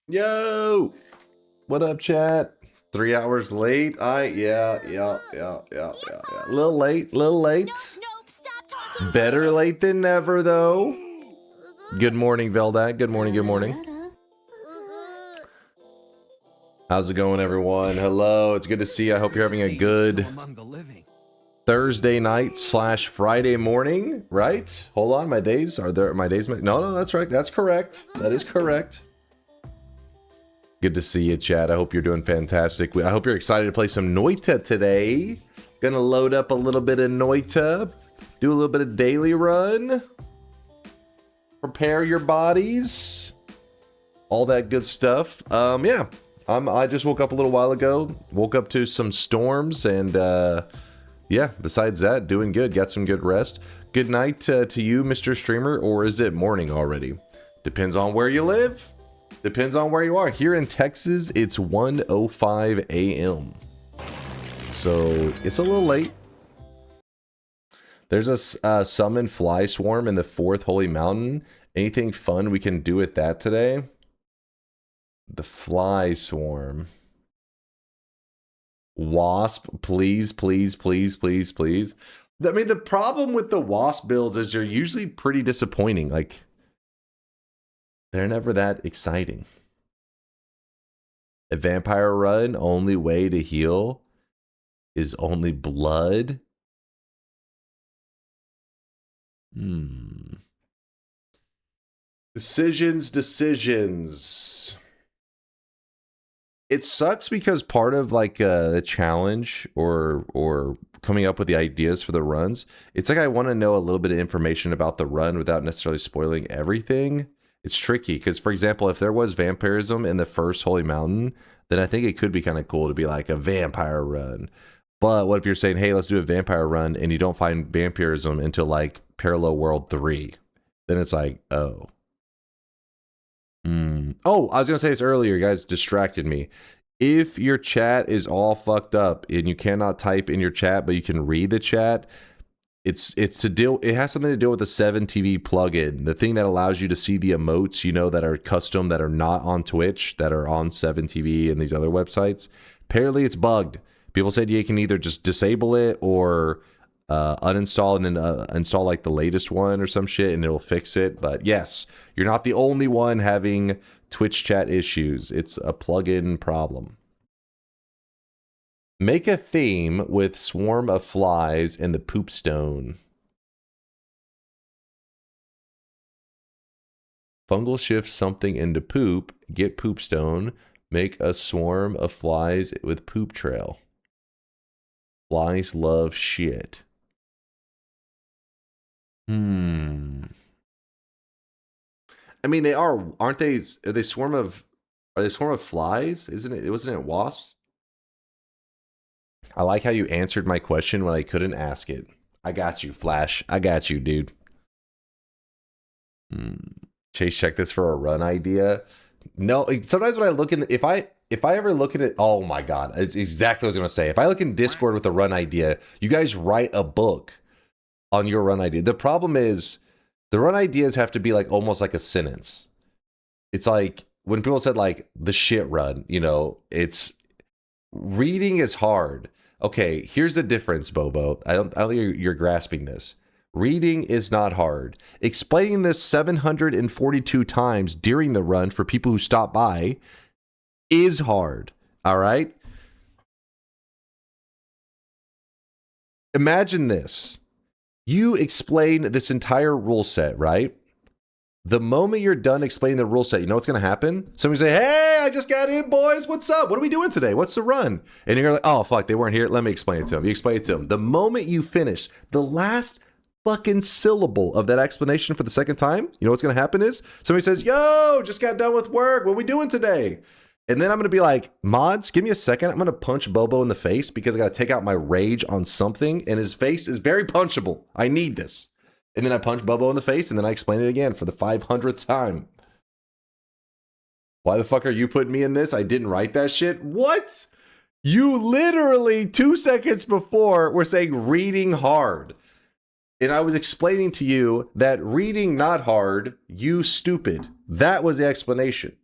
Yo, what up, chat? 3 hours late. Yeah. A little late, Better late than never, though. Good morning, Veldak. Good morning. How's it going, everyone? Hello, it's good to see you. I hope you're having a good Thursday night / Friday morning, right? Hold on, my days, no, that's right, that's correct. That is correct. Good to see you, chat. I hope you're doing fantastic. I hope you're excited to play some Noita today. Gonna load up a little bit of Noita, do a little bit of daily run, prepare your bodies, all that good stuff. Yeah, I just woke up a little while ago. Woke up to some storms, and yeah, besides that, doing good. Got some good rest. Good night to you, Mr. Streamer, or is it morning already? Depends on where you live. Depends on where you are. Here in Texas, it's 1:05 a.m. So it's a little late. There's a summon fly swarm in the 4th Holy Mountain. Anything fun we can do with that today? The fly swarm. Wasp, please. I mean, the problem with the wasp builds is they're usually pretty disappointing. Like, they're never that exciting. A vampire run, only way to heal is only blood. Decisions. It sucks because part of like the challenge or coming up with the ideas for the runs, it's like I want to know a little bit of information about the run without necessarily spoiling everything. It's tricky because, for example, if there was vampirism in the 1st Holy Mountain, then I think it could be kind of cool to be like a vampire run. But what if you're saying, hey, let's do a vampire run, and you don't find vampirism until like Parallel World 3? Then it's like, oh. Oh, I was going to say this earlier. You guys distracted me. If your chat is all fucked up and you cannot type in your chat, but you can read the chat, it has something to do with the 7TV plugin, the thing that allows you to see the emotes, you know, that are custom, that are not on Twitch, that are on 7TV and these other websites. Apparently it's bugged. People said you can either just disable it or uninstall and then install like the latest one or some shit and it'll fix it. But yes, you're not the only one having Twitch chat issues. It's a plugin problem. Make a theme with swarm of flies and the poop stone. Fungal shift something into poop, get poop stone, make a swarm of flies with poop trail. Flies love shit. I mean, they aren't they? Are they swarm of flies? Wasn't it wasps? I like how you answered my question when I couldn't ask it. I got you, Flash. I got you, dude. Chase, check this for a run idea. No, sometimes when I look in, if I ever look at it, oh my god, it's exactly what I was gonna say. If I look in Discord with a run idea, you guys write a book on your run idea. The problem is the run ideas have to be like almost like a sentence. It's like when people said like the shit run, you know, it's reading is hard. Okay, here's the difference, Bobo. I don't think you're grasping this. Reading is not hard. Explaining this 742 times during the run for people who stop by is hard. All right? Imagine this. You explain this entire rule set, right? The moment you're done explaining the rule set, you know what's going to happen? Somebody say, hey, I just got in, boys. What's up? What are we doing today? What's the run? And you're like, oh, fuck, they weren't here. Let me explain it to them. You explain it to them. The moment you finish the last fucking syllable of that explanation for the second time, you know what's going to happen is somebody says, yo, just got done with work. What are we doing today? And then I'm going to be like, mods, give me a second. I'm going to punch Bobo in the face because I got to take out my rage on something. And his face is very punchable. I need this. And then I punch Bobo in the face and then I explain it again for the 500th time. Why the fuck are you putting me in this? I didn't write that shit. What? You literally 2 seconds before were saying reading hard. And I was explaining to you that reading not hard, you stupid. That was the explanation.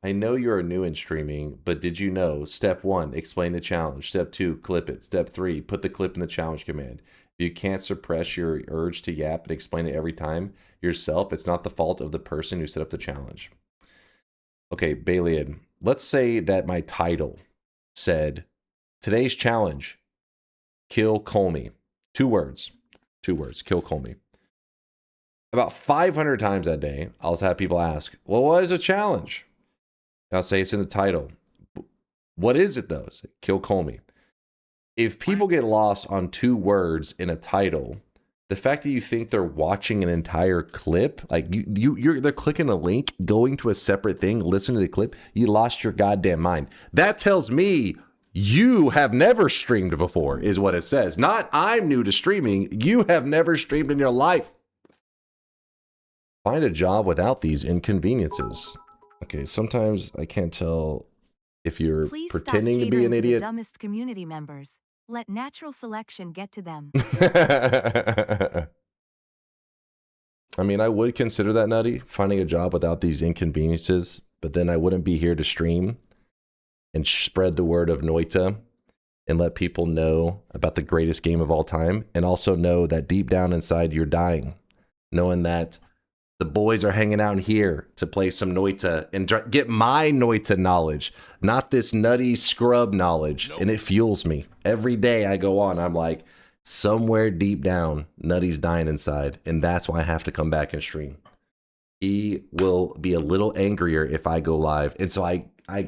I know you are new in streaming, but did you know, step 1, explain the challenge. Step 2, clip it. Step 3, put the clip in the challenge command. If you can't suppress your urge to yap and explain it every time yourself, it's not the fault of the person who set up the challenge. Okay, Balian, let's say that my title said, today's challenge, kill Kolmi. 2 words. 2 words, kill Kolmi. About 500 times that day, I'll also have people ask, well, what is a challenge? And I'll say it's in the title. What is it, though? It's kill Kolmi. If people get lost on 2 words in a title, the fact that you think they're watching an entire clip, like they're clicking a link, going to a separate thing, listening to the clip, you lost your goddamn mind. That tells me you have never streamed before, is what it says. Not I'm new to streaming. You have never streamed in your life. Find a job without these inconveniences. Okay, sometimes I can't tell if you're pretending to be an idiot. The dumbest community members. Let natural selection get to them. I mean, I would consider that nutty, finding a job without these inconveniences, but then I wouldn't be here to stream and spread the word of Noita and let people know about the greatest game of all time, and also know that deep down inside you're dying, knowing that the boys are hanging out here to play some Noita and get my Noita knowledge, not this nutty scrub knowledge. Nope. And it fuels me. Every day I go on, I'm like, somewhere deep down, Nutty's dying inside. And that's why I have to come back and stream. He will be a little angrier if I go live. And so I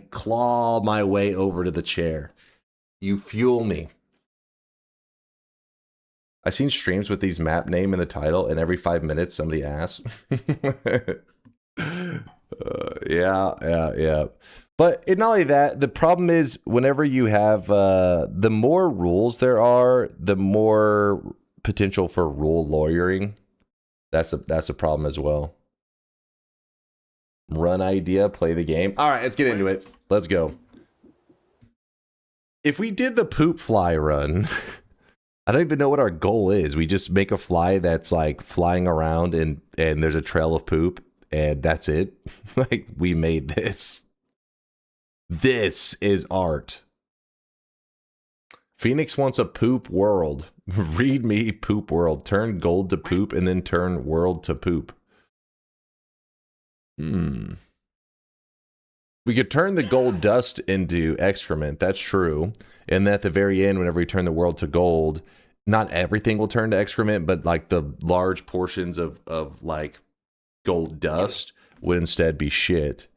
claw my way over to the chair. You fuel me. I've seen streams with these map name in the title, and every 5 minutes somebody asks. Yeah. But not only that, the problem is whenever you have, the more rules there are, the more potential for rule lawyering. That's a problem as well. Run idea, play the game. All right, let's get into it. Let's go. If we did the poop fly run... I don't even know what our goal is. We just make a fly that's like flying around and there's a trail of poop and that's it. Like, we made this. This is art. Phoenix wants a poop world. Read me poop world. Turn gold to poop and then turn world to poop. We could turn the gold dust into excrement. That's true. And at the very end, whenever we turn the world to gold, not everything will turn to excrement, but like the large portions of like gold dust would instead be shit.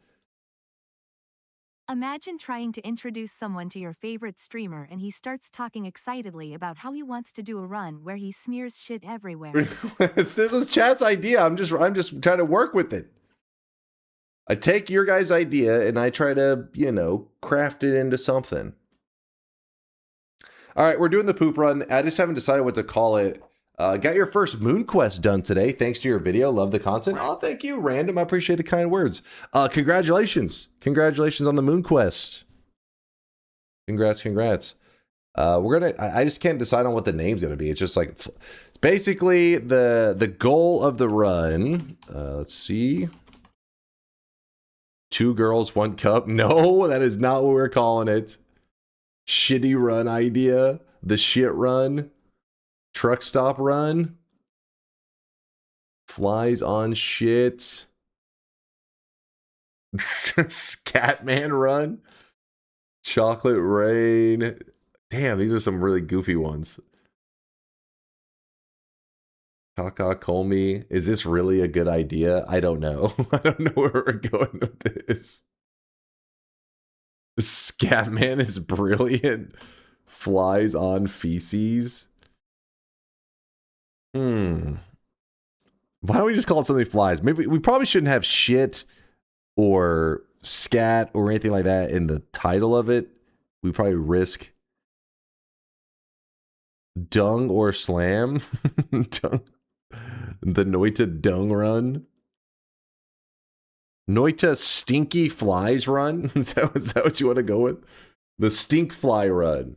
Imagine trying to introduce someone to your favorite streamer and he starts talking excitedly about how he wants to do a run where he smears shit everywhere. This is chat's idea. I'm just trying to work with it. I take your guys' idea and I try to, craft it into something. All right, we're doing the poop run. I just haven't decided what to call it. Got your first moon quest done today. Thanks to your video. Love the content. Oh, thank you, Random. I appreciate the kind words. Congratulations. Congratulations on the moon quest. Congrats. I just can't decide on what the name's going to be. It's just like, basically the goal of the run. Let's see. 2 girls, 1 cup. No, that is not what we're calling it. Shitty run idea. The shit run. Truck stop run. Flies on shit. Scatman run. Chocolate rain. Damn, these are some really goofy ones. Kaka Kolmi. Is this really a good idea? I don't know. I don't know where we're going with this. Scatman is brilliant. Flies on feces. Why don't we just call it something flies? Maybe we probably shouldn't have shit or scat or anything like that in the title of it. We probably risk DunkOrSlam. The Noita Dung Run. Noita Stinky Flies Run? Is that what you want to go with? The Stink Fly Run.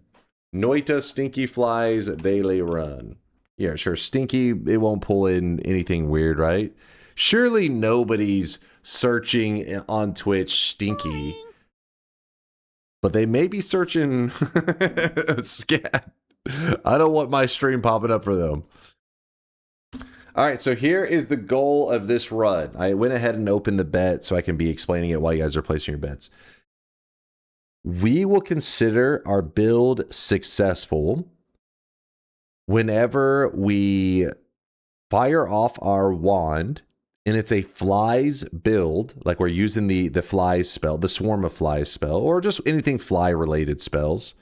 Noita Stinky Flies Daily Run. Yeah, sure. Stinky, it won't pull in anything weird, right? Surely nobody's searching on Twitch Stinky. But they may be searching Scat. I don't want my stream popping up for them. All right, so here is the goal of this run. I went ahead and opened the bet so I can be explaining it while you guys are placing your bets. We will consider our build successful whenever we fire off our wand and it's a flies build, like we're using the flies spell, the swarm of flies spell, or just anything fly related spells.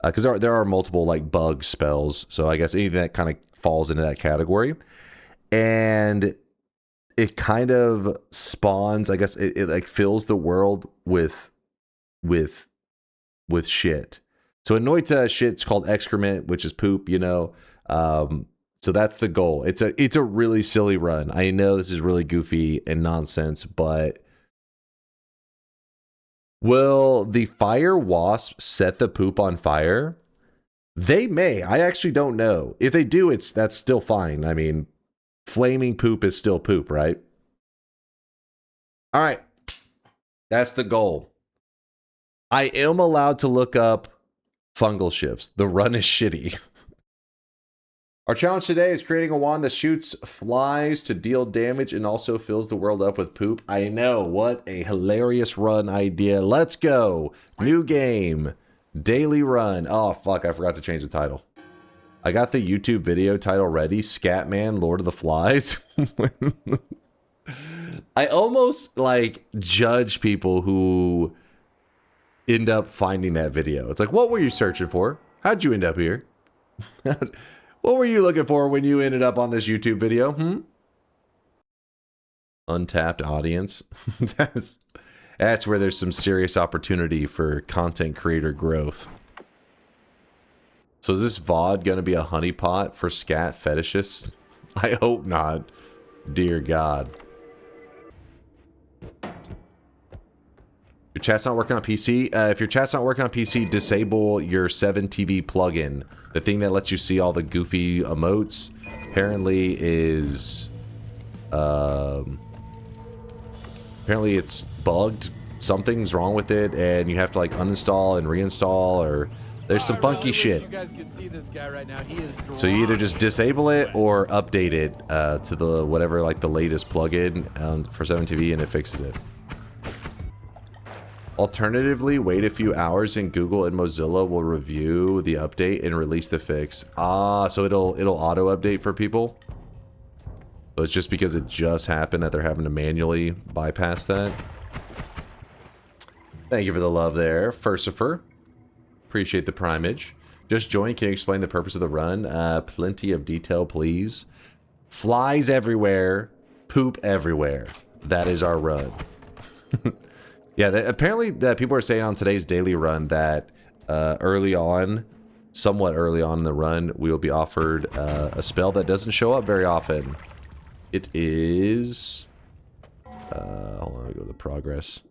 Because there are multiple like bug spells, so I guess anything that kind of falls into that category. And it kind of spawns, I guess it like fills the world with shit. So in Noita, shit's called excrement, which is poop, you know. So that's the goal. It's a really silly run. I know this is really goofy and nonsense, but will the fire wasp set the poop on fire? They may. I actually don't know. If they do, that's still fine. I mean, flaming poop is still poop, right? All right. That's the goal. I am allowed to look up fungal shifts. The run is shitty. Our challenge today is creating a wand that shoots flies to deal damage and also fills the world up with poop. I know. What a hilarious run idea. Let's go. New game. Daily run. Oh, fuck. I forgot to change the title. I got the YouTube video title ready. Scatman, Lord of the Flies. I almost like judge people who end up finding that video. It's like, what were you searching for? How'd you end up here? What were you looking for when you ended up on this YouTube video? Untapped audience. That's where there's some serious opportunity for content creator growth. So is this VOD going to be a honeypot for scat fetishists? I hope not. Dear God. Your chat's not working on PC? If your chat's not working on PC, disable your 7TV plugin. The thing that lets you see all the goofy emotes apparently is... apparently it's bugged. Something's wrong with it, and you have to like uninstall and reinstall, or... There's some funky shit. You guys can see this guy right now. He is so you either just disable it or update it to the whatever like the latest plugin for 7TV and it fixes it. Alternatively, wait a few hours and Google and Mozilla will review the update and release the fix. Ah, so it'll auto update for people. So it's just because it just happened that they're having to manually bypass that. Thank you for the love there, Furcifer. Appreciate the primage. Just join. Can you explain the purpose of the run? Plenty of detail, please. Flies everywhere. Poop everywhere. That is our run. Yeah, apparently that people are saying on today's daily run that early on, somewhat early on in the run, we will be offered a spell that doesn't show up very often. It is... hold on, let me go to the progress.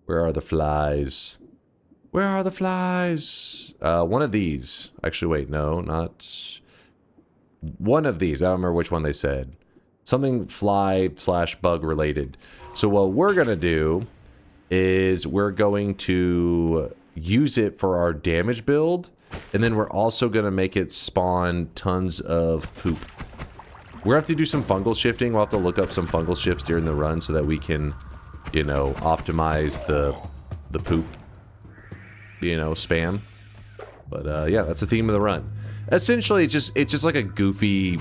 Where are the flies? Where are the flies? One of these. Actually, wait, no, not... One of these. I don't remember which one they said. Something fly/bug related. So what we're going to do is we're going to use it for our damage build, and then we're also going to make it spawn tons of poop. We're going to have to do some fungal shifting. We'll have to look up some fungal shifts during the run so that we can, you know, optimize the poop, you know, spam. But yeah, that's the theme of the run. Essentially, it's just like a goofy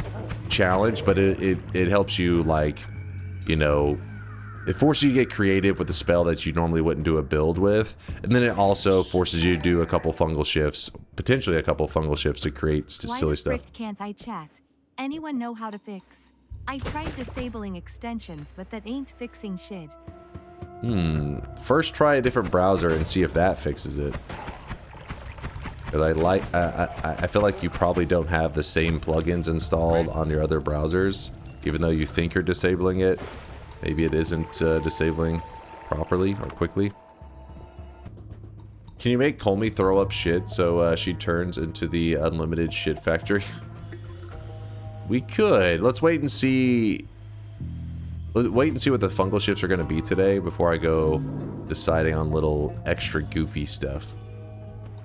challenge, but it helps you, like, you know, it forces you to get creative with a spell that you normally wouldn't do a build with, and then it also forces you to do a couple fungal shifts, potentially a couple fungal shifts to create silly stuff. Why the frick can't I chat? Anyone know how to fix? I tried disabling extensions, but that ain't fixing shit. First try a different browser and see if that fixes it. Because I feel like you probably don't have the same plugins installed on your other browsers, even though you think you're disabling it. Maybe it isn't disabling properly or quickly. Can you make Kolmi throw up shit so she turns into the unlimited shit factory? We could. Let's wait and see wait and see what the fungal shifts are going to be today before I go deciding on little extra goofy stuff.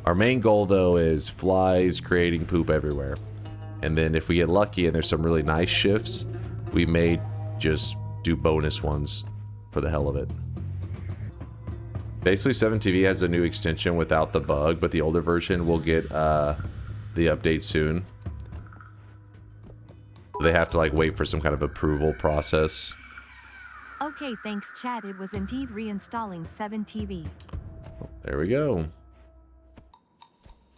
Our main goal, though, is flies creating poop everywhere. And then if we get lucky and there's some really nice shifts, we may just do bonus ones for the hell of it. Basically, 7TV has a new extension without the bug, but the older version will get the update soon. They have to, like, wait for some kind of approval process. Okay, thanks chat. It was indeed reinstalling 7TV. There we go.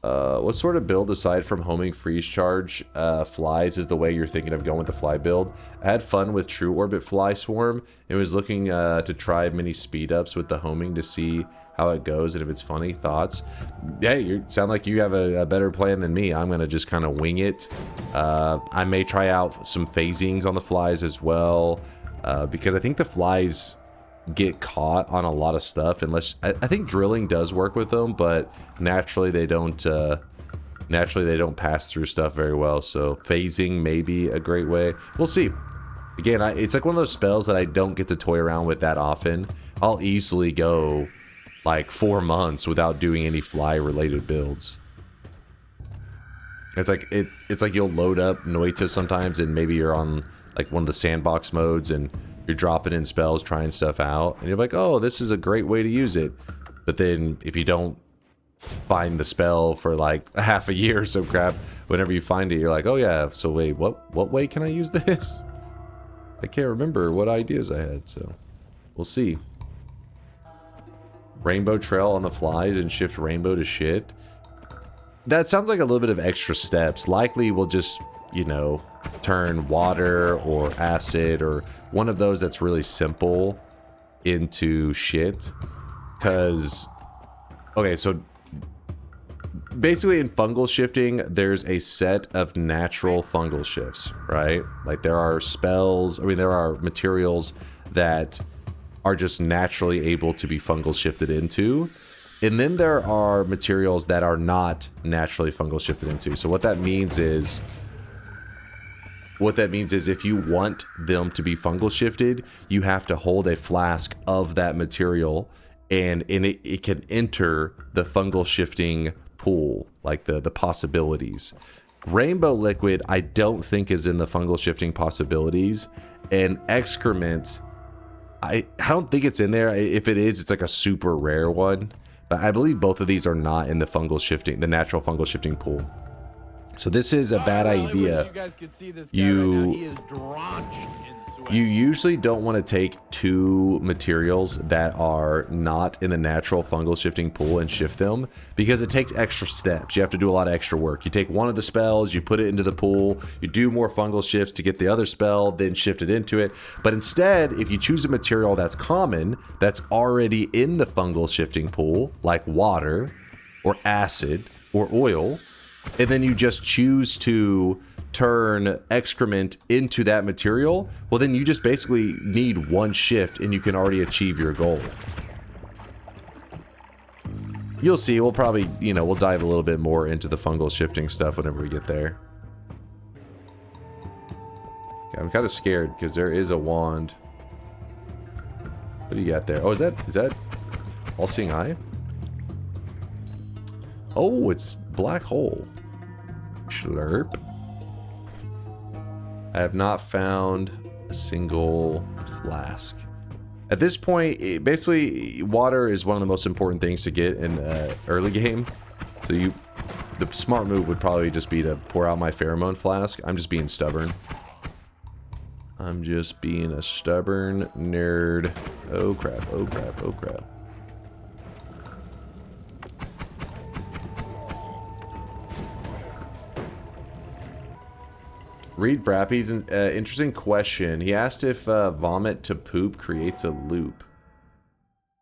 What sort of build aside from homing freeze charge flies is the way you're thinking of going with the fly build? I had fun with Nuke-Orbit fly swarm and was looking to try many speed ups with the homing to see how it goes and if it's funny. Thoughts? Yeah, you sound like you have a better plan than me. I'm gonna just kind of wing it. I may try out some phasings on the flies as well, because I think the flies get caught on a lot of stuff unless I think drilling does work with them, but naturally they don't pass through stuff very well. So phasing may be a great way. We'll see. Again, it's like one of those spells that I don't get to toy around with that often. I'll easily go like 4 months without doing any fly related builds. It's like you'll load up Noita sometimes and maybe you're on like one of the sandbox modes and you're dropping in spells, trying stuff out, and you're like, oh, this is a great way to use it. But then if you don't find the spell for like half a year or so crap, whenever you find it, you're like, oh yeah, so wait, what way can I use this? I can't remember what ideas I had, so we'll see. Rainbow trail on the flies and shift rainbow to shit. That sounds like a little bit of extra steps. Likely we'll just, you know, turn water or acid or one of those that's really simple into shit. Because, okay, so basically in fungal shifting, there's a set of natural fungal shifts, right? Like there are spells, I mean, there are materials that are just naturally able to be fungal shifted into. And then there are materials that are not naturally fungal shifted into. So what that means is if you want them to be fungal shifted, you have to hold a flask of that material and it can enter the fungal shifting pool, like the possibilities. Rainbow liquid, I don't think is in the fungal shifting possibilities, and excrement, I don't think it's in there. If it is, it's like a super rare one. But I believe both of these are not in the fungal shifting, the natural fungal shifting pool. So this is a bad idea. You usually don't want to take two materials that are not in the natural fungal shifting pool and shift them because it takes extra steps. You have to do a lot of extra work. You take one of the spells, you put it into the pool, you do more fungal shifts to get the other spell, then shift it into it. But instead, if you choose a material that's common, that's already in the fungal shifting pool, like water or acid or oil, and then you just choose to turn excrement into that material, well then you just basically need one shift and you can already achieve your goal. You'll see, we'll probably, you know, we'll dive a little bit more into the fungal shifting stuff whenever we get there. Okay, I'm kind of scared because there is a wand. What do you got there? Oh, is that all-seeing eye? Oh, it's black hole. Slurp. I have not found a single flask. At this point, basically, water is one of the most important things to get in early game. So the smart move would probably just be to pour out my pheromone flask. I'm just being stubborn. I'm just being a stubborn nerd. Oh crap, oh crap, oh crap. Reed Brappy's an interesting question. He asked if vomit to poop creates a loop.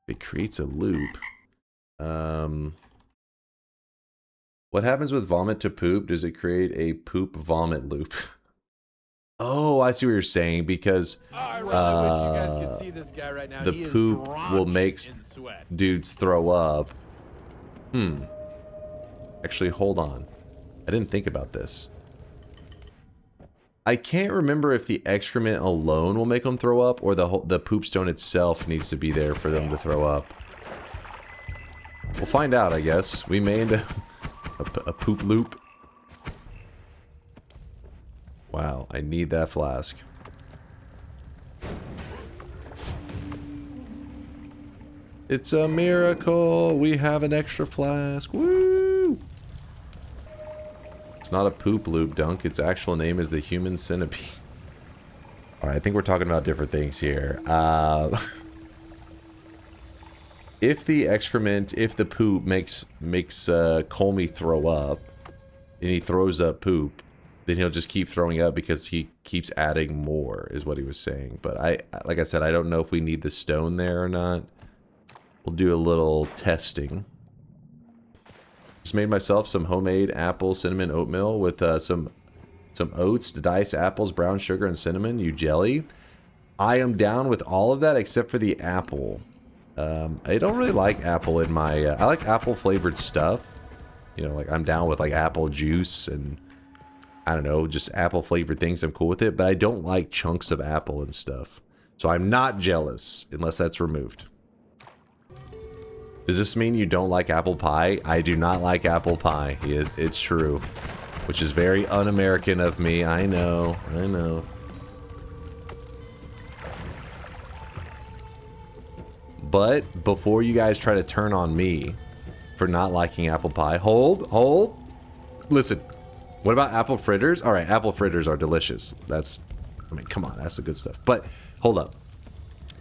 It creates a loop. What happens with vomit to poop? Does it create a poop vomit loop? Oh, I see what you're saying, because I really wish you guys could see this guy right now. The poop will make dudes throw up. Actually, hold on. I didn't think about this. I can't remember if the excrement alone will make them throw up, or the poop stone itself needs to be there for them to throw up. We'll find out, I guess. We may end up a poop loop. Wow, I need that flask. It's a miracle. We have an extra flask. Woo! It's not a poop loop, Dunk. Its actual name is the human centipede. Alright, I think we're talking about different things here. If the excrement, if the poop makes Kolmi throw up, and he throws up poop, then he'll just keep throwing up because he keeps adding more, is what he was saying. But like I said, I don't know if we need the stone there or not. We'll do a little testing. Just made myself some homemade apple cinnamon oatmeal with some oats, diced apples, brown sugar, and cinnamon. You jelly. I am down with all of that except for the apple. I don't really like apple in my... I like apple flavored stuff. You know, like I'm down with like apple juice and I don't know, just apple flavored things. I'm cool with it, but I don't like chunks of apple and stuff. So I'm not jealous unless that's removed. Does this mean you don't like apple pie? I do not like apple pie. It's true. Which is very un-American of me. I know. I know. But before you guys try to turn on me for not liking apple pie, hold. Listen, what about apple fritters? All right, apple fritters are delicious. That's, I mean, come on, that's the good stuff. But hold up.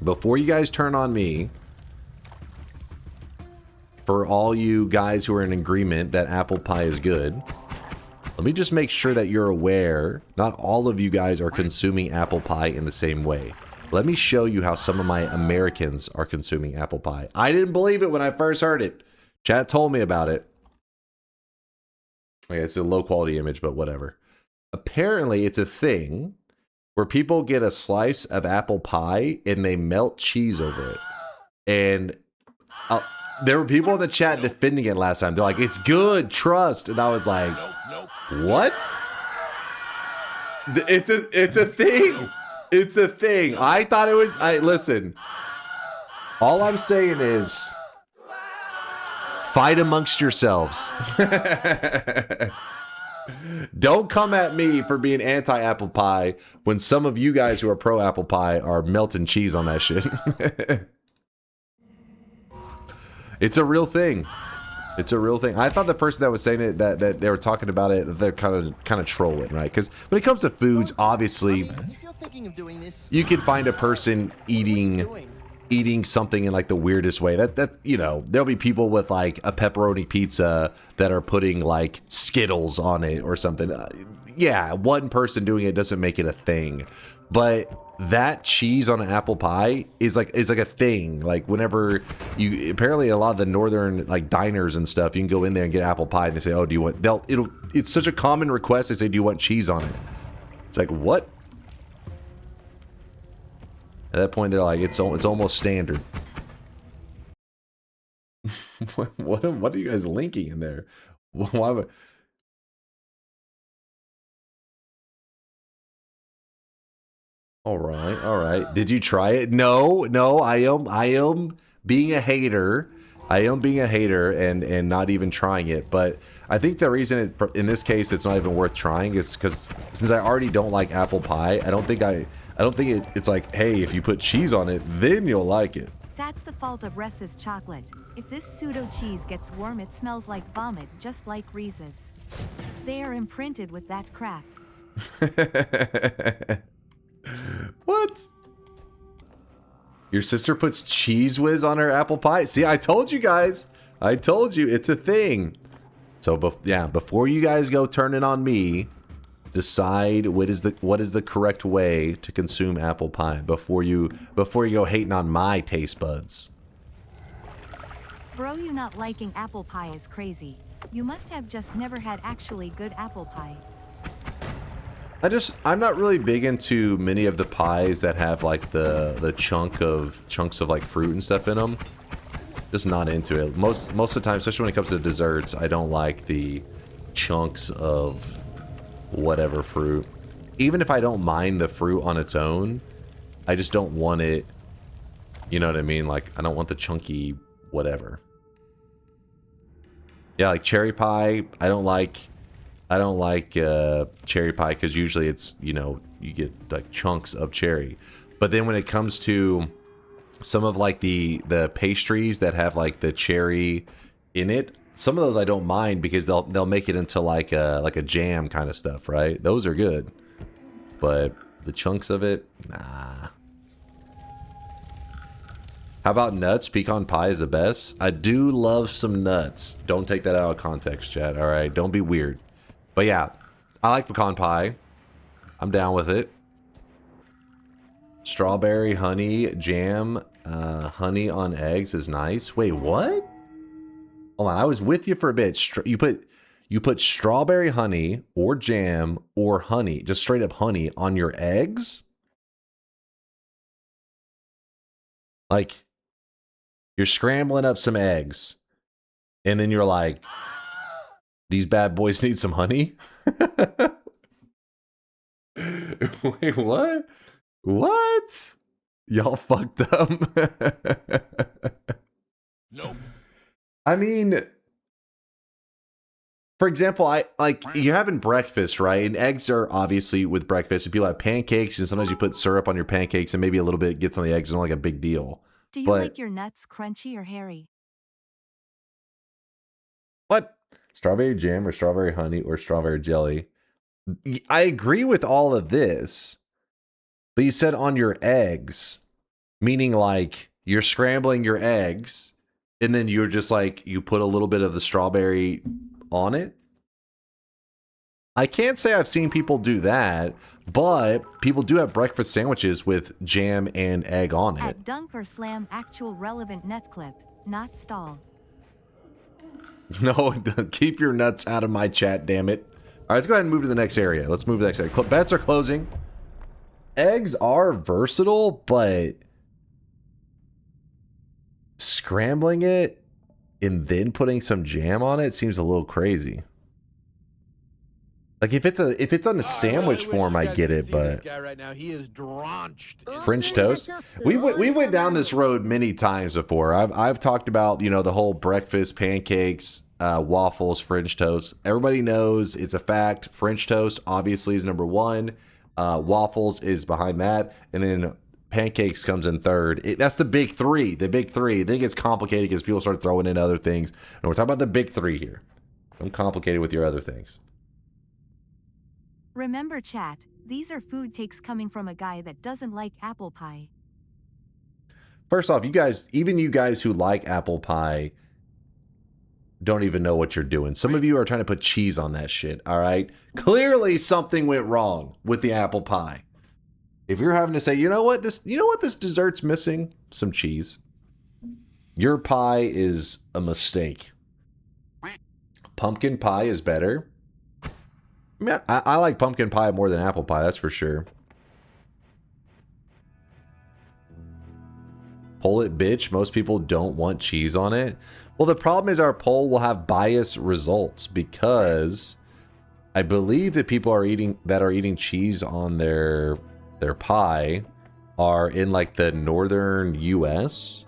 Before you guys turn on me, for all you guys who are in agreement that apple pie is good, let me just make sure that you're aware not all of you guys are consuming apple pie in the same way. Let me show you how some of my Americans are consuming apple pie. I didn't believe it when I first heard it. Chat told me about it. Okay, it's a low quality image, but whatever. Apparently, it's a thing where people get a slice of apple pie and they melt cheese over it. And there were people in the chat defending it last time. They're like, it's good, trust. And I was like, what? It's a thing. It's a thing. I thought it was... listen. All I'm saying is... fight amongst yourselves. Don't come at me for being anti-apple pie when some of you guys who are pro-apple pie are melting cheese on that shit. It's a real thing. It's a real thing. I thought the person that was saying it, that they were talking about it, they're kind of trolling, right? Because when it comes to foods, obviously, you can find a person eating something in like the weirdest way. That you know, there'll be people with like a pepperoni pizza that are putting like Skittles on it or something. Yeah, one person doing it doesn't make it a thing, but that cheese on an apple pie is like a thing. Like whenever you, apparently a lot of the northern like diners and stuff, you can go in there and get apple pie and they say, oh, do you want, it's such a common request. They say, do you want cheese on it? It's like, what? At that point, they're like, it's almost standard. what are you guys linking in there? Why would... All right. Did you try it? No. I am being a hater. I am being a hater and not even trying it. But I think the reason in this case it's not even worth trying is because since I already don't like apple pie, I don't think it's like, hey, if you put cheese on it, then you'll like it. That's the fault of Reese's chocolate. If this pseudo cheese gets warm, it smells like vomit, just like Reese's. They are imprinted with that crap. What? Your sister puts Cheese Whiz on her apple pie? See, I told you guys. I told you, it's a thing. So, yeah, before you guys go turning on me, decide what is the correct way to consume apple pie before you go hating on my taste buds. Bro, you not liking apple pie is crazy. You must have just never had actually good apple pie. I'm not really big into many of the pies that have like the chunks of like fruit and stuff in them. Just not into it. Most of the time, especially when it comes to desserts, I don't like the chunks of whatever fruit. even if I don't mind the fruit on its own, I just don't want it, you know what I mean? Like, I don't want the chunky whatever. Yeah, like cherry pie, I don't like cherry pie because usually it's, you know, you get like chunks of cherry. But then when it comes to some of like the pastries that have like the cherry in it, some of those I don't mind because they'll make it into like a jam kind of stuff, right? Those are good. But the chunks of it, nah. How about nuts? Pecan pie is the best. I do love some nuts. Don't take that out of context, chat. All right, don't be weird. But yeah, I like pecan pie. I'm down with it. Strawberry, honey, jam, honey on eggs is nice. Wait, what? Hold on, I was with you for a bit. You put strawberry honey or jam or honey, just straight up honey on your eggs? Like, you're scrambling up some eggs, and then you're like, these bad boys need some honey? Wait, what? What? Y'all fucked up. Nope. I mean, for example, you're having breakfast, right? And eggs are obviously with breakfast. And people have pancakes, and sometimes you put syrup on your pancakes, and maybe a little bit gets on the eggs, and like a big deal. Do you like your nuts crunchy or hairy? What? Strawberry jam or strawberry honey or strawberry jelly? I agree with all of this, but you said on your eggs, meaning like you're scrambling your eggs, and then you're just like, you put a little bit of the strawberry on it? I can't say I've seen people do that, but people do have breakfast sandwiches with jam and egg on it. At DunkOrSlam, actual relevant nut clip, not stall. No, keep your nuts out of my chat, damn it. All right, let's go ahead and move to the next area. Let's move to the next area. Bets are closing. Eggs are versatile, but scrambling it and then putting some jam on it seems a little crazy. Like if it's on a sandwich form, I get it, but this guy right now, he is drenched in French toast. We went down this road many times before. I've talked about, you know, the whole breakfast, pancakes, waffles, French toast. Everybody knows it's a fact. French toast obviously is number one. Waffles is behind that, and then pancakes comes in third. That's the big three. The big three. Then it gets complicated because people start throwing in other things, and we're talking about the big three here. Don't complicate it with your other things. Remember, chat, these are food takes coming from a guy that doesn't like apple pie. First off, even you guys who like apple pie don't even know what you're doing. Some of you are trying to put cheese on that shit, all right? Clearly something went wrong with the apple pie. If you're having to say, you know what this dessert's missing? Some cheese. Your pie is a mistake. Pumpkin pie is better. I mean, I like pumpkin pie more than apple pie, that's for sure. Poll it, bitch. Most people don't want cheese on it. Well, the problem is our poll will have biased results because I believe that people are eating cheese on their pie are in like the northern US,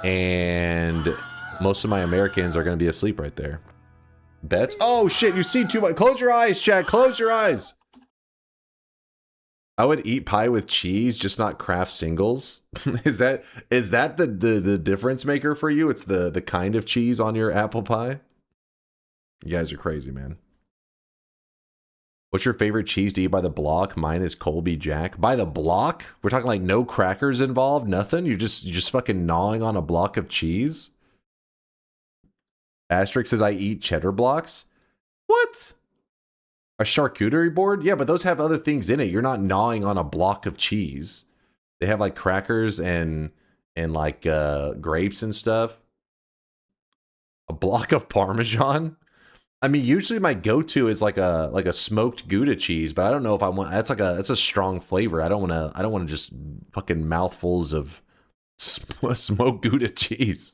and most of my Americans are going to be asleep right there. Bets? Oh shit, you see too much. Close your eyes, chat. Close your eyes. I would eat pie with cheese, just not craft singles. Is that the difference maker for you? It's the kind of cheese on your apple pie? You guys are crazy, man. What's your favorite cheese to eat by the block? Mine is Colby Jack. By the block? We're talking like no crackers involved, nothing? You're just fucking gnawing on a block of cheese? Asterisk says I eat cheddar blocks. What? A charcuterie board? Yeah, but those have other things in it. You're not gnawing on a block of cheese. They have like crackers and like grapes and stuff. A block of Parmesan? I mean, usually my go-to is like a smoked Gouda cheese, but I don't know if I want. That's a strong flavor. I don't want to just fucking mouthfuls of smoked Gouda cheese.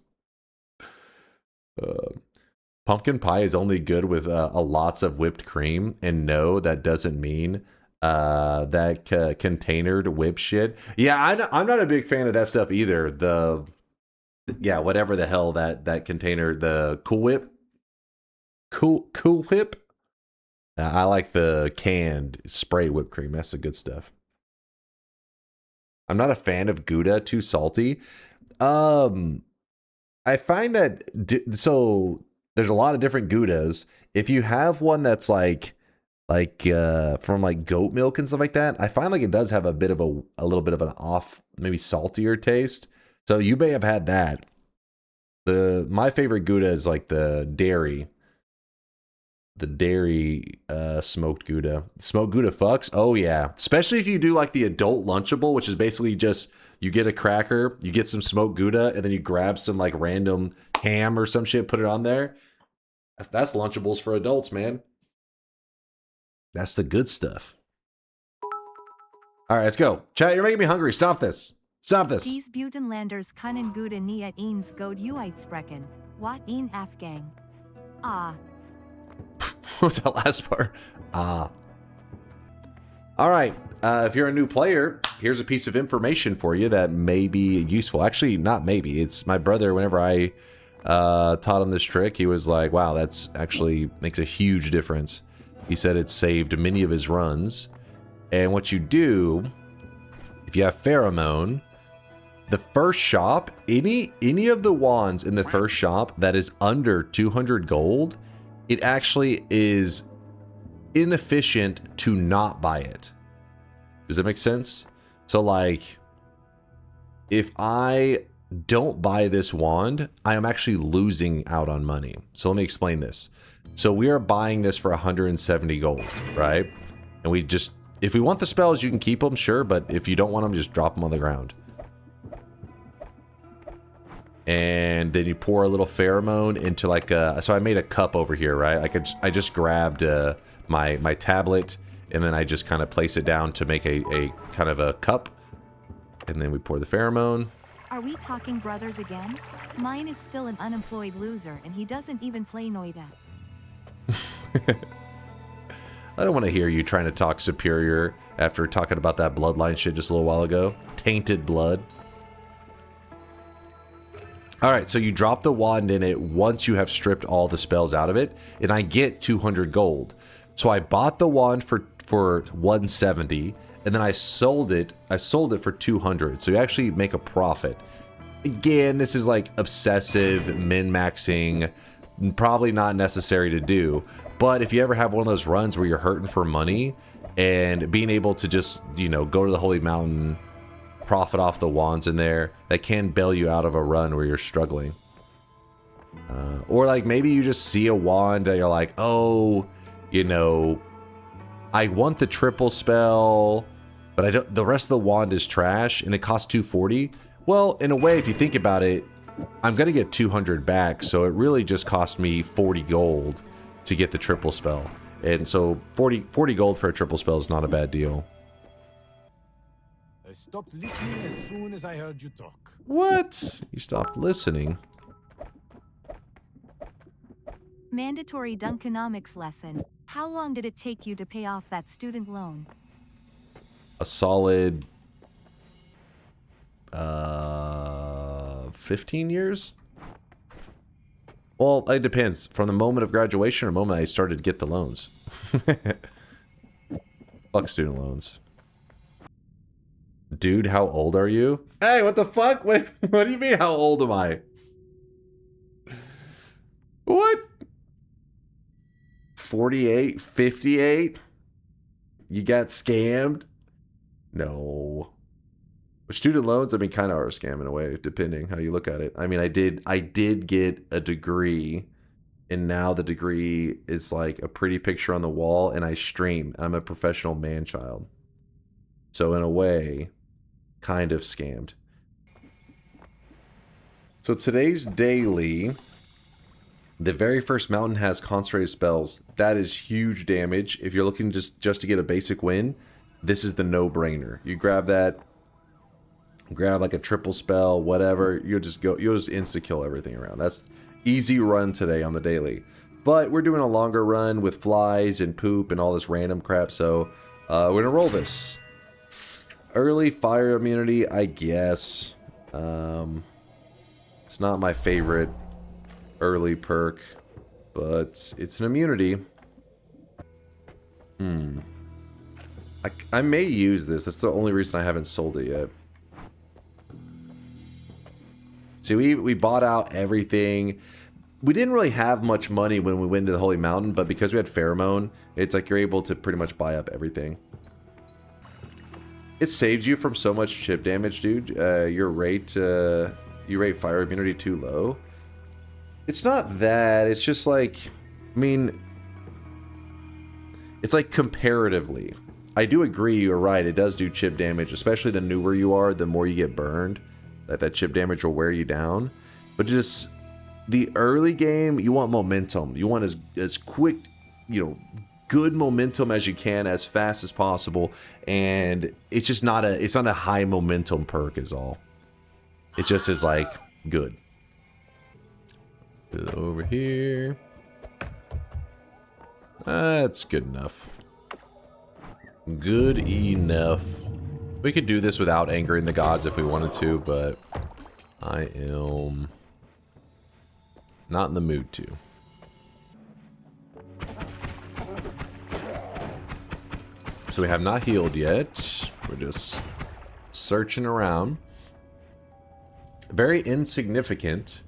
Pumpkin pie is only good with lots of whipped cream, and no, that doesn't mean That containered whip shit. Yeah, I'm not a big fan of that stuff either. Yeah, whatever the hell that container, the Cool Whip. Cool Whip. I like the canned spray whipped cream. That's the good stuff. I'm not a fan of Gouda, too salty. I find that so there's a lot of different Goudas. If you have one that's like from like goat milk and stuff like that, I find like it does have a bit of a little bit of an off, maybe saltier taste. So you may have had that. My favorite Gouda is like the dairy smoked Gouda. Smoked Gouda fucks. Oh yeah, especially if you do like the adult Lunchable, which is basically just you get a cracker, you get some smoked Gouda, and then you grab some like random ham or some shit, put it on there. That's Lunchables for adults, man. That's the good stuff. All right, let's go. Chat, you're making me hungry. Stop this. Stop this. These Butenlanders kunnen Gouda niet eens goed uitspreken. Wat een afgang. Ah. What was that last part? All right. If you're a new player, here's a piece of information for you that may be useful. Actually, not maybe. It's my brother. Whenever I taught him this trick, he was like, wow, that's actually makes a huge difference. He said it saved many of his runs. And what you do, if you have pheromone, the first shop, any of the wands in the first shop that is under 200 gold, it actually is inefficient to not buy it. Does that make sense? So like, if I don't buy this wand, I am actually losing out on money. So let me explain this. So we are buying this for 170 gold, right? And we just, if we want the spells, you can keep them, sure, but if you don't want them, just drop them on the ground. And then you pour a little pheromone into like a, so I made a cup over here, right? Like I just grabbed my tablet, and then I just kind of place it down to make a kind of a cup. And then we pour the pheromone. Are we talking brothers again? Mine is still an unemployed loser, and he doesn't even play Noita. I don't want to hear you trying to talk superior after talking about that bloodline shit just a little while ago. Tainted blood. Alright, so you drop the wand in it once you have stripped all the spells out of it, and I get 200 gold. So I bought the wand for 170, and then I sold it for 200. So you actually make a profit. Again, this is like obsessive min-maxing, probably not necessary to do. But if you ever have one of those runs where you're hurting for money, and being able to just, you know, go to the Holy Mountain, profit off the wands in there, that can bail you out of a run where you're struggling. Or like maybe you just see a wand that you're like, oh, you know, I want the triple spell, but I don't, the rest of the wand is trash and it costs 240. Well, in a way, if you think about it, I'm gonna get 200 back, so it really just cost me 40 gold to get the triple spell. And so 40 gold for a triple spell is not a bad deal. I stopped listening as soon as I heard you talk. What? You stopped listening? Mandatory Dunkonomics lesson. How long did it take you to pay off that student loan? A solid 15 years? Well, it depends. From the moment of graduation or the moment I started to get the loans. Fuck student loans. Dude, how old are you? Hey, what the fuck? What do you mean, how old am I? What? 48? 58? You got scammed? No. Student loans, I mean, kind of are a scam in a way, depending how you look at it. I mean, I did get a degree, and now the degree is like a pretty picture on the wall, and I stream. I'm a professional man-child. So in a way, kind of scammed. So today's daily, the very first mountain has concentrated spells. That is huge damage. If you're looking just to get a basic win, this is the no-brainer. You grab that, grab like a triple spell, whatever, you'll just insta-kill everything around. That's easy run today on the daily. But we're doing a longer run with flies and poop and all this random crap, so We're gonna roll this. Early fire immunity, I guess. It's not my favorite early perk, but it's an immunity. I may use this. That's the only reason I haven't sold it yet. See, we bought out everything. We didn't really have much money when we went to the Holy Mountain, but because we had Pheromone, it's like you're able to pretty much buy up everything. It saves you from so much chip damage, dude. You rate fire immunity too low. It's not that. It's just like, I mean, it's like comparatively. I do agree, you're right. It does do chip damage, especially the newer you are, the more you get burned. That chip damage will wear you down. But just the early game, you want momentum. You want as quick, you know, good momentum as you can, as fast as possible. And it's just not a high momentum perk is all. It's just as like good. Over here. That's good enough. Good enough. We could do this without angering the gods if we wanted to, but I am not in the mood to. So we have not healed yet. We're just searching around. Very insignificant.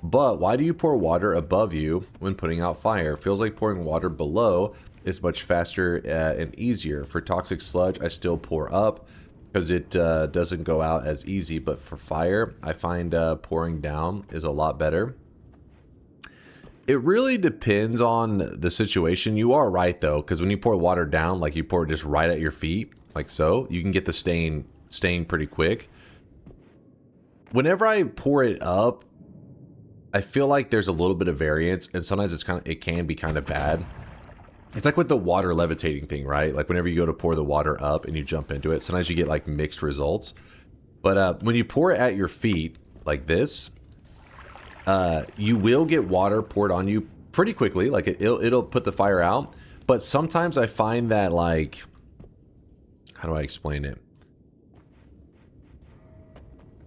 But why do you pour water above you when putting out fire? Feels like pouring water below is much faster and easier. For toxic sludge, I still pour up because it doesn't go out as easy. But for fire, I find pouring down is a lot better. It really depends on the situation. You are right, though, because when you pour water down, like you pour it just right at your feet, like so, you can get the stain pretty quick. Whenever I pour it up, I feel like there's a little bit of variance, and sometimes it can be kind of bad. It's like with the water levitating thing, right? Like whenever you go to pour the water up and you jump into it, sometimes you get like mixed results. But when you pour it at your feet like this, you will get water poured on you pretty quickly. Like it'll put the fire out. But sometimes I find that, like, how do I explain it?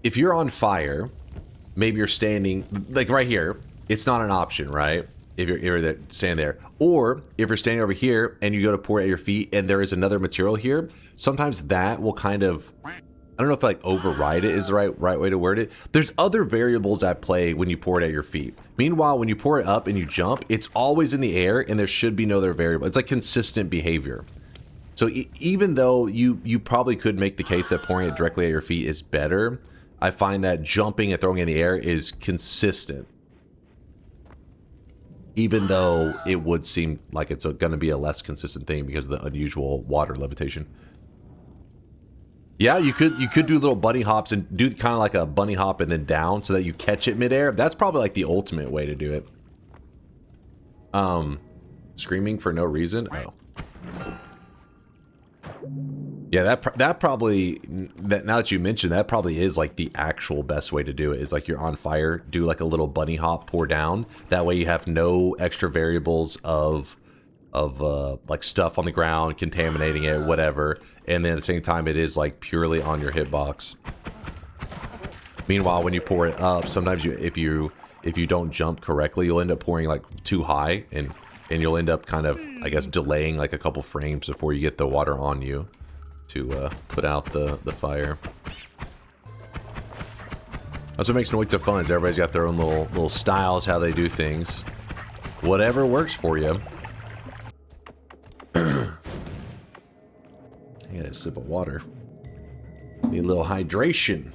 If you're on fire, maybe you're standing like right here, it's not an option, right? If you're standing there, or if you're standing over here and you go to pour it at your feet and there is another material here, sometimes that will kind of, I don't know if like override it is the right way to word it. There's other variables at play when you pour it at your feet. Meanwhile, when you pour it up and you jump, it's always in the air and there should be no other variable. It's like consistent behavior. So even though you probably could make the case that pouring it directly at your feet is better, I find that jumping and throwing it in the air is consistent. Even though it would seem like it's going to be a less consistent thing because of the unusual water levitation. Yeah, you could do little bunny hops and do kind of like a bunny hop and then down so that you catch it midair. That's probably like the ultimate way to do it. Screaming for no reason. Oh. Yeah, that probably, now that you mention, that probably is like the actual best way to do it. Is like you're on fire, do like a little bunny hop, pour down. That way you have no extra variables of like stuff on the ground, contaminating it, whatever. And then at the same time, it is like purely on your hitbox. Meanwhile, when you pour it up, sometimes if you don't jump correctly, you'll end up pouring like too high, and you'll end up kind of, I guess, delaying like a couple frames before you get the water on you to put out the fire. That's what makes Noita fun, is everybody's got their own little styles, how they do things. Whatever works for you. I got a sip of water. Need a little hydration.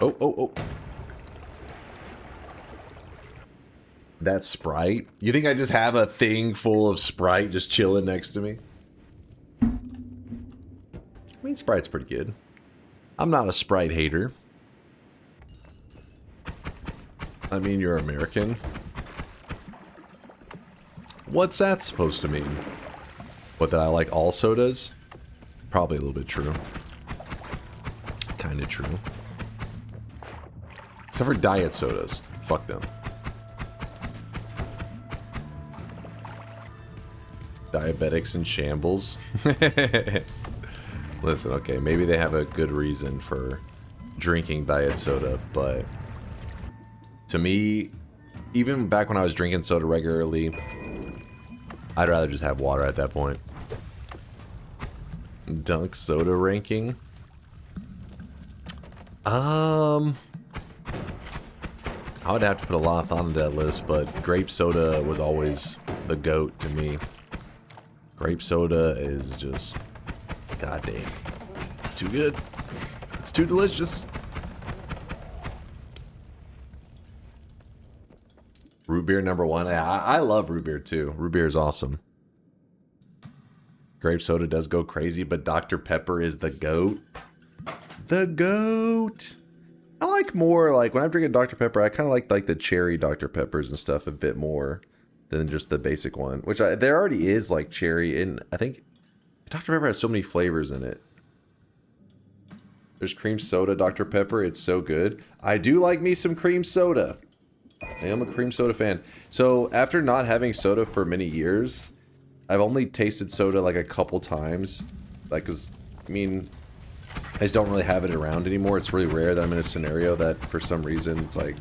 Oh. That's Sprite? You think I just have a thing full of Sprite just chilling next to me? I mean, Sprite's pretty good. I'm not a Sprite hater. I mean, you're American. What's that supposed to mean? What, that I like all sodas? Probably a little bit true. Kind of true. Except for diet sodas. Fuck them. Diabetics in shambles. Listen, okay, maybe they have a good reason for drinking diet soda, but to me, even back when I was drinking soda regularly, I'd rather just have water at that point. Dunk soda ranking. I would have to put a lot of thought into that list, but grape soda was always the GOAT to me. Grape soda is just, goddamn, it's too good. It's too delicious. Root beer #1. I love root beer too. Root beer is awesome. Grape soda does go crazy, but Dr. Pepper is the GOAT. The GOAT. I like more, like, when I'm drinking Dr. Pepper, I kind of like the cherry Dr. Peppers and stuff a bit more than just the basic one. Which, there already is, like, cherry, and I think Dr. Pepper has so many flavors in it. There's cream soda Dr. Pepper. It's so good. I do like me some cream soda. I am a cream soda fan. So, after not having soda for many years, I've only tasted soda, like, a couple times. Like, because, I mean, I just don't really have it around anymore. It's really rare that I'm in a scenario that, for some reason, it's like,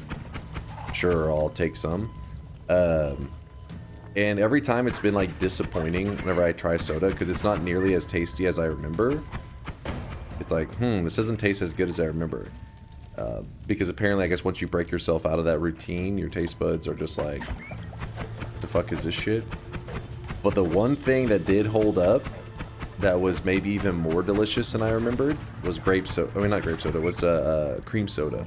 sure, I'll take some. And every time it's been, like, disappointing whenever I try soda, because it's not nearly as tasty as I remember. It's like, this doesn't taste as good as I remember. Because apparently, I guess once you break yourself out of that routine, your taste buds are just like, what the fuck is this shit? But the one thing that did hold up, that was maybe even more delicious than I remembered, was grape soda. I mean, not grape soda, was cream soda.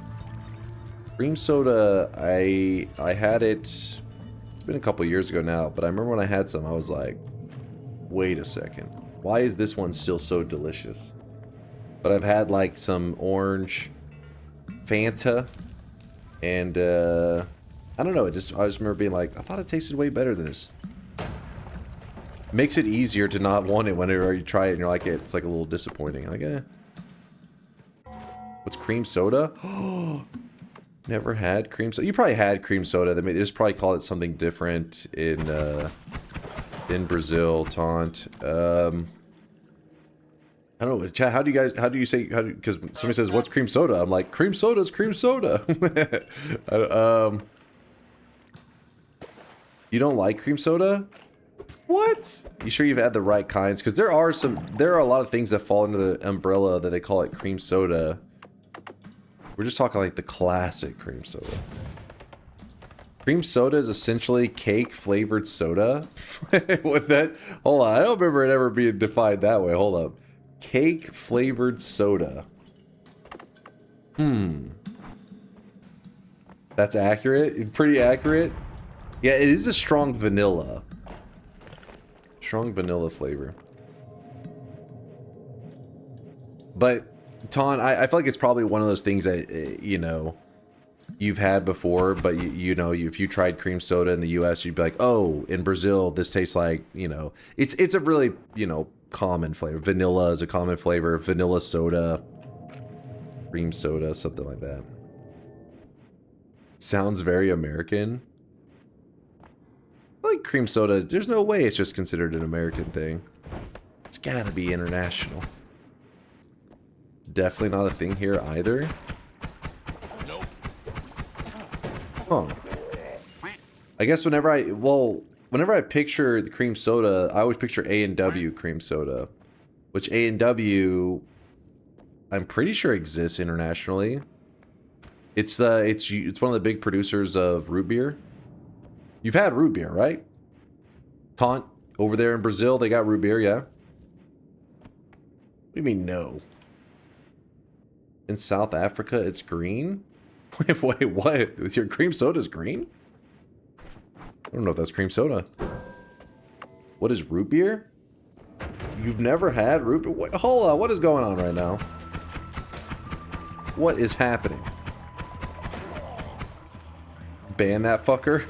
Cream soda, I had it, it's been a couple years ago now, but I remember when I had some, I was like, wait a second, why is this one still so delicious? But I've had like some orange Fanta, and I don't know, I just remember being like, I thought it tasted way better than this. Makes it easier to not want it whenever you try it and you're like, it's like a little disappointing. Like, eh. What's cream soda? Never had cream soda. You probably had cream soda. They just probably call it something different in Brazil, Taunt. I don't know. Chat, how do you say, because somebody says, what's cream soda? I'm like, cream soda's cream soda. You don't like cream soda? What? You sure you've had the right kinds? Because there are a lot of things that fall under the umbrella that they call it cream soda. We're just talking like the classic cream soda. Cream soda is essentially cake flavored soda. With that, hold on, I don't remember it ever being defined that way. Hold up. Cake flavored soda. That's accurate. Pretty accurate. Yeah, it is a strong vanilla. Strong vanilla flavor. But, Ton, I feel like it's probably one of those things that, you know, you've had before, but, you know, if you tried cream soda in the US, you'd be like, oh, in Brazil, this tastes like, you know, it's a really, you know, common flavor. Vanilla is a common flavor. Vanilla soda. Cream soda, something like that. Sounds very American. I like cream soda. There's no way it's just considered an American thing. It's gotta be international. Definitely not a thing here either. Nope. Huh. I guess whenever I picture the cream soda, I always picture A&W cream soda. Which A&W, I'm pretty sure exists internationally. It's one of the big producers of root beer. You've had root beer, right? Taunt, over there in Brazil, they got root beer, yeah? What do you mean, no? In South Africa, it's green? Wait, what? Your cream soda's green? I don't know if that's cream soda. What is root beer? You've never had root beer? Wait, hold on, what is going on right now? What is happening? Ban that fucker.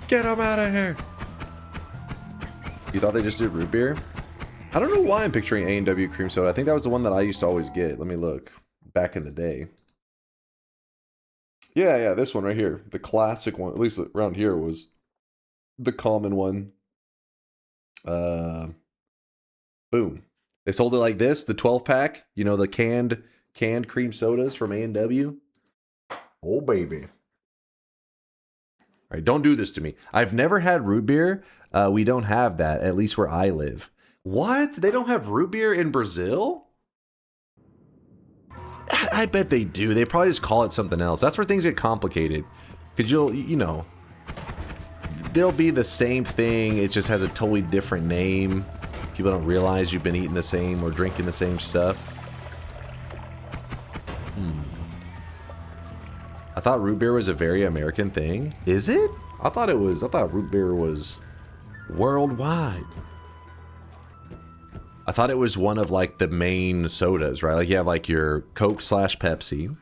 Get him out of here. You thought they just did root beer? I don't know why I'm picturing A&W cream soda. I think that was the one that I used to always get. Let me look. Back in the day. Yeah, this one right here. The classic one, at least around here, was the common one. Boom. They sold it like this, the 12-pack, you know, the canned cream sodas from A&W. Oh, baby. All right, don't do this to me. I've never had root beer. We don't have that, at least where I live. What? They don't have root beer in Brazil? I bet they do. They probably just call it something else. That's where things get complicated. Because you know, there'll be the same thing. It just has a totally different name. People don't realize you've been eating the same or drinking the same stuff. I thought root beer was a very American thing. Is it? I thought root beer was worldwide. I thought it was one of like the main sodas, right? Like you have like your Coke / Pepsi.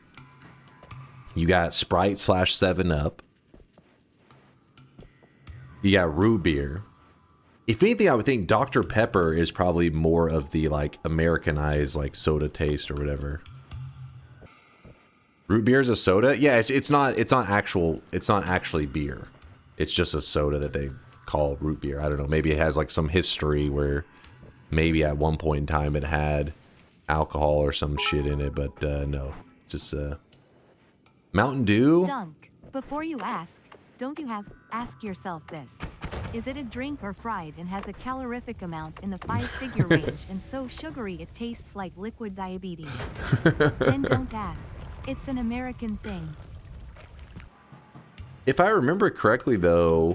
You got Sprite / 7-Up. You got root beer. If anything, I would think Dr. Pepper is probably more of the like Americanized like soda taste or whatever. Root beer is a soda? Yeah, it's not actually beer. It's just a soda that they call root beer. I don't know. Maybe it has like some history where maybe at one point in time it had alcohol or some shit in it, but no. Just Mountain Dew? Dunk, before you ask, don't you ask yourself this. Is it a drink or fried and has a calorific amount in the 5-figure range and so sugary it tastes like liquid diabetes? Then don't ask. It's an American thing. If I remember correctly, though,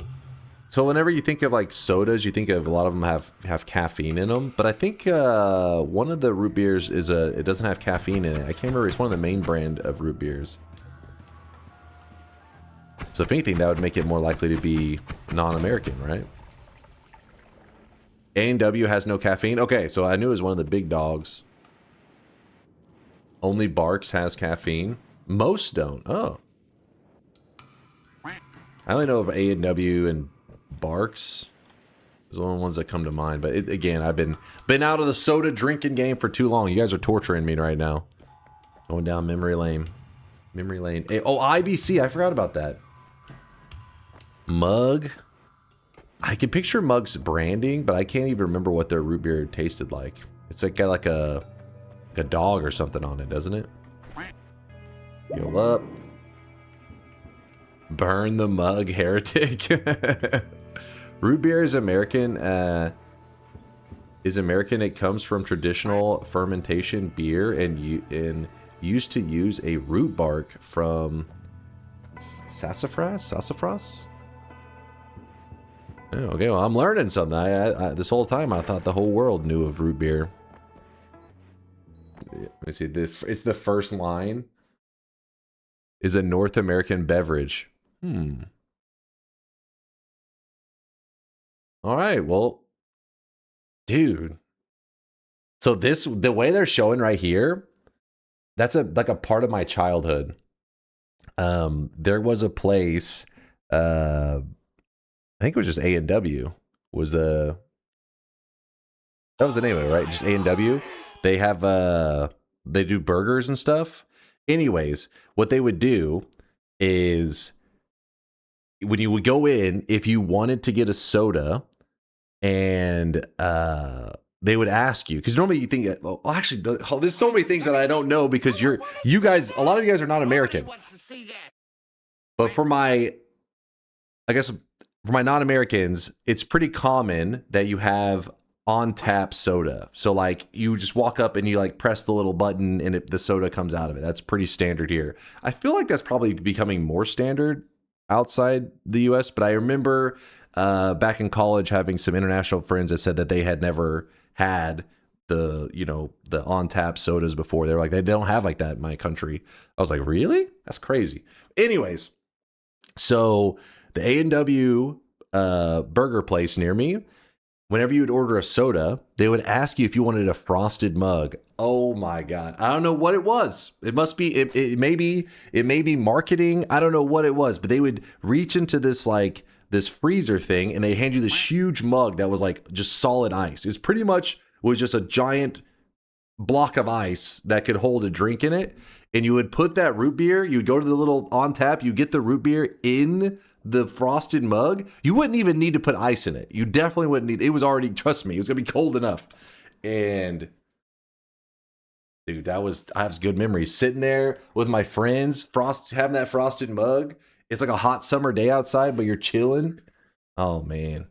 so whenever you think of like sodas, you think of a lot of them have caffeine in them. But I think one of the root beers it doesn't have caffeine in it. I can't remember. It's one of the main brand of root beers. So if anything, that would make it more likely to be non-American, right? A&W has no caffeine. Okay, so I knew it was one of the big dogs. Only Barks has caffeine. Most don't. Oh. I only know of A&W and Barks. Those are the only ones that come to mind. But again, I've been out of the soda drinking game for too long. You guys are torturing me right now. Going down memory lane. Memory lane. Oh, IBC. I forgot about that. Mug. I can picture Mug's branding, but I can't even remember what their root beer tasted like. It's like got like a dog or something on it, doesn't it? Heal up. Burn the mug, heretic. Root beer is American. It comes from traditional fermentation beer and used to use a root bark from sassafras. Oh, okay, well, I'm learning something. This whole time I thought the whole world knew of root beer. Let me see. It's the first line. Is a North American beverage. All right, well, dude. So the way they're showing right here, that's like a part of my childhood. There was a place, I think it was just A&W that was the name of it, right? Just A&W. They have they do burgers and stuff. Anyways, what they would do is when you would go in, if you wanted to get a soda, and they would ask you, because normally you think, well, actually, there's so many things that I don't know because you guys, a lot of you guys are not American. But for my non-Americans, it's pretty common that you have on tap soda. So like you just walk up and you like press the little button and the soda comes out of it. That's pretty standard here. I feel like that's probably becoming more standard outside the US, but I remember back in college having some international friends that said that they had never had the on tap sodas before. They were like, they don't have like that in my country. I was like, really? That's crazy. Anyways, so the A&W burger place near me, whenever you would order a soda, they would ask you if you wanted a frosted mug. Oh my God. I don't know what it was. It must be, it may be marketing. I don't know what it was, but they would reach into this freezer thing and they hand you this huge mug that was like just solid ice. It's pretty much was just a giant block of ice that could hold a drink in it, and you would put that root beer, you would go to the little on tap, you get the root beer in the frosted mug. You wouldn't even need to put ice in it. You definitely wouldn't need, it was already, trust me, it was gonna be cold enough. And dude, that was, I have good memories sitting there with my friends, having that frosted mug. It's like a hot summer day outside, but you're chilling. Oh man.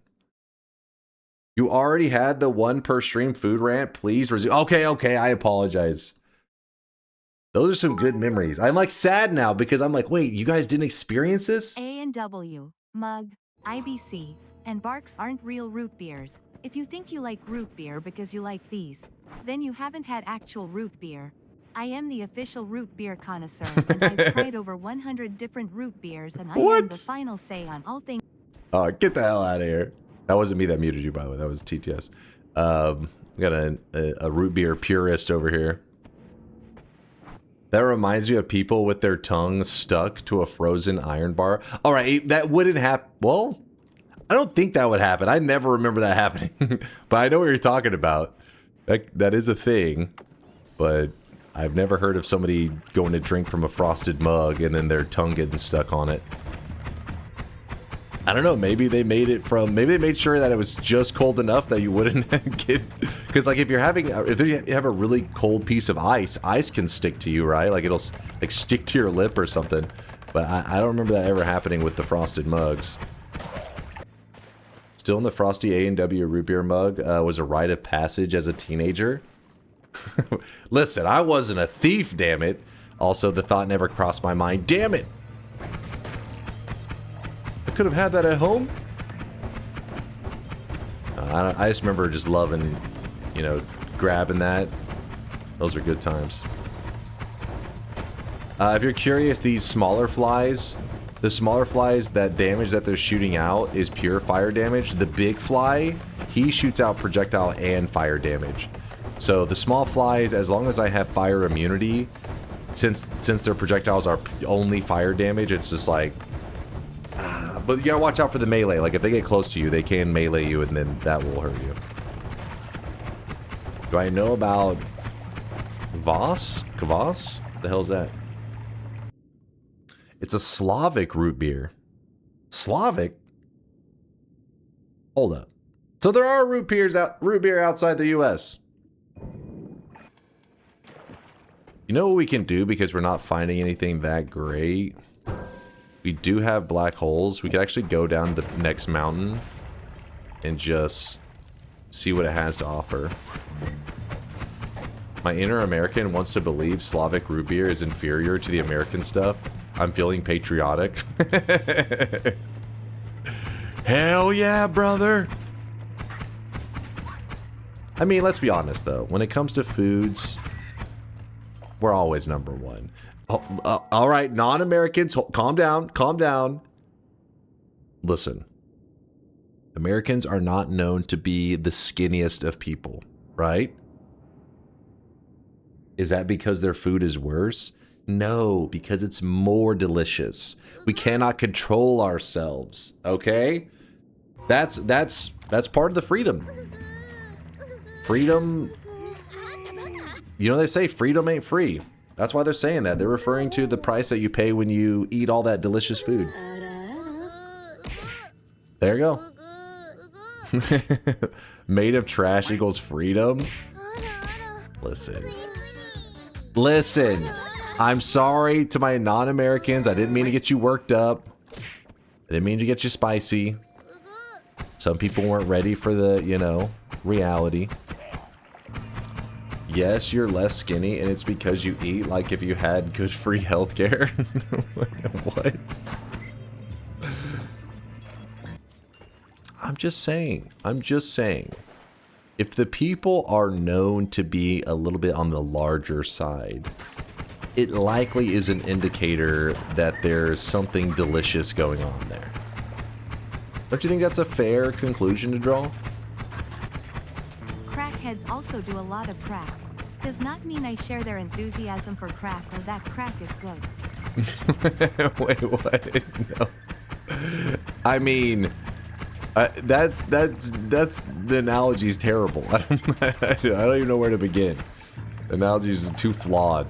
You already had the 1 per stream food rant. Please resume. Okay, I apologize. Those are some good memories. I'm like sad now because I'm like, wait, you guys didn't experience this? A&W, Mug, IBC, and Barks aren't real root beers. If you think you like root beer because you like these, then you haven't had actual root beer. I am the official root beer connoisseur, and I've tried over 100 different root beers, and I am the final say on all things. Oh, get the hell out of here. That wasn't me that muted you, by the way. That was TTS. We got a root beer purist over here. That reminds me of people with their tongues stuck to a frozen iron bar. All right, that wouldn't happen. Well, I don't think that would happen. I never remember that happening. But I know what you're talking about. That is a thing. But I've never heard of somebody going to drink from a frosted mug and then their tongue getting stuck on it. I don't know, maybe they made it from, maybe they made sure that it was just cold enough that you wouldn't get, because like if you have a really cold piece of ice, ice can stick to you, right? Like it'll like stick to your lip or something. But I don't remember that ever happening with the frosted mugs. Still in the frosty A&W root beer mug was a rite of passage as a teenager. Listen, I wasn't a thief, damn it. Also, the thought never crossed my mind, damn it. Could have had that at home. I just remember just loving, you know, grabbing that. Those are good times. If you're curious, these smaller flies, the smaller flies, that damage that they're shooting out is pure fire damage. The big fly, he shoots out projectile and fire damage. So the small flies, as long as I have fire immunity, since their projectiles are only fire damage, it's just like, but you gotta watch out for the melee. Like, if they get close to you, they can melee you, and then that will hurt you. Do I know about Kvass? Kvass? What the hell is that? It's a Slavic root beer. Slavic? Hold up. So there are root beer outside the U.S. You know what we can do, because we're not finding anything that great? We do have black holes. We could actually go down the next mountain and just see what it has to offer. My inner American wants to believe Slavic root beer is inferior to the American stuff. I'm feeling patriotic. Hell yeah, brother! I mean, let's be honest though. When it comes to foods, we're always #1. All right, non-Americans, calm down, calm down. Listen, Americans are not known to be the skinniest of people, right? Is that because their food is worse? No, because it's more delicious. We cannot control ourselves, okay? That's part of the freedom. Freedom, you know, they say freedom ain't free. That's why they're saying that. They're referring to the price that you pay when you eat all that delicious food. There you go. Made of trash equals freedom. Listen. Listen. I'm sorry to my non-Americans. I didn't mean to get you worked up. I didn't mean to get you spicy. Some people weren't ready for the, you know, reality. Yes, you're less skinny, and it's because you eat like if you had good free healthcare. What? I'm just saying. I'm just saying. If the people are known to be a little bit on the larger side, it likely is an indicator that there's something delicious going on there. Don't you think that's a fair conclusion to draw? Crackheads also do a lot of crack. Does not mean I share their enthusiasm for crack or that crack is good. Wait, what? No. I mean, that's the analogy's terrible. I don't even know where to begin. Analogies are too flawed.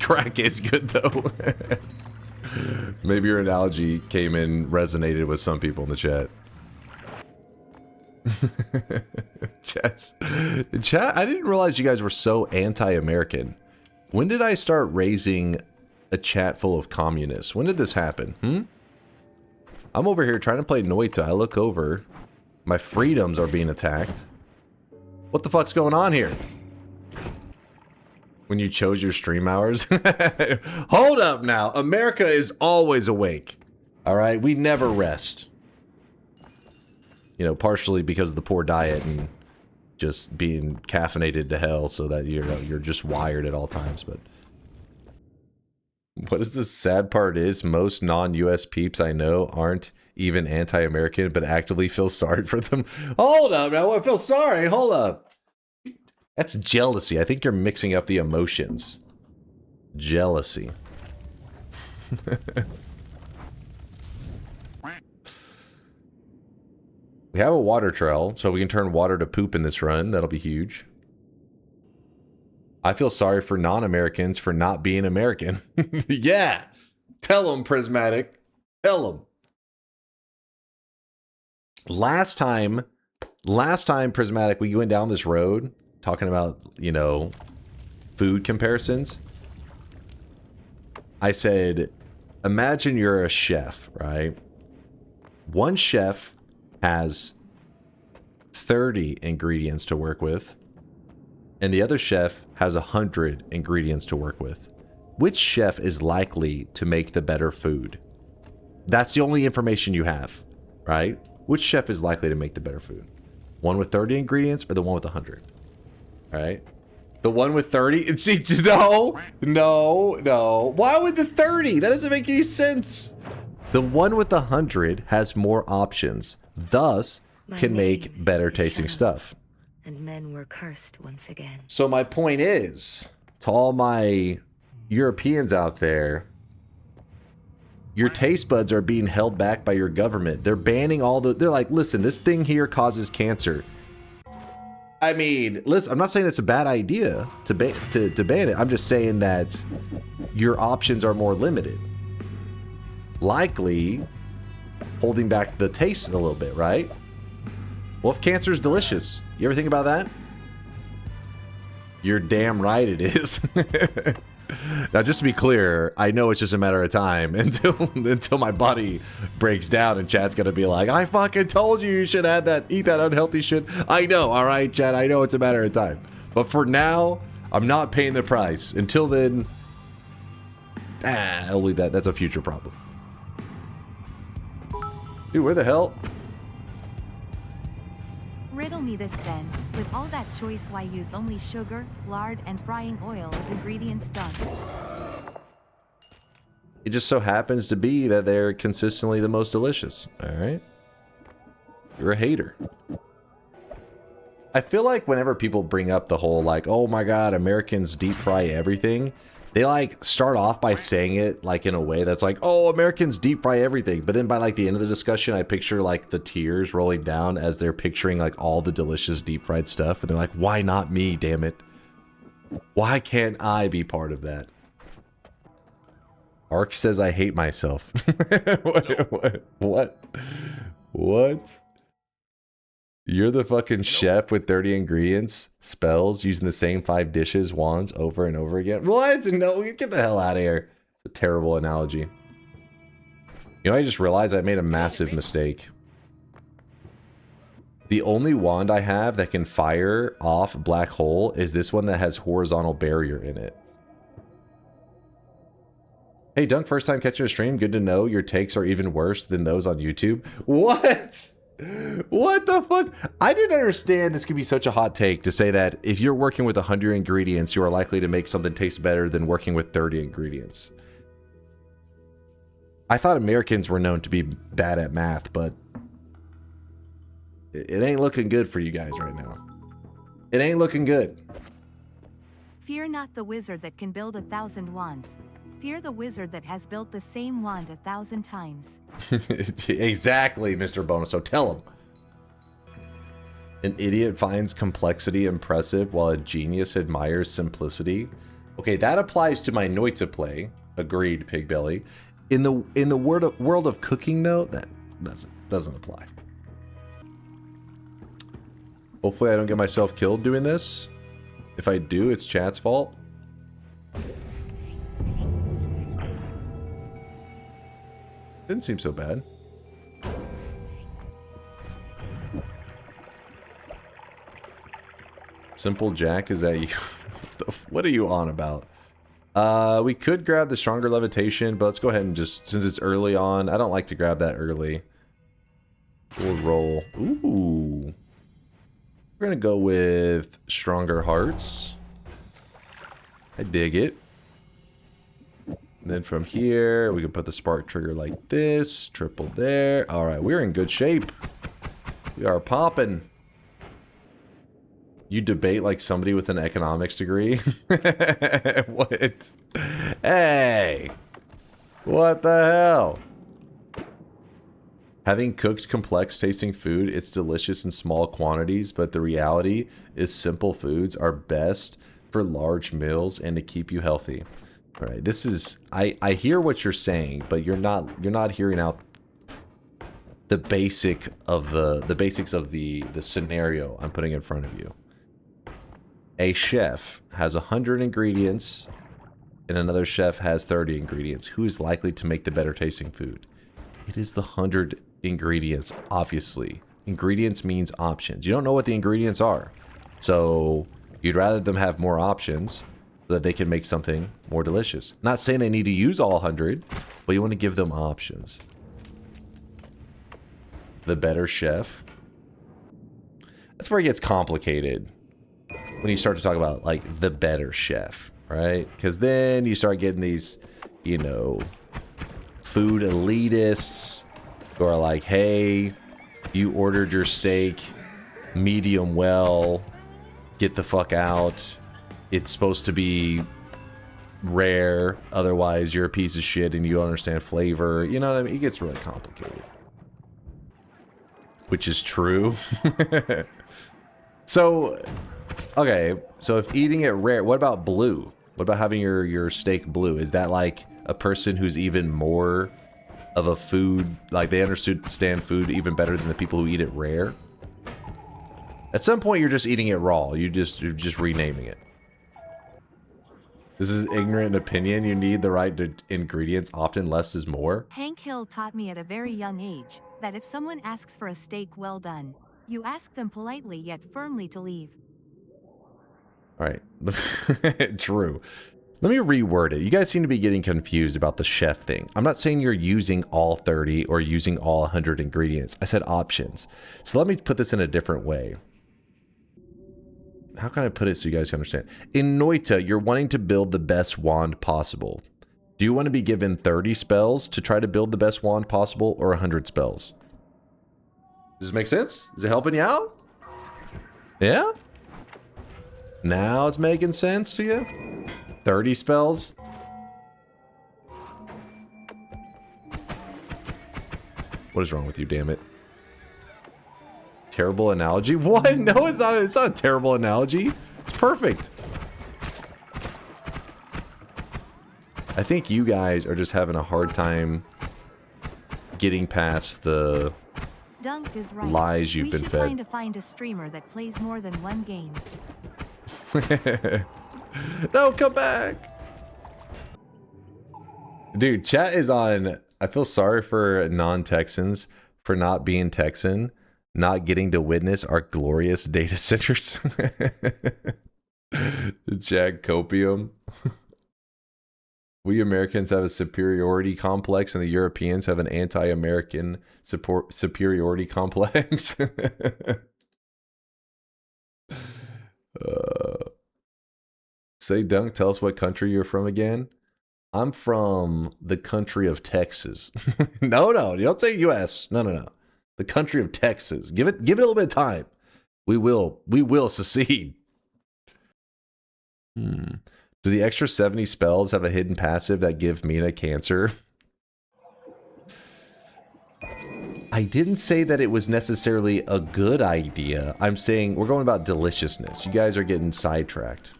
Crack is good though. Maybe your analogy came in, resonated with some people in the chat. Chat, I didn't realize you guys were so anti-American. When did I start raising a chat full of communists? When did this happen? I'm over here trying to play Noita. I look over. My freedoms are being attacked. What the fuck's going on here? When you chose your stream hours? Hold up now. America is always awake. Alright? We never rest. You know, partially because of the poor diet and just being caffeinated to hell so that you're just wired at all times, but... What is the sad part is, most non-US peeps I know aren't even anti-American, but actively feel sorry for them. Hold up now, I feel sorry, hold up. That's jealousy. I think you're mixing up the emotions. Jealousy. We have a water trail, so we can turn water to poop in this run. That'll be huge. I feel sorry for non-Americans for not being American. Yeah! Tell them, Prismatic. Tell them. Last time, Prismatic, we went down this road talking about, you know, food comparisons. I said, imagine you're a chef, right? One chef has 30 ingredients to work with, and the other chef has 100 ingredients to work with. Which chef is likely to make the better food? That's the only information you have, right? Which chef is likely to make the better food? One with 30 ingredients or the one with 100? Right? The one with 30? And see, no. Why would the 30? That doesn't make any sense. The one with 100 has more options, thus can make better tasting stuff. And men were cursed once again. So my point is, to all my Europeans out there, your taste buds are being held back by your government. They're banning all the... They're like, listen, this thing here causes cancer. I mean, listen, I'm not saying it's a bad idea to ban it. I'm just saying that your options are more limited. Likely holding back the taste a little bit, right? Well, if cancer's delicious, you ever think about that? You're damn right it is. Now, just to be clear, I know it's just a matter of time until my body breaks down and Chad's gonna be like, I fucking told you should add that, eat that unhealthy shit. I know, all right, Chad, I know it's a matter of time. But for now, I'm not paying the price. Until then, I'll leave that. That's a future problem. Dude, where the hell? Riddle me this then. With all that choice, why use only sugar, lard, and frying oil as ingredients done? It just so happens to be that they're consistently the most delicious. Alright? You're a hater. I feel like whenever people bring up the whole, like, oh my god, Americans deep fry everything, they, like, start off by saying it, like, in a way that's like, oh, Americans deep fry everything. But then by, like, the end of the discussion, I picture, like, the tears rolling down as they're picturing, like, all the delicious deep fried stuff. And they're like, why not me, damn it? Why can't I be part of that? Ark says I hate myself. What? You're the fucking chef with 30 ingredients, spells, using the same 5 dishes, wands, over and over again. What? No, get the hell out of here. It's a terrible analogy. You know, I just realized I made a massive mistake. The only wand I have that can fire off black hole is this one that has horizontal barrier in it. Hey, Dunk, first time catching a stream. Good to know your takes are even worse than those on YouTube. What? What the fuck? I didn't understand this could be such a hot take to say that if you're working with 100 ingredients, you are likely to make something taste better than working with 30 ingredients. I thought Americans were known to be bad at math, but it ain't looking good for you guys right now. It ain't looking good. Fear not the wizard that can build 1,000 wands. Fear the wizard that has built the same wand 1,000 times. Exactly, Mr. Bonus. So tell him. An idiot finds complexity impressive while a genius admires simplicity. Okay, that applies to my Noita play. Agreed, Pigbelly. In the world of cooking though, that doesn't apply. Hopefully I don't get myself killed doing this. If I do, it's chat's fault. Didn't seem so bad. Simple Jack, is that you? What are you on about? We could grab the stronger levitation, but let's go ahead and just, since it's early on, I don't like to grab that early. We'll roll. Ooh. We're gonna go with stronger hearts. I dig it. And then from here, we can put the spark trigger like this. Triple there. Alright, we're in good shape. We are popping. You debate like somebody with an economics degree? What? Hey! What the hell? Having cooked complex tasting food, it's delicious in small quantities, but the reality is simple foods are best for large meals and to keep you healthy. All right, this is, I hear what you're saying, but you're not hearing out the basics of the scenario I'm putting in front of you. A chef has 100 ingredients and another chef has 30 ingredients. Who is likely to make the better tasting food? It is the 100 ingredients, obviously. Ingredients means options. You don't know what the ingredients are. So you'd rather them have more options so that they can make something more delicious. Not saying they need to use all 100, but you want to give them options. The better chef. That's where it gets complicated. When you start to talk about, like, the better chef, right? Because then you start getting these, you know, food elitists who are like, hey, you ordered your steak medium well, get the fuck out. It's supposed to be rare, otherwise you're a piece of shit and you don't understand flavor. You know what I mean? It gets really complicated. Which is true. So... okay, so if eating it rare, what about blue? What about having your steak blue? Is that like a person who's even more of a food, like they understand food even better than the people who eat it rare? At some point you're just eating it raw. You're just renaming it. This is ignorant opinion. You need the right ingredients. Often less is more. Hank Hill taught me at a very young age that if someone asks for a steak well done, you ask them politely yet firmly to leave. Alright. True. Let me reword it. You guys seem to be getting confused about the chef thing. I'm not saying you're using all 30 or using all 100 ingredients. I said options. So let me put this in a different way. How can I put it so you guys can understand? In Noita, you're wanting to build the best wand possible. Do you want to be given 30 spells to try to build the best wand possible, or 100 spells? Does this make sense? Is it helping you out? Yeah? Now it's making sense to you? 30 spells? What is wrong with you, damn it? Terrible analogy? What? No, it's not a terrible analogy. It's perfect. I think you guys are just having a hard time getting past the Dunk is right. lies you've been fed. We should find a streamer that plays more than one game. No, come back. Dude, chat is on. I feel sorry for non-Texans for not being Texan, not getting to witness our glorious data centers. Jack Copium. We Americans have a superiority complex and the Europeans have an anti-American superiority complex. Say, Dunk, tell us what country you're from again. I'm from the country of Texas. No, you don't say U.S. No. The country of Texas. Give it a little bit of time. We will succeed. Do the extra 70 spells have a hidden passive that give Mina cancer? I didn't say that it was necessarily a good idea. I'm saying we're going about deliciousness. You guys are getting sidetracked.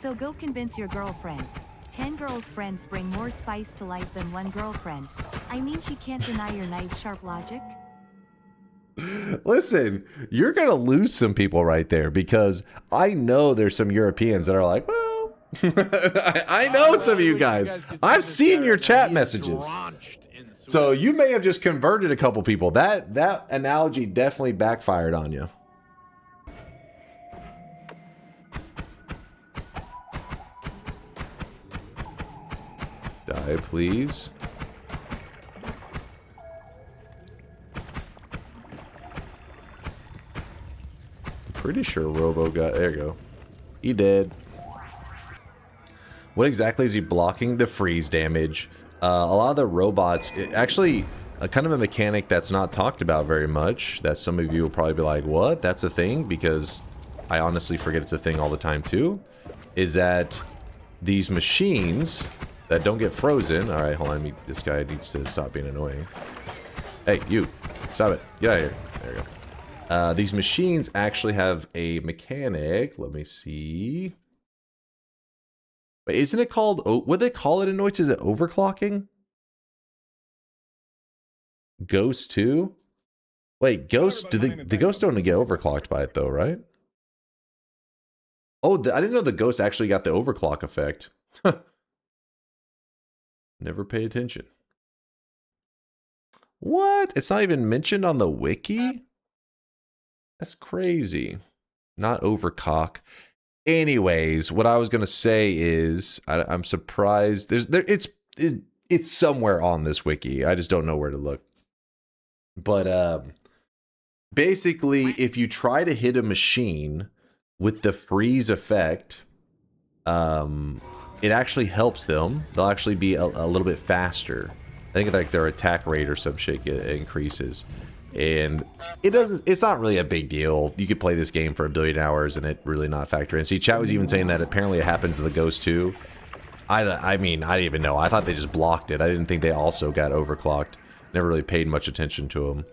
So go convince your girlfriend. 10 girls' friends bring more spice to life than one girlfriend. I mean, she can't deny your knife-sharp logic. Listen, you're going to lose some people right there because I know there's some Europeans that are like, well, I know some of you guys. I've seen your chat messages. So you may have just converted a couple people. That analogy definitely backfired on you. Die, please. Pretty sure Robo got... There you go. He did. What exactly is he blocking? The freeze damage. A lot of the robots... Actually, kind of a mechanic that's not talked about very much, that some of you will probably be like, what? That's a thing? Because I honestly forget it's a thing all the time too. Is that these machines that don't get frozen... Alright, hold on. This guy needs to stop being annoying. Hey, you. Stop it. Get out of here. There you go. These machines actually have a mechanic. Let me see. But isn't it called... what do they call it in Noita? Is it overclocking? Ghosts too? Wait, ghosts... The ghosts don't get overclocked by it though, right? Oh, I didn't know the ghosts actually got the overclock effect. Never pay attention. What? It's not even mentioned on the wiki? That's crazy. Not overcock. Anyways, what I was gonna say is I'm surprised. It's somewhere on this wiki. I just don't know where to look. But basically, if you try to hit a machine with the freeze effect, it actually helps them. They'll actually be a little bit faster. I think like their attack rate or some shit increases. And it's not really a big deal. You could play this game for 1 billion hours and it really not factor in. See, chat was even saying that apparently it happens to the Ghost too. I mean, I didn't even know. I thought they just blocked it. I didn't think they also got overclocked. Never really paid much attention to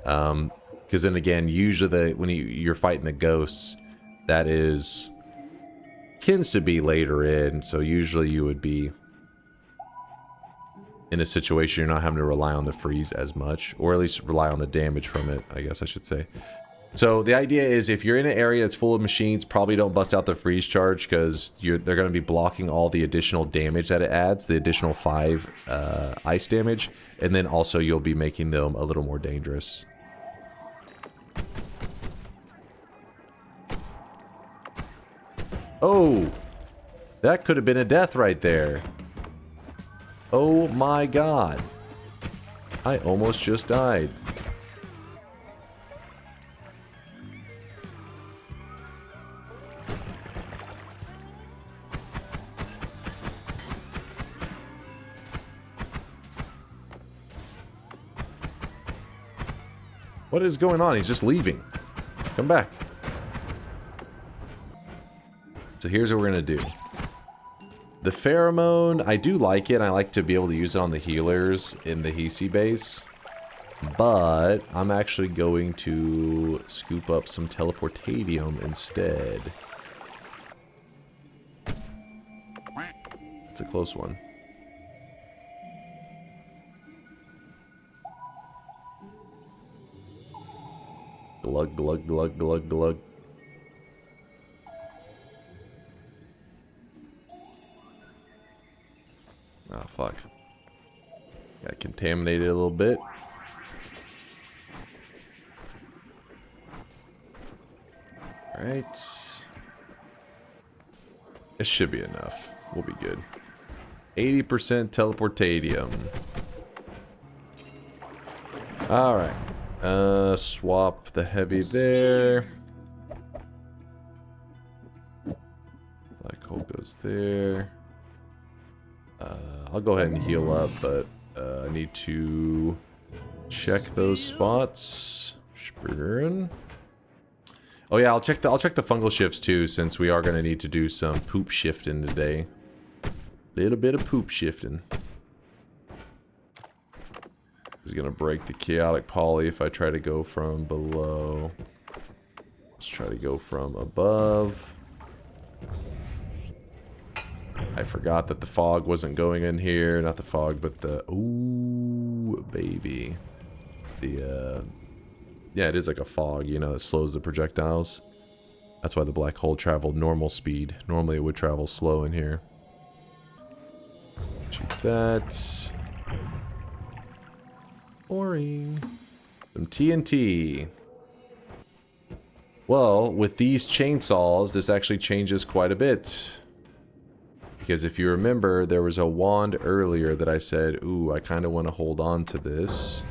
them. Because then again, usually when you're fighting the ghosts, that tends to be later in. So usually you would be in a situation you're not having to rely on the freeze as much, or at least rely on the damage from it, I guess I should say. So the idea is if you're in an area that's full of machines, probably don't bust out the freeze charge because they're going to be blocking all the additional damage that it adds, the additional 5 ice damage, and then also you'll be making them a little more dangerous. Oh, that could have been a death right there. Oh my god. I almost just died. What is going on? He's just leaving. Come back. So here's what we're going to do. The pheromone, I do like it. I like to be able to use it on the healers in the hiisi base. But I'm actually going to scoop up some teleportadium instead. It's a close one. Glug, glug, glug, glug, glug. Oh, fuck. Got contaminated a little bit. Alright. This should be enough. We'll be good. 80% teleportadium. Alright. Swap the heavy there. Black hole goes there. I'll go ahead and heal up, but I need to check those spots. Spurn. Oh yeah, I'll check the fungal shifts too, since we are going to need to do some poop shifting today. Little bit of poop shifting. is going to break the chaotic poly if I try to go from below. Let's try to go from above. I forgot that the fog wasn't going in here. Not the fog, but the... Ooh, baby. The, yeah, it is like a fog, you know, that slows the projectiles. That's why the black hole traveled normal speed. Normally it would travel slow in here. Shoot that. Boring. Some TNT. Well, with these chainsaws, this actually changes quite a bit. Because if you remember, there was a wand earlier that I said, ooh, I kind of want to hold on to this.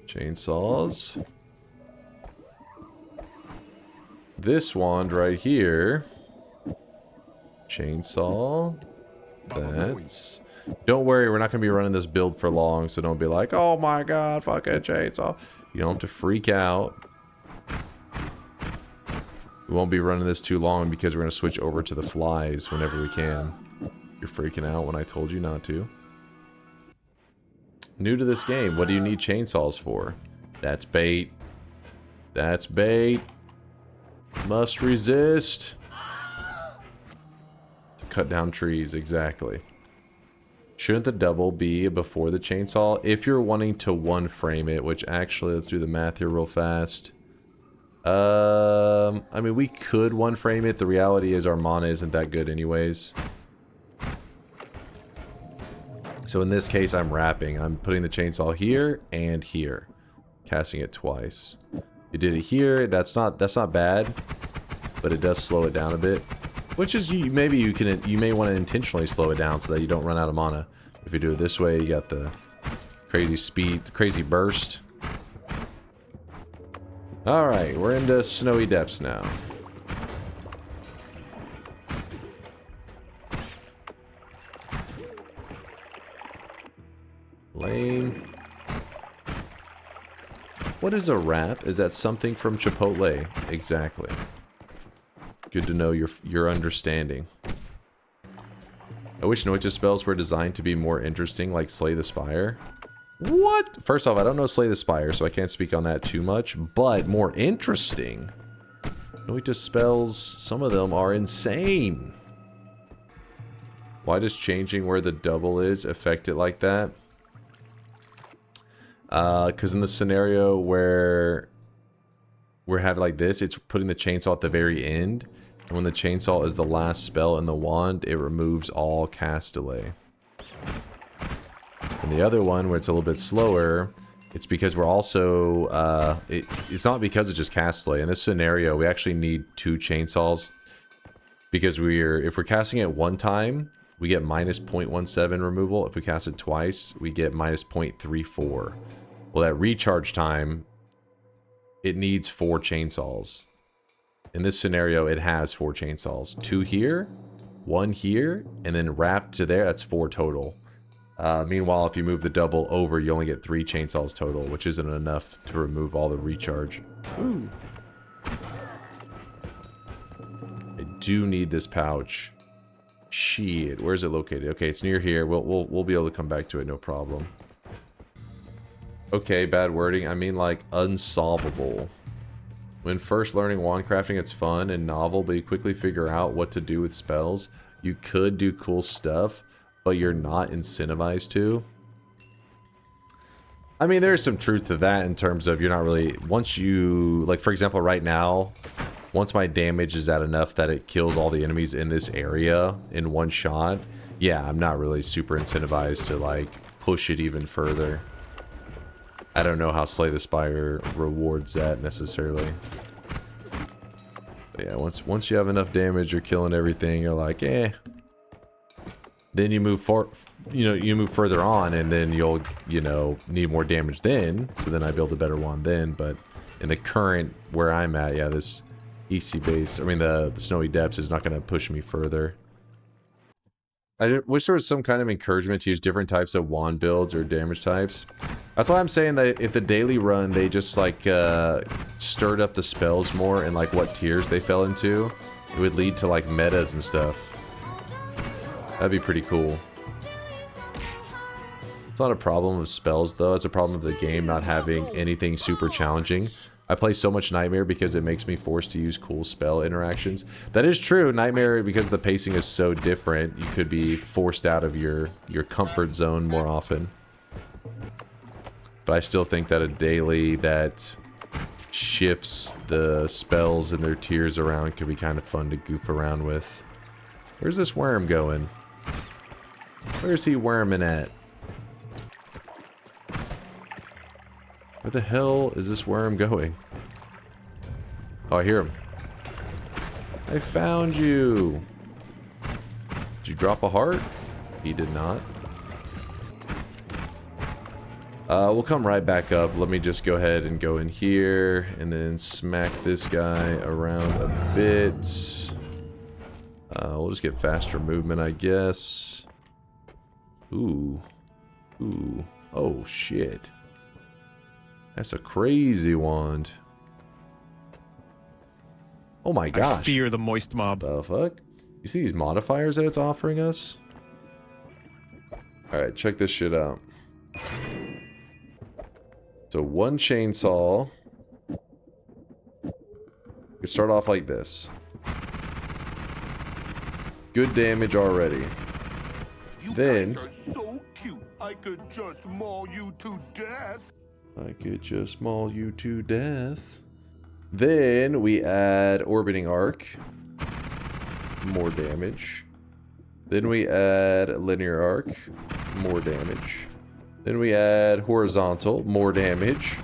Chainsaws. This wand right here. Chainsaw. That's... Don't worry, we're not going to be running this build for long, so don't be like, oh my god, fucking chainsaw. You don't have to freak out. We won't be running this too long because we're going to switch over to the flies whenever we can. You're freaking out when I told you not to. New to this game, what do you need chainsaws for? That's bait. That's bait. Must resist. To cut down trees, exactly. Shouldn't the double be before the chainsaw? If you're wanting to one frame it, which actually, let's do the math here real fast. I mean, we could one frame it. The reality is our mana isn't that good anyways. So in this case, I'm wrapping. I'm putting the chainsaw here and here. Casting it twice. You did it here. That's not bad. But it does slow it down a bit. Which is, you may want to intentionally slow it down so that you don't run out of mana. If you do it this way, you got the crazy speed, crazy burst. Alright, we're into snowy depths now. Lame. What is a wrap? Is that something from Chipotle? Exactly. Good to know your understanding. I wish Noita spells were designed to be more interesting, like Slay the Spire. What? First off, I don't know Slay the Spire, so I can't speak on that too much, but more interesting. Noita spells, some of them are insane. Why does changing where the double is affect it like that? Because in the scenario where we're having like this, it's putting the chainsaw at the very end. And when the chainsaw is the last spell in the wand, it removes all cast delay. And the other one, where it's a little bit slower, it's because we're also... it's not because it's just cast delay. In this scenario, we actually need 2 chainsaws. Because if we're casting it one time, we get minus 0.17 removal. If we cast it twice, we get minus 0.34. Well, that recharge time, it needs 4 chainsaws. In this scenario, it has 4 chainsaws. 2 here, 1 here, and then wrapped to there, that's 4 total. Meanwhile, if you move the double over, you only get 3 chainsaws total, which isn't enough to remove all the recharge. Ooh. I do need this pouch. Shit, where's it located? Okay, it's near here. We'll be able to come back to it, no problem. Okay, bad wording. I mean, like, unsolvable. When first learning wand crafting, it's fun and novel, but you quickly figure out what to do with spells. You could do cool stuff, but you're not incentivized to. I mean, there's some truth to that in terms of you're not really... Once you... Like, for example, right now, once my damage is at enough that it kills all the enemies in this area in one shot, yeah, I'm not really super incentivized to, like, push it even further. I don't know how Slay the Spire rewards that necessarily. But yeah, once you have enough damage, you're killing everything. You're like, eh. Then you move you move further on, and then you'll, need more damage then. So then I build a better one then. But in the current where I'm at, yeah, this EC base, I mean the Snowy Depths is not going to push me further. I wish there was some kind of encouragement to use different types of wand builds or damage types. That's why I'm saying that if the daily run, they just, like, stirred up the spells more and, like, what tiers they fell into, it would lead to, like, metas and stuff. That'd be pretty cool. It's not a problem of spells, though. It's a problem of the game not having anything super challenging. I play so much Nightmare because it makes me forced to use cool spell interactions. That is true. Nightmare, because the pacing is so different, you could be forced out of your comfort zone more often. But I still think that a daily that shifts the spells and their tiers around could be kind of fun to goof around with. Where's this worm going? Where's he worming at? Where the hell is this worm going? Oh, I hear him. I found you. Did you drop a heart? He did not. We'll come right back up. Let me just go ahead and go in here and then smack this guy around a bit. We'll just get faster movement, I guess. Ooh. Ooh. Oh, shit. That's a crazy wand. Oh my gosh. I fear the moist mob. The fuck? You see these modifiers that it's offering us? Alright, check this shit out. So one chainsaw. We start off like this. Good damage already. Then guys are so cute. I could just maul you to death. I could just maul you to death. Then we add orbiting arc. More damage. Then we add linear arc. More damage. Then we add horizontal. More damage.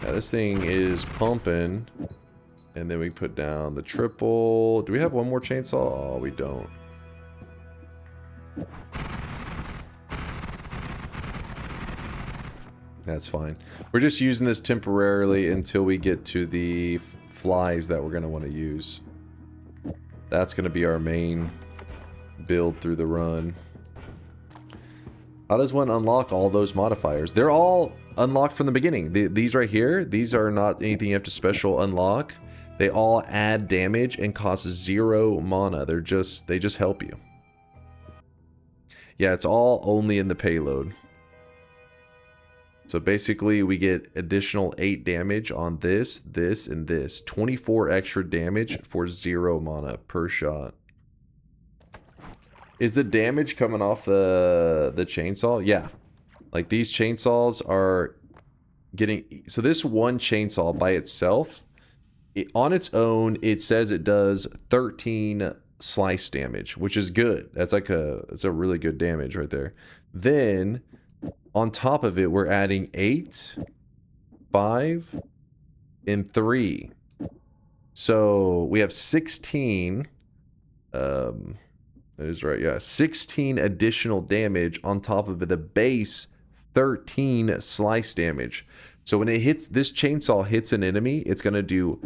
Now this thing is pumping. And then we put down the triple. Do we have one more chainsaw? Oh, we don't. That's fine. We're just using this temporarily until we get to the flies that we're going to want to use. That's going to be our main build through the run. How does one unlock all those modifiers? They're all unlocked from the beginning. These right here, these are not anything you have to special unlock. They all add damage and cost 0 mana. They just help you. Yeah, it's all only in the payload. So basically, we get additional 8 damage on this, this, and this. 24 extra damage for 0 mana per shot. Is the damage coming off the chainsaw? Yeah. Like, these chainsaws are getting... So this one chainsaw by itself, on its own, it says it does 13 slice damage, which is good. That's like it's a really good damage right there. Then... on top of it, we're adding 8, 5, and 3. So we have 16. That is right, yeah. 16 additional damage on top of the base 13 slice damage. So when it hits, this chainsaw hits an enemy, it's going to do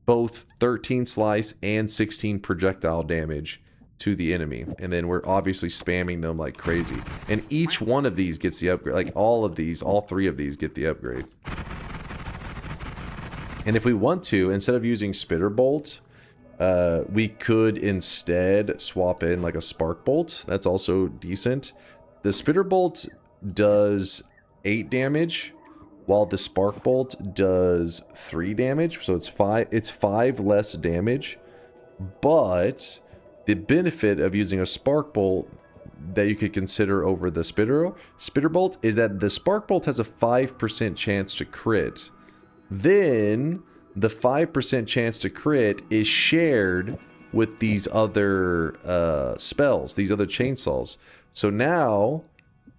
both 13 slice and 16 projectile damage to the enemy, and then we're obviously spamming them like crazy, and each one of these gets the upgrade. Like all of these, all 3 of these get the upgrade. And if we want to, instead of using spitter bolt, we could instead swap in like a spark bolt. That's also decent. The spitter bolt does 8 damage, while the spark bolt does 3 damage, so it's 5 less damage. But the benefit of using a spark bolt that you could consider over the spitter bolt is that the spark bolt has a 5% chance to crit. Then the 5% chance to crit is shared with these other spells, these other chainsaws. So now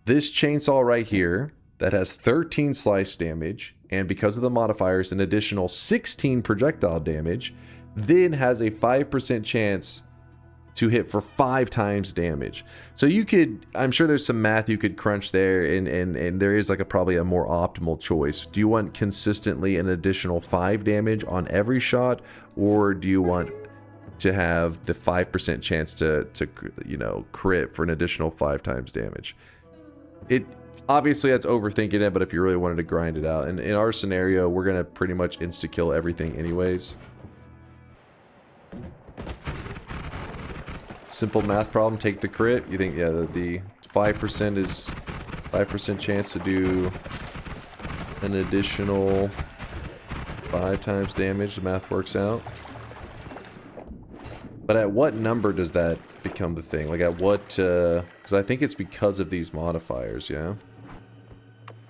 this chainsaw right here that has 13 slice damage, and because of the modifiers an additional 16 projectile damage, then has a 5% chance to hit for 5 times damage. So you could, I'm sure there's some math you could crunch there, and there is like probably a more optimal choice. Do you want consistently an additional 5 damage on every shot, or do you want to have the 5% chance to you know, crit for an additional 5 times damage? It obviously, that's overthinking it, but if you really wanted to grind it out, and in our scenario, we're gonna pretty much insta kill everything anyways. Simple math problem, take the crit. You think, yeah, the 5% is 5% chance to do an additional 5 times damage. The math works out. But at what number does that become the thing? Like at what, because I think it's because of these modifiers, yeah?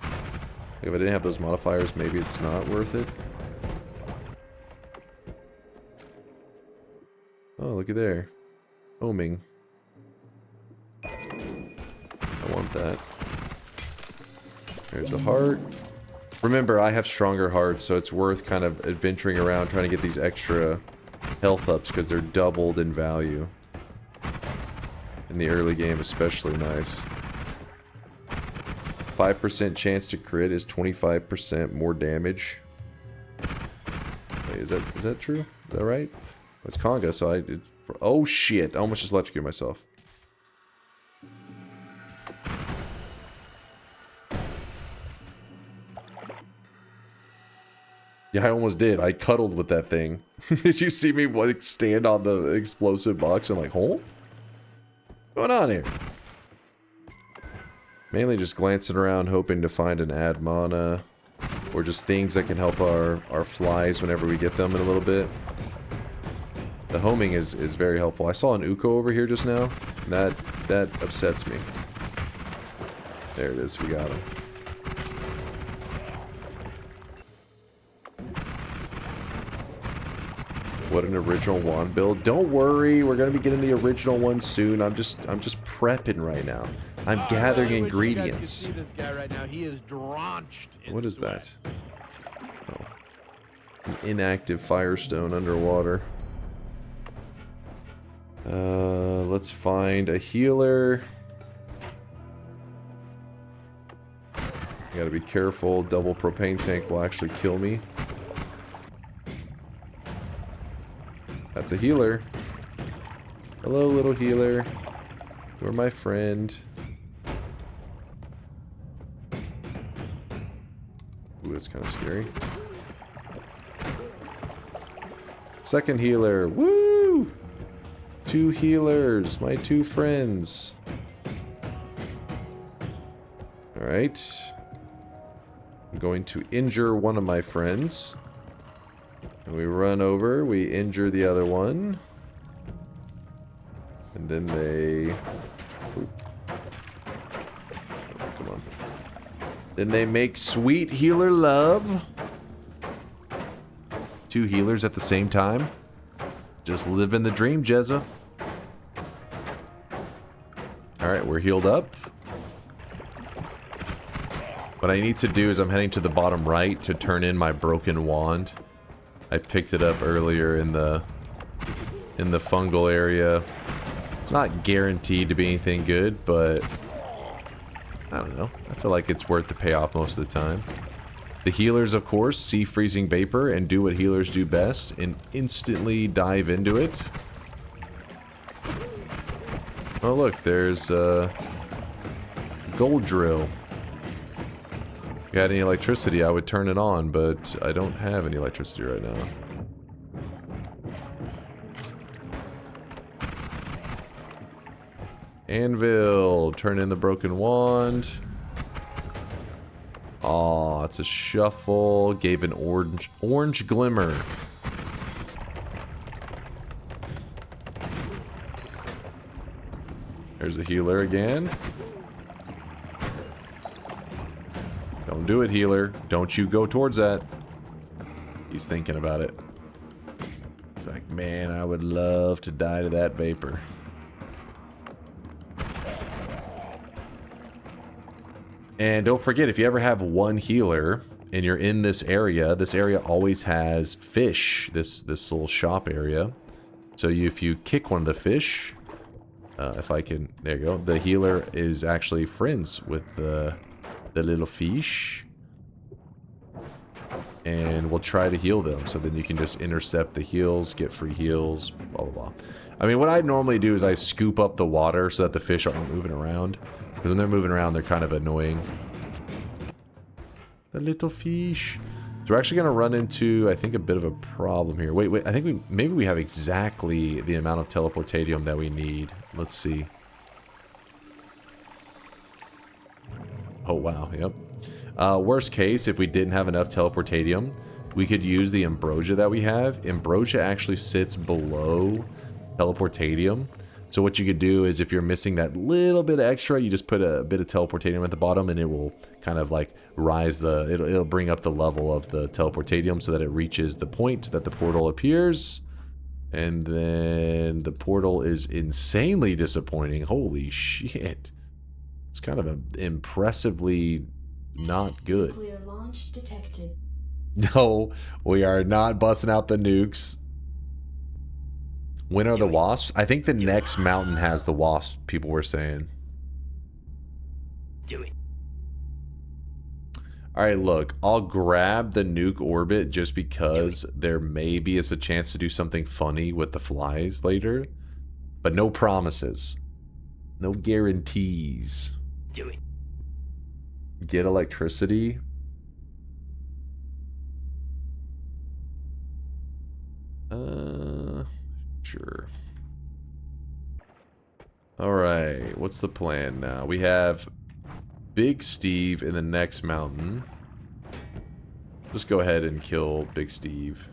Like if I didn't have those modifiers, maybe it's not worth it. Oh, looky there. Homing. I want that. There's a heart. Remember, I have stronger hearts, so it's worth kind of adventuring around trying to get these extra health ups because they're doubled in value. In the early game, especially nice. 5% chance to crit is 25% more damage. Wait, is that true? Is that right? It's Conga, so oh shit! I almost just electrocuted myself. Yeah, I almost did. I cuddled with that thing. Did you see me like stand on the explosive box and like, what's going on here? Mainly just glancing around, hoping to find an add mana, or just things that can help our flies whenever we get them in a little bit. The homing is very helpful. I saw an Uko over here just now. And that upsets me. There it is. We got him. What an original wand build. Don't worry, we're gonna be getting the original one soon. I'm just prepping right now. I'm gathering ingredients. You guys can see this guy right now. He is drenched in What is sweat. that? Oh. An inactive firestone underwater. Let's find a healer. Gotta be careful. Double propane tank will actually kill me. That's a healer. Hello, little healer. You're my friend. Ooh, that's kind of scary. Second healer. Woo! 2 healers. My 2 friends. Alright. I'm going to injure one of my friends. And we run over, we injure the other one. And then they... Oop. Oh, come on. Then they make sweet healer love. 2 healers at the same time. Just living the dream, Jezza. Alright, we're healed up. What I need to do is I'm heading to the bottom right to turn in my broken wand. I picked it up earlier in the fungal area. It's not guaranteed to be anything good, but I don't know. I feel like it's worth the payoff most of the time. The healers, of course, see freezing vapor and do what healers do best and instantly dive into it. Oh look, there's a gold drill. If I had any electricity, I would turn it on, but I don't have any electricity right now. Anvil, turn in the broken wand. Aw, it's a shuffle. Gave an orange glimmer. There's a healer again. Don't do it, healer. Don't you go towards that. He's thinking about it. He's like, man, I would love to die to that vapor. And don't forget, if you ever have one healer and you're in this area always has fish, this little shop area. So if you kick one of the fish, if I can, there you go. The healer is actually friends with the little fish. And we'll try to heal them. So then you can just intercept the heals, get free heals, blah, blah, blah. I mean, what I normally do is I scoop up the water so that the fish aren't moving around. Because when they're moving around, they're kind of annoying. The little fish. So we're actually going to run into, I think, a bit of a problem here. Wait, I think maybe we have exactly the amount of teleportatium that we need. Let's see. Oh, wow. Yep. Worst case, if we didn't have enough teleportadium, we could use the ambrosia that we have. Ambrosia actually sits below teleportadium. So what you could do is if you're missing that little bit extra, you just put a bit of teleportadium at the bottom and it will kind of like rise the... It'll bring up the level of the teleportadium so that it reaches the point that the portal appears. And then the portal is insanely disappointing. Holy shit. It's kind of impressively not good. Nuclear launch detected. No, we are not busting out the nukes. When are the wasps? I think the next mountain has the wasps, people were saying. Do it. Alright, look, I'll grab the Nuke-Orbit just because there may be a chance to do something funny with the flies later. But no promises. No guarantees. Do it. Get electricity. Sure. Alright, what's the plan now? We have Big Steve in the next mountain. Just go ahead and kill Big Steve.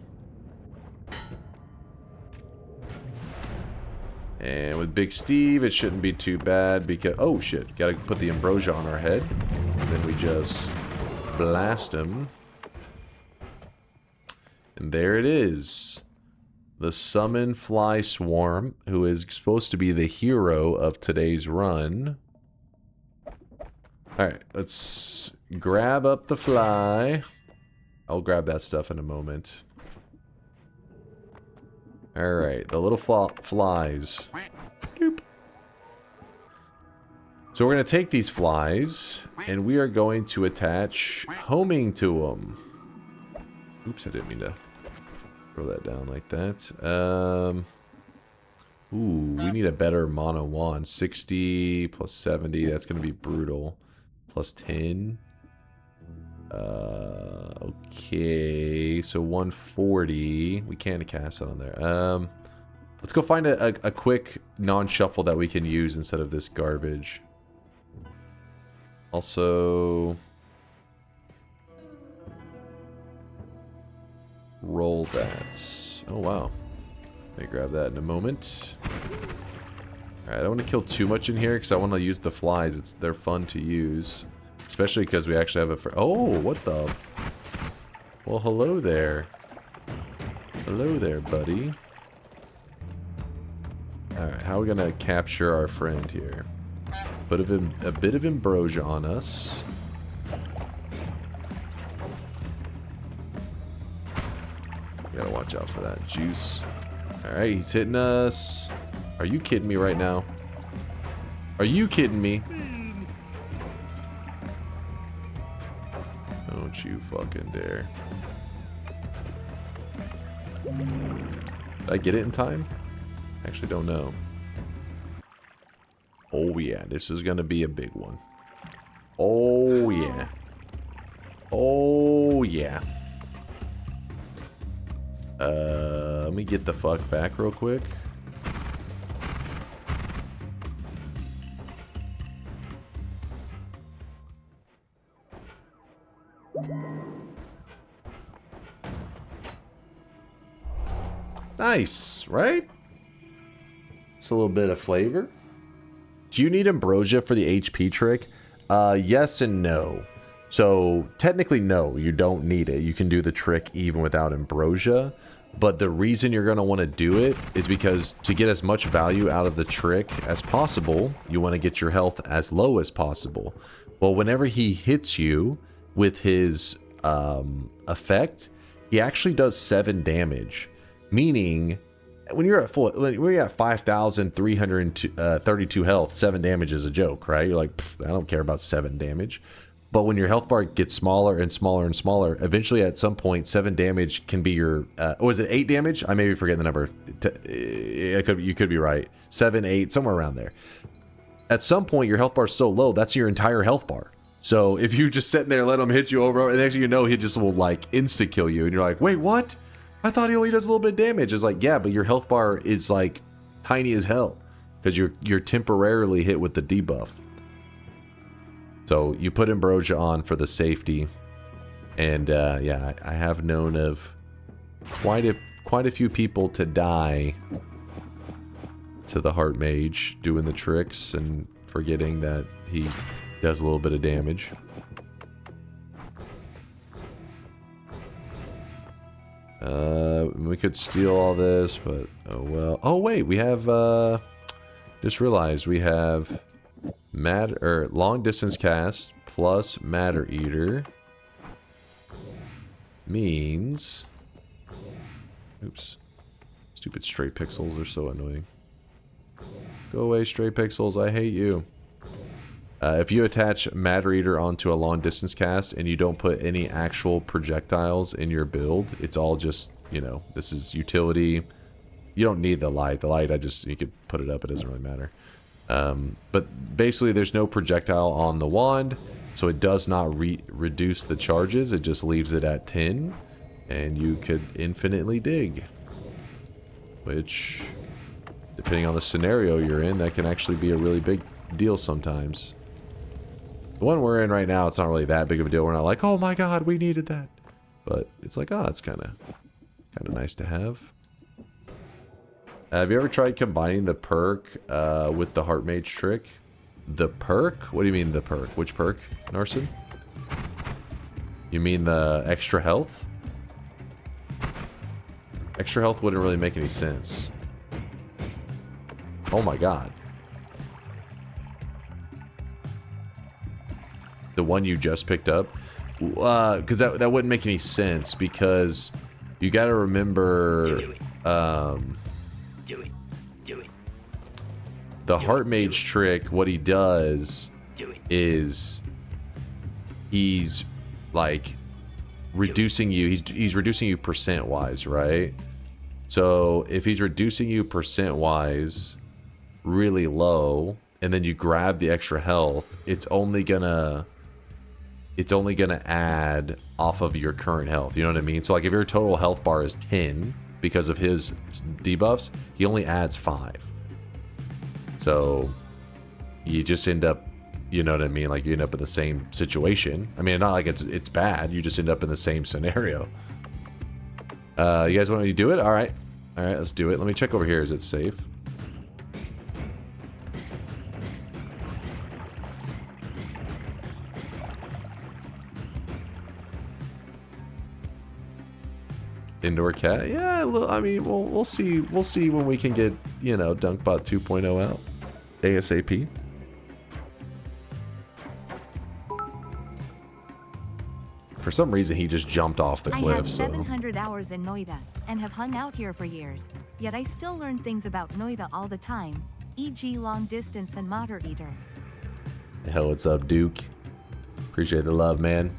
And with Big Steve, it shouldn't be too bad because... Oh, shit. Gotta put the ambrosia on our head. And then we just blast him. And there it is. The Summon Fly Swarm, who is supposed to be the hero of today's run. Alright, let's grab up the fly. I'll grab that stuff in a moment. Alright, the little flies. Doop. So we're going to take these flies, and we are going to attach homing to them. Oops, I didn't mean to throw that down like that. Ooh, we need a better mono wand. 60 plus 70, that's going to be brutal. Plus 10. Okay, so 140. We can't cast it on there. Let's go find a quick non-shuffle that we can use instead of this garbage. Also... roll that. Oh, wow. Let me grab that in a moment. Alright, I don't want to kill too much in here because I want to use the flies. They're fun to use. Especially because we actually have a... Oh, what the... Well, hello there. Hello there, buddy. Alright, how are we going to capture our friend here? Put a bit of ambrosia on us. Gotta watch out for that juice. Alright, he's hitting us. Are you kidding me right now? Are you kidding me? Don't you fucking dare. Did I get it in time? Actually don't know. Oh yeah, this is gonna be a big one. Oh yeah. Oh yeah. Let me get the fuck back real quick. Nice, right? It's a little bit of flavor. Do you need ambrosia for the HP trick? Yes and no. So technically no, you don't need it. You can do the trick even without ambrosia. But the reason you're going to want to do it is because to get as much value out of the trick as possible, you want to get your health as low as possible. Well, whenever he hits you with his effect, he actually does 7 damage. Meaning, when you're at 5,332 health, 7 damage is a joke, right? You're like, I don't care about 7 damage. But when your health bar gets smaller and smaller and smaller, eventually at some point, 7 damage can be your... was it 8 damage? I may be forgetting the number. You could be right. 7, 8, somewhere around there. At some point, your health bar is so low, that's your entire health bar. So if you just sit there and let him hit you over, and next thing you know, he just will like insta-kill you. And you're like, wait, what? I thought he only does a little bit of damage. It's like, yeah, but your health bar is like tiny as hell. Because you're temporarily hit with the debuff. So you put ambrosia on for the safety. And yeah, I have known of quite a few people to die to the heart mage doing the tricks and forgetting that he does a little bit of damage. We could steal all this, but oh well. Oh wait, we have just realized we have long distance cast plus matter eater means, oops, stupid stray pixels are so annoying. Go away, stray pixels, I hate you. If you attach Matter Eater onto a long distance cast and you don't put any actual projectiles in your build, it's all just, you know, this is utility. You don't need the light. The light, you could put it up, it doesn't really matter. But basically there's no projectile on the wand, so it does not reduce the charges, it just leaves it at 10, and you could infinitely dig. Which, depending on the scenario you're in, that can actually be a really big deal sometimes. The one we're in right now, it's not really that big of a deal. We're not like, oh my god, we needed that. But it's like, oh, it's kind of nice to have. Have you ever tried combining the perk with the Heart Mage trick? The perk? What do you mean the perk? Which perk, Narson? You mean the extra health? Extra health wouldn't really make any sense. Oh my god. The one you just picked up? Because that wouldn't make any sense, because you gotta remember... The Heart Mage trick, what he does is he's like reducing you, he's reducing you percent wise, right? So if he's reducing you percent wise really low, and then you grab the extra health, it's only gonna add off of your current health, you know what I mean? So like if your total health bar is 10 because of his debuffs, he only adds 5. So you just end up, you know what I mean? Like you end up in the same situation. I mean, not like it's bad. You just end up in the same scenario. You guys want me to do it? All right. All right, let's do it. Let me check over here. Is it safe? Indoor cat? Yeah, I mean, we'll see. We'll see when we can get, you know, DunkBot 2.0 out. ASAP. For some reason, he just jumped off the cliff. I have 700 hours in Noita, and have hung out here for years. Yet I still learn things about Noita all the time, e.g. long distance and Matter Eater. Hell, what's up, Duke? Appreciate the love, man.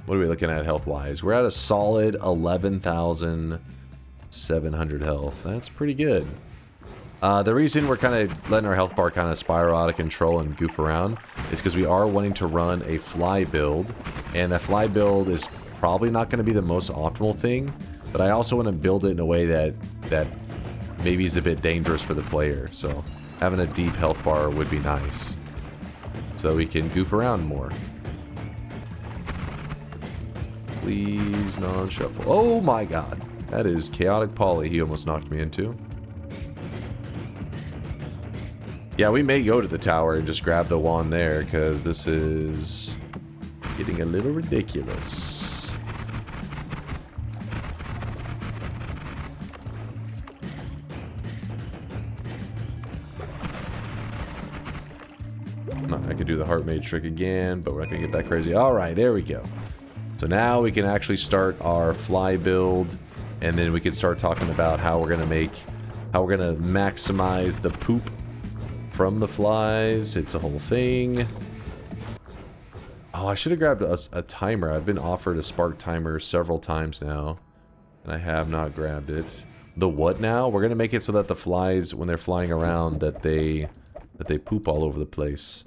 What are we looking at health-wise? We're at a solid 11,700 health. That's pretty good. The reason we're kind of letting our health bar kind of spiral out of control and goof around is because we are wanting to run a fly build. And that fly build is probably not going to be the most optimal thing. But I also want to build it in a way that maybe is a bit dangerous for the player. So having a deep health bar would be nice. So we can goof around more. Please non-shuffle. Oh my god. That is Chaotic Polly he almost knocked me into. Yeah, we may go to the tower and just grab the wand there, because this is getting a little ridiculous. I could do the Heart Mage trick again, but we're not going to get that crazy. Alright, there we go. So now we can actually start our fly build, and then we can start talking about how we're going to maximize the poop from the flies. It's a whole thing. Oh, I should have grabbed a timer. I've been offered a spark timer several times now, and I have not grabbed it. The what now? We're going to make it so that the flies, when they're flying around, that they poop all over the place.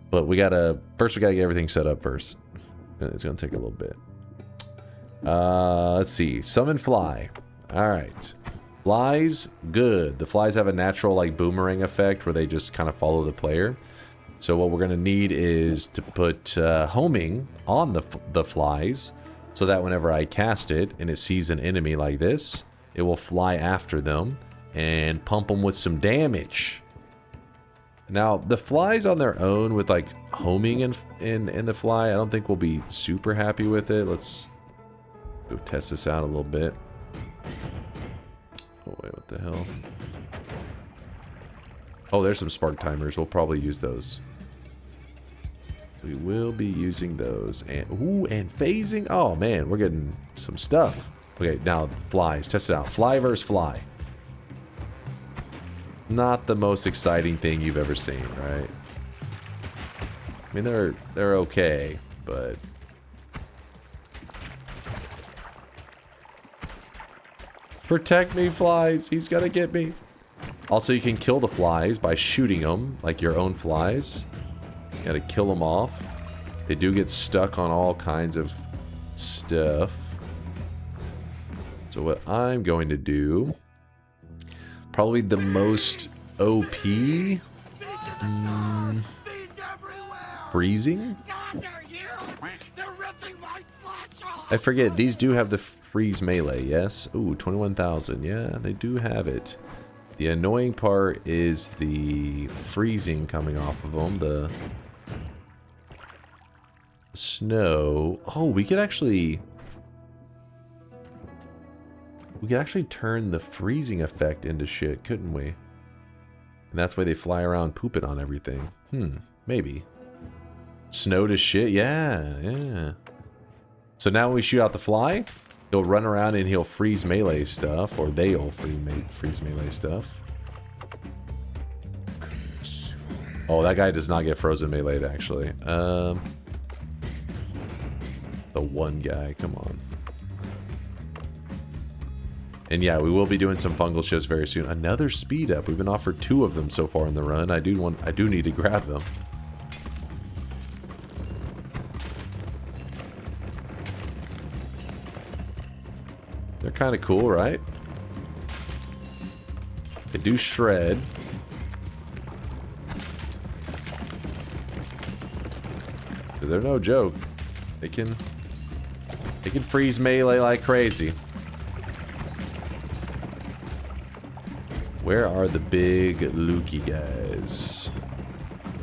But first we gotta get everything set up first. It's gonna take a little bit. Let's see. Summon fly. Alright. Flies, good. The flies have a natural like boomerang effect where they just kind of follow the player. So what we're going to need is to put homing on the flies, so that whenever I cast it and it sees an enemy like this, it will fly after them and pump them with some damage. Now, the flies on their own with like homing in the fly, I don't think we'll be super happy with it. Let's go test this out a little bit. Oh wait, what the hell? Oh, there's some spark timers. We'll probably use those. We will be using those. And ooh, and phasing. Oh man, we're getting some stuff. Okay, now flies. Test it out. Fly versus fly. Not the most exciting thing you've ever seen, right? I mean, they're okay, but protect me, flies. He's gonna get me. Also, you can kill the flies by shooting them, like your own flies. You gotta kill them off. They do get stuck on all kinds of stuff. So what I'm going to do, probably the most OP, freezing? I forget, these do have the freeze melee, yes? Ooh, 21,000, yeah, they do have it. The annoying part is the freezing coming off of them, the snow. Oh, we could actually turn the freezing effect into shit, couldn't we? And that's why they fly around pooping on everything. Maybe. Snow to shit, yeah. So now when we shoot out the fly, he'll run around and he'll freeze melee stuff, or they'll freeze melee stuff. Oh, that guy does not get frozen melee'd, actually. The one guy, come on. And yeah, we will be doing some fungal shifts very soon. Another speed up. We've been offered 2 of them so far in the run. I do need to grab them. They're kind of cool, right? They do shred. They're no joke. They can freeze melee like crazy. Where are the big lukey guys?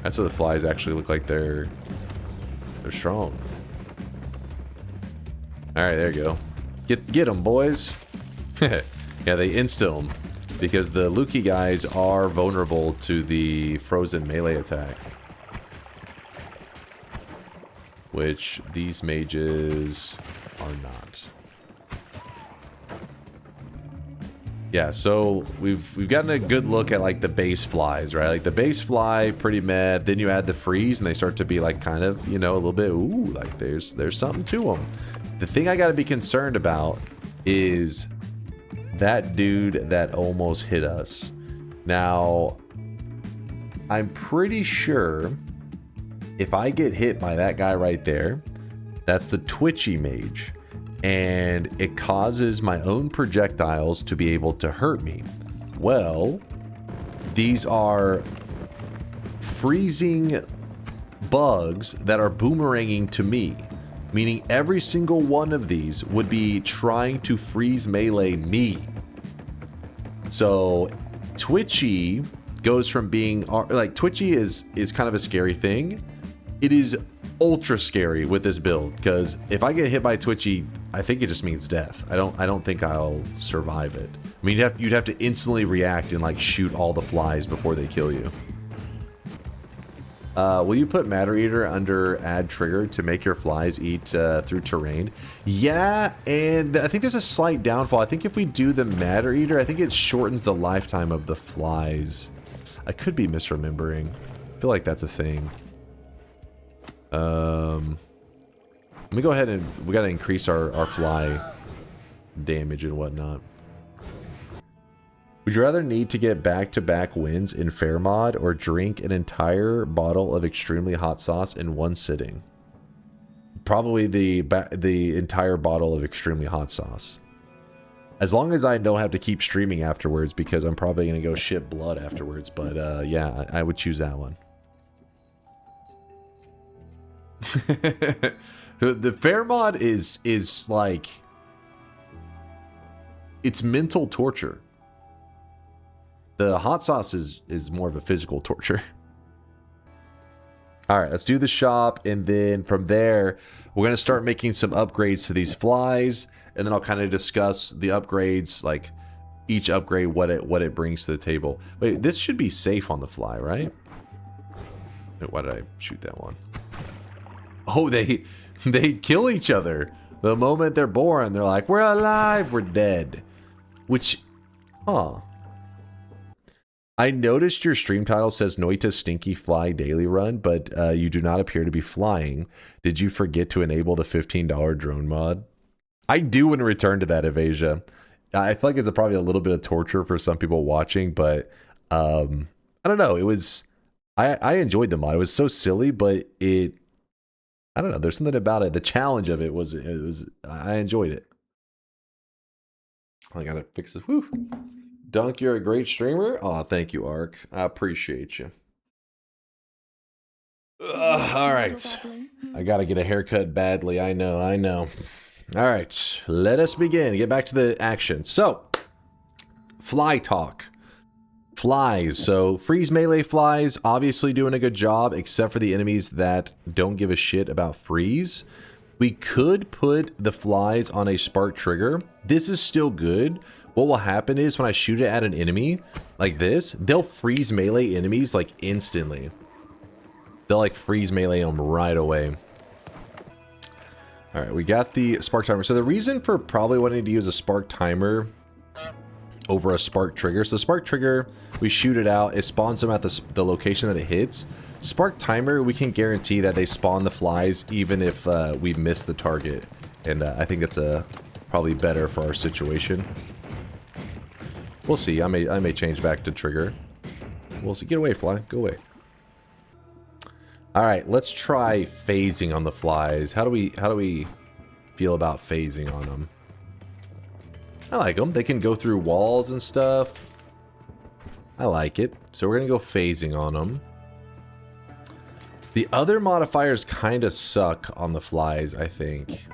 That's what the flies actually look like. They're strong. All right, there you go. Get them, boys. Yeah, they insta them because the lukey guys are vulnerable to the frozen melee attack, which these mages are not. Yeah, so we've gotten a good look at like the base flies, right? Like the base fly, pretty mad. Then you add the freeze, and they start to be like kind of, you know, a little bit. Ooh, like there's something to them. The thing I got to be concerned about is that dude that almost hit us. Now, I'm pretty sure if I get hit by that guy right there, that's the twitchy mage. And it causes my own projectiles to be able to hurt me. Well, these are freezing bugs that are boomeranging to me. Meaning every single one of these would be trying to freeze melee me. So twitchy goes from being like twitchy is kind of a scary thing. It is ultra scary with this build because if I get hit by twitchy, I think it just means death. I don't think I'll survive it. I mean, you'd have to instantly react and like shoot all the flies before they kill you. Will you put Matter Eater under add trigger to make your flies eat through terrain? Yeah, and I think there's a slight downfall. I think if we do the Matter Eater, I think it shortens the lifetime of the flies. I could be misremembering. I feel like that's a thing. Let me go ahead and we gotta increase our fly damage and whatnot. Would you rather need to get back-to-back wins in Fair Mod or drink an entire bottle of extremely hot sauce in one sitting? Probably the entire bottle of extremely hot sauce. As long as I don't have to keep streaming afterwards, because I'm probably going to go shit blood afterwards. But yeah, I would choose that one. The fair mod is like, it's mental torture. The hot sauce is more of a physical torture. All right, let's do the shop, and then from there, we're going to start making some upgrades to these flies, and then I'll kind of discuss the upgrades, like each upgrade, what it brings to the table. But this should be safe on the fly, right? Why did I shoot that one? Oh, they kill each other. The moment they're born, they're like, we're alive, we're dead. Which, huh. I noticed your stream title says Noita Stinky Fly Daily Run, but you do not appear to be flying. Did you forget to enable the $15 drone mod? I do want to return to that, Evasia. I feel like it's probably a little bit of torture for some people watching, but I don't know. It was, I enjoyed the mod. It was so silly, but I don't know. There's something about it. The challenge of it was I enjoyed it. I gotta fix this. Whew. Dunk, you're a great streamer. Oh, thank you, Ark. I appreciate you. All right. I gotta get a haircut badly. I know. All right. Let us begin. Get back to the action. So, fly talk. Flies. So, freeze melee flies, obviously doing a good job, except for the enemies that don't give a shit about freeze. We could put the flies on a spark trigger. This is still good. What will happen is when I shoot it at an enemy like this, they'll freeze melee enemies like instantly. They'll like freeze melee them right away. All right, we got the spark timer. So the reason for probably wanting to use a spark timer over a spark trigger. So the spark trigger, we shoot it out. It spawns them at the location that it hits. Spark timer, we can guarantee that they spawn the flies even if we miss the target. And I think that's probably better for our situation. We'll see. I may change back to trigger. We'll see. Get away, fly. Go away. All right, let's try phasing on the flies. How do we feel about phasing on them? I like them. They can go through walls and stuff. I like it. So we're gonna go phasing on them. The other modifiers kind of suck on the flies, I think.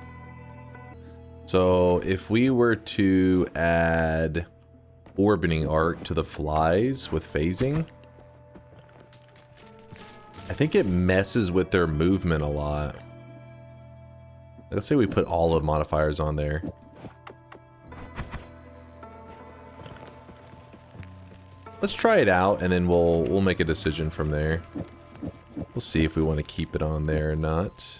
So if we were to add orbiting arc to the flies with phasing, I think it messes with their movement a lot. Let's say we put all of modifiers on there. Let's try it out and then we'll make a decision from there. We'll see if we want to keep it on there or not.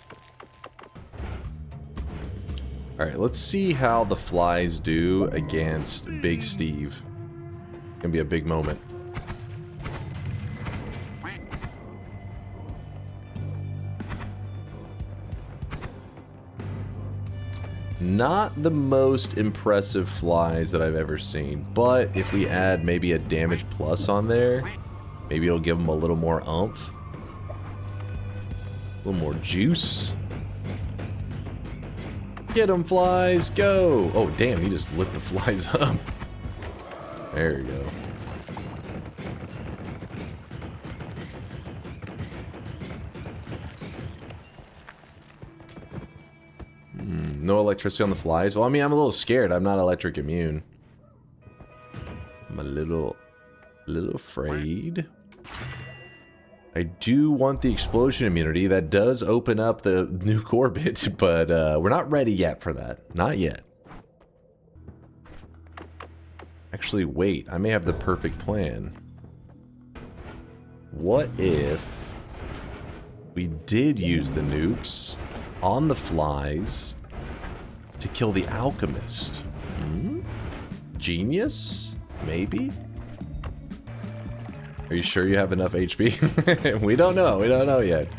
Alright, let's see how the flies do against Big Steve. Gonna be a big moment. Not the most impressive flies that I've ever seen, but if we add maybe a damage plus on there, maybe it'll give them a little more oomph. A little more juice. Get them, flies, go! Oh, damn, he just lit the flies up. There you go. No electricity on the flies? Well, I mean, I'm a little scared. I'm not electric immune. I'm a little afraid. I do want the explosion immunity. That does open up the Nuke-Orbit, but we're not ready yet for that. Not yet. Actually, wait. I may have the perfect plan. What if we did use the nukes on the flies to kill the Alchemist? Genius? Maybe? Are you sure you have enough HP? We don't know. We don't know yet.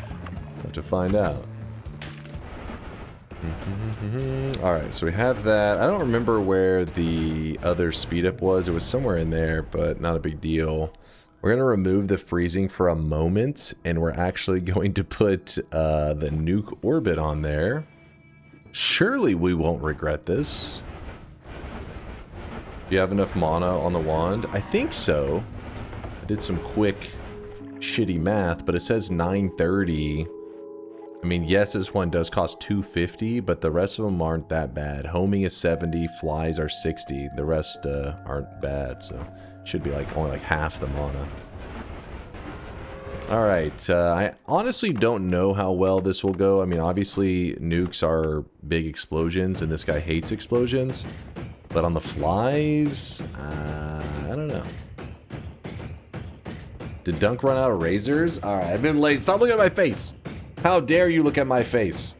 Have to find out. Alright, so we have that. I don't remember where the other speed up was. It was somewhere in there, but not a big deal. We're going to remove the freezing for a moment, and we're actually going to put the Nuke-Orbit on there. Surely we won't regret this. Do you have enough mana on the wand? I think so. I did some quick, shitty math, but it says 930. I mean, yes, this one does cost 250, but the rest of them aren't that bad. Homing is 70, flies are 60. The rest aren't bad, so should be like only like half the mana. All right, I honestly don't know how well this will go. I mean, obviously nukes are big explosions, and this guy hates explosions. But on the flies, I don't know. Did Dunk run out of razors? All right, I've been late. Stop looking at my face. How dare you look at my face?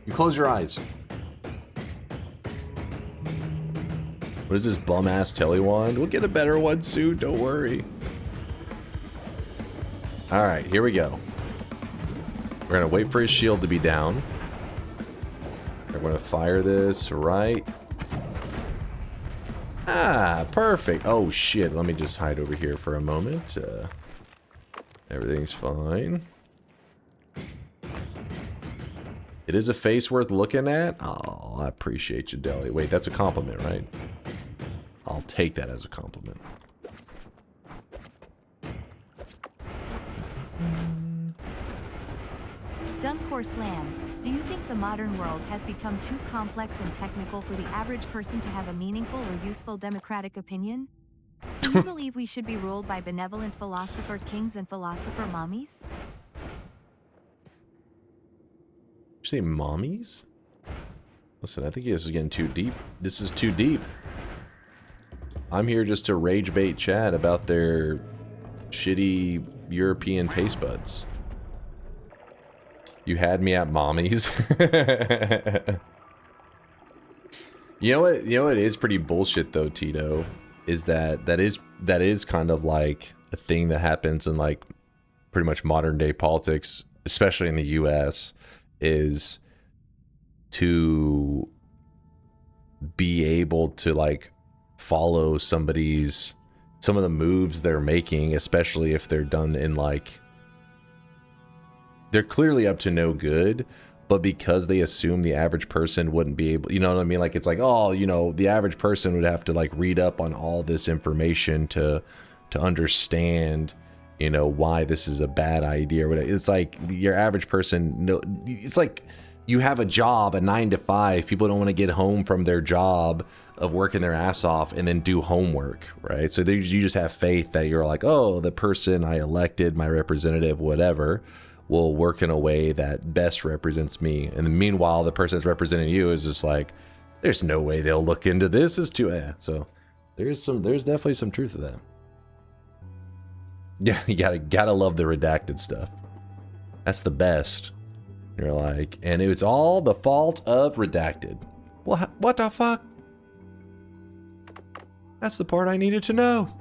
You close your eyes. What is this bum-ass telewand? We'll get a better one soon, don't worry. Alright, here we go. We're gonna wait for his shield to be down. We're gonna fire this right. Ah, perfect. Oh shit, let me just hide over here for a moment. Everything's fine. It is a face worth looking at? Oh, I appreciate you, Deli. Wait, that's a compliment, right? I'll take that as a compliment. DunkOrSlam, do you think the modern world has become too complex and technical for the average person to have a meaningful or useful democratic opinion? Do you believe we should be ruled by benevolent philosopher kings and philosopher mommies? Did you say mommies? Listen, I think this is getting too deep. This is too deep. I'm here just to rage bait chat about their shitty European taste buds. You had me at mommies. You know what? You know what is pretty bullshit though, Tito, is that is kind of like a thing that happens in like pretty much modern day politics, especially in the U.S. is to be able to like follow some of the moves they're making, especially if they're done in like they're clearly up to no good, but because they assume the average person wouldn't be able, you know what I mean? Like it's like, oh, you know, the average person would have to like read up on all this information to understand, you know, why this is a bad idea or whatever. It's like your average person, no, it's like you have a job, a 9 to 5. People don't want to get home from their job of working their ass off and then do homework, right? So you just have faith that you're like, oh, the person I elected, my representative, whatever, will work in a way that best represents me. And then meanwhile, the person that's representing you is just like, there's no way they'll look into this. It's too, So there's definitely some truth to that. Yeah, you gotta love the redacted stuff. That's the best. You're like, and it's all the fault of redacted. What the fuck? That's the part I needed to know.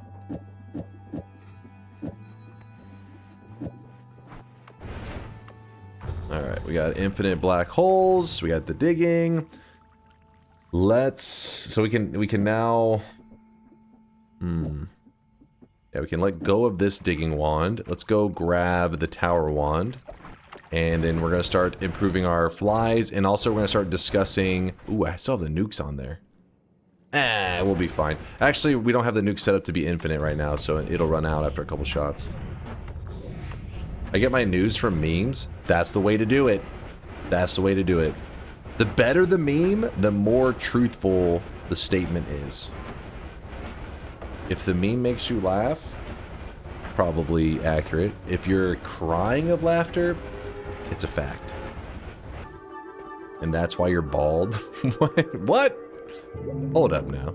Alright, we got infinite black holes, we got the digging. So we can now yeah, we can let go of this digging wand. Let's go grab the tower wand. And then we're gonna start improving our flies, and also we're gonna start discussing. Ooh, I still have the nukes on there. We'll be fine. Actually, we don't have the nuke set up to be infinite right now, so it'll run out after a couple shots. I get my news from memes. That's the way to do it. That's the way to do it. The better the meme, the more truthful the statement is. If the meme makes you laugh, probably accurate. If you're crying of laughter, it's a fact. And that's why you're bald. What? Hold up now.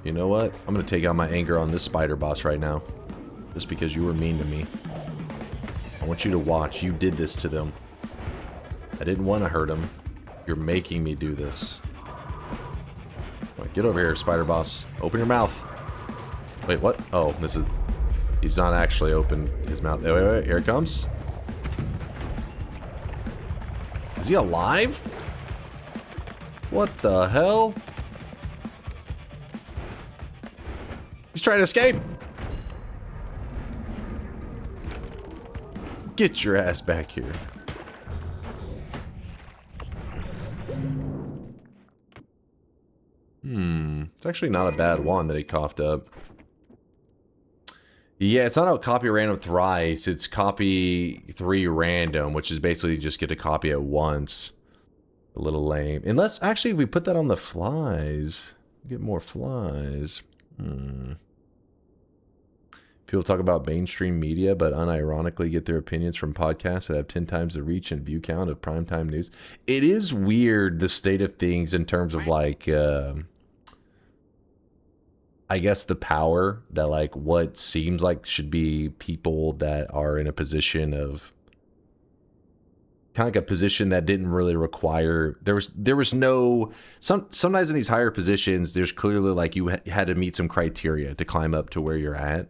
You know what? I'm gonna take out my anger on this spider boss right now. Just because you were mean to me. I want you to watch. You did this to them. I didn't want to hurt them. You're making me do this. Right, get over here, spider boss. Open your mouth. Wait, what? Oh, this is... He's not actually open his mouth. Wait, here it comes. Is he alive? What the hell? He's trying to escape. Get your ass back here. It's actually not a bad one that he coughed up. Yeah, it's not a copy random thrice. It's copy 3 random, which is basically just get to copy it once. A little lame. Unless, actually, if we put that on the flies, get more flies. People talk about mainstream media, but unironically get their opinions from podcasts that have 10 times the reach and view count of primetime news. It is weird, the state of things in terms of, like, I guess the power that, like, what seems like should be people that are in a position of, kind of like a position that didn't really require, there was no, sometimes in these higher positions, there's clearly, like, you had to meet some criteria to climb up to where you're at.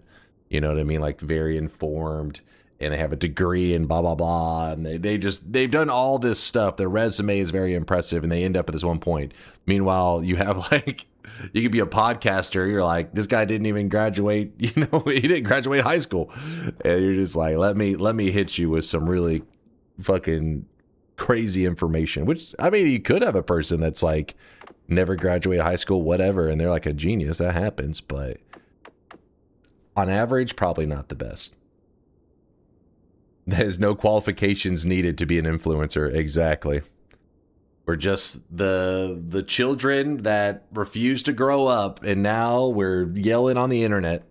You know what I mean? Like, very informed, and they have a degree and blah, blah, blah. And they've done all this stuff. Their resume is very impressive, and they end up at this one point. Meanwhile, you have, like, you could be a podcaster. You're like, this guy didn't even graduate, you know, he didn't graduate high school. And you're just like, let me hit you with some really fucking crazy information. Which, I mean, you could have a person that's like, never graduated high school, whatever, and they're like a genius. That happens, but on average, probably not the best. There's no qualifications needed to be an influencer. Exactly. We're just the children that refuse to grow up, and now we're yelling on the internet.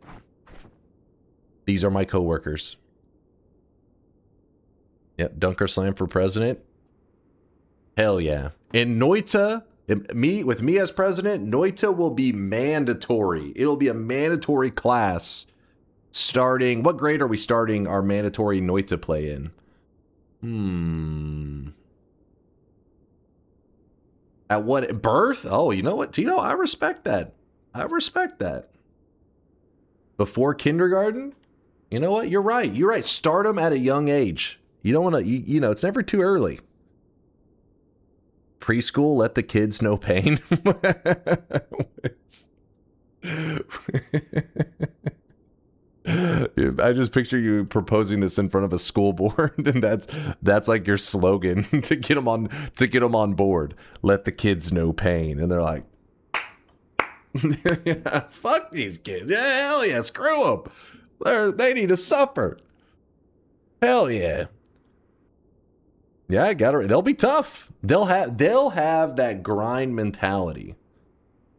These are my coworkers. Yep, DunkOrSlam for president. Hell yeah. And Noita, with me as president, Noita will be mandatory. It'll be a mandatory class. Starting, what grade are we starting our mandatory Noita play in? At what birth? Oh, you know what? Tino, I respect that. I respect that. Before kindergarten? You know what? You're right. You're right. Start them at a young age. You don't want to, you know, it's never too early. Preschool, let the kids know pain. I just picture you proposing this in front of a school board, and that's like your slogan to get them on board. Let the kids know pain, and they're like, yeah, "Fuck these kids! Yeah, hell yeah, screw them! They need to suffer. Hell yeah, yeah, I got it. They'll be tough. They'll have that grind mentality.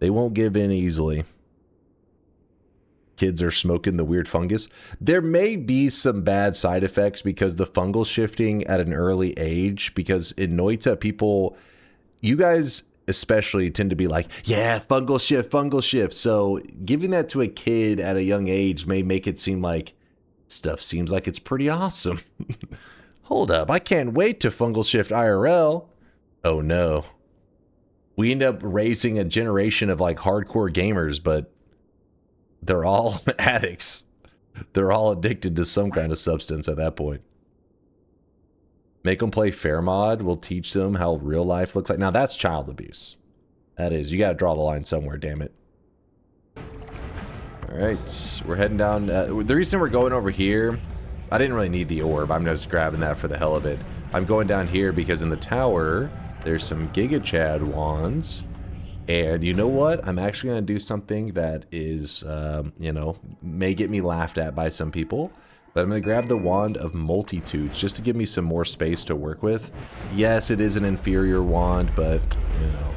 They won't give in easily." Kids are smoking the weird fungus. There may be some bad side effects because the fungal shifting at an early age, because in Noita, people, you guys especially tend to be like, yeah, fungal shift. So giving that to a kid at a young age may make it seem like stuff seems like it's pretty awesome. Hold up, I can't wait to fungal shift IRL. Oh no. We end up raising a generation of like hardcore gamers, but they're all addicts. They're all addicted to some kind of substance at that point. Make them play fair mod. We'll teach them how real life looks like. Now that's child abuse. That is. You got to draw the line somewhere, damn it. All right. We're heading down. The reason we're going over here, I didn't really need the orb. I'm just grabbing that for the hell of it. I'm going down here because in the tower, there's some Giga Chad wands. And you know what? I'm actually going to do something that is, you know, may get me laughed at by some people. But I'm going to grab the Wand of Multitudes just to give me some more space to work with. Yes, it is an inferior wand, but, you know,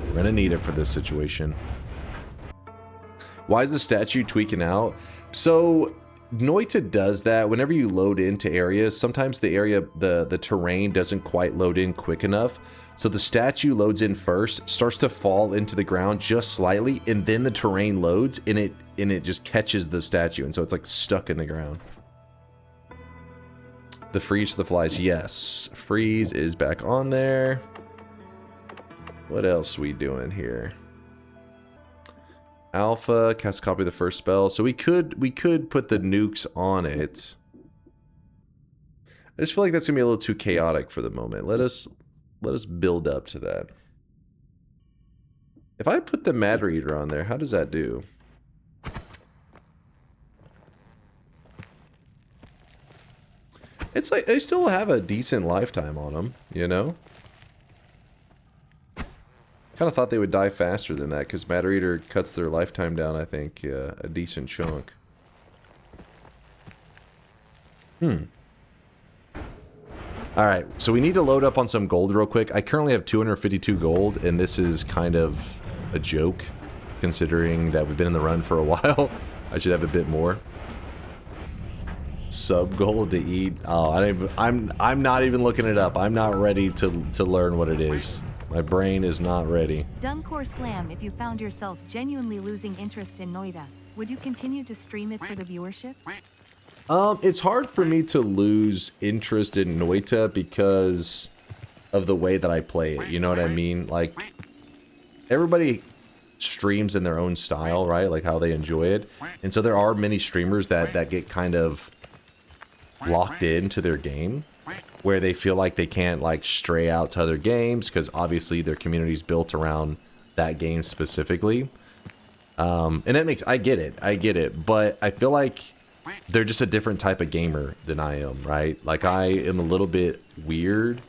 we're going to need it for this situation. Why is the statue tweaking out? So Noita does that whenever you load into areas. Sometimes the area, the terrain doesn't quite load in quick enough. So the statue loads in first, starts to fall into the ground just slightly, and then the terrain loads, and it just catches the statue, and so it's like stuck in the ground. The freeze for the flies, yes. Freeze is back on there. What else we doing here? Alpha, cast copy of the first spell. So we could put the nukes on it. I just feel like that's gonna be a little too chaotic for the moment. Let us build up to that. If I put the Matter Eater on there, how does that do? It's like they still have a decent lifetime on them, you know? Kind of thought they would die faster than that because Matter Eater cuts their lifetime down, I think, a decent chunk. Alright, so we need to load up on some gold real quick. I currently have 252 gold, and this is kind of a joke, considering that we've been in the run for a while. I should have a bit more. Sub gold to eat. Oh, I'm not even looking it up. I'm not ready to learn what it is. My brain is not ready. DunkOrSlam, if you found yourself genuinely losing interest in Noita, would you continue to stream it for the viewership? It's hard for me to lose interest in Noita because of the way that I play it. You know what I mean? Like, everybody streams in their own style, right? Like how they enjoy it. And so there are many streamers that get kind of locked into their game, where they feel like they can't like stray out to other games because obviously their community's built around that game specifically. And that makes, I get it, but I feel like they're just a different type of gamer than I am, right? Like, I am a little bit weird,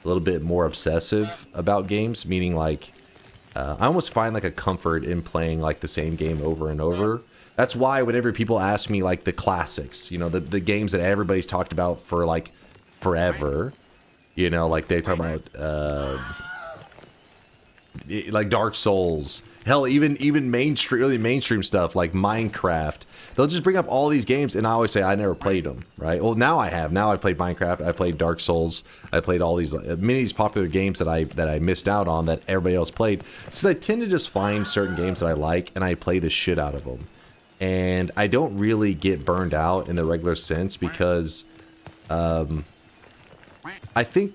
a little bit more obsessive about games, meaning like I almost find like a comfort in playing like the same game over and over. That's why whenever people ask me like the classics, you know, the games that everybody's talked about for like forever, you know, like they talk about like Dark Souls, hell, even mainstream, really mainstream stuff like Minecraft. They'll just bring up all these games, and I always say I never played them, right? Well, now I have. Now I played Minecraft. I played Dark Souls. I played all these many of these popular games that I missed out on that everybody else played. So I tend to just find certain games that I like, and I play the shit out of them. And I don't really get burned out in the regular sense because I think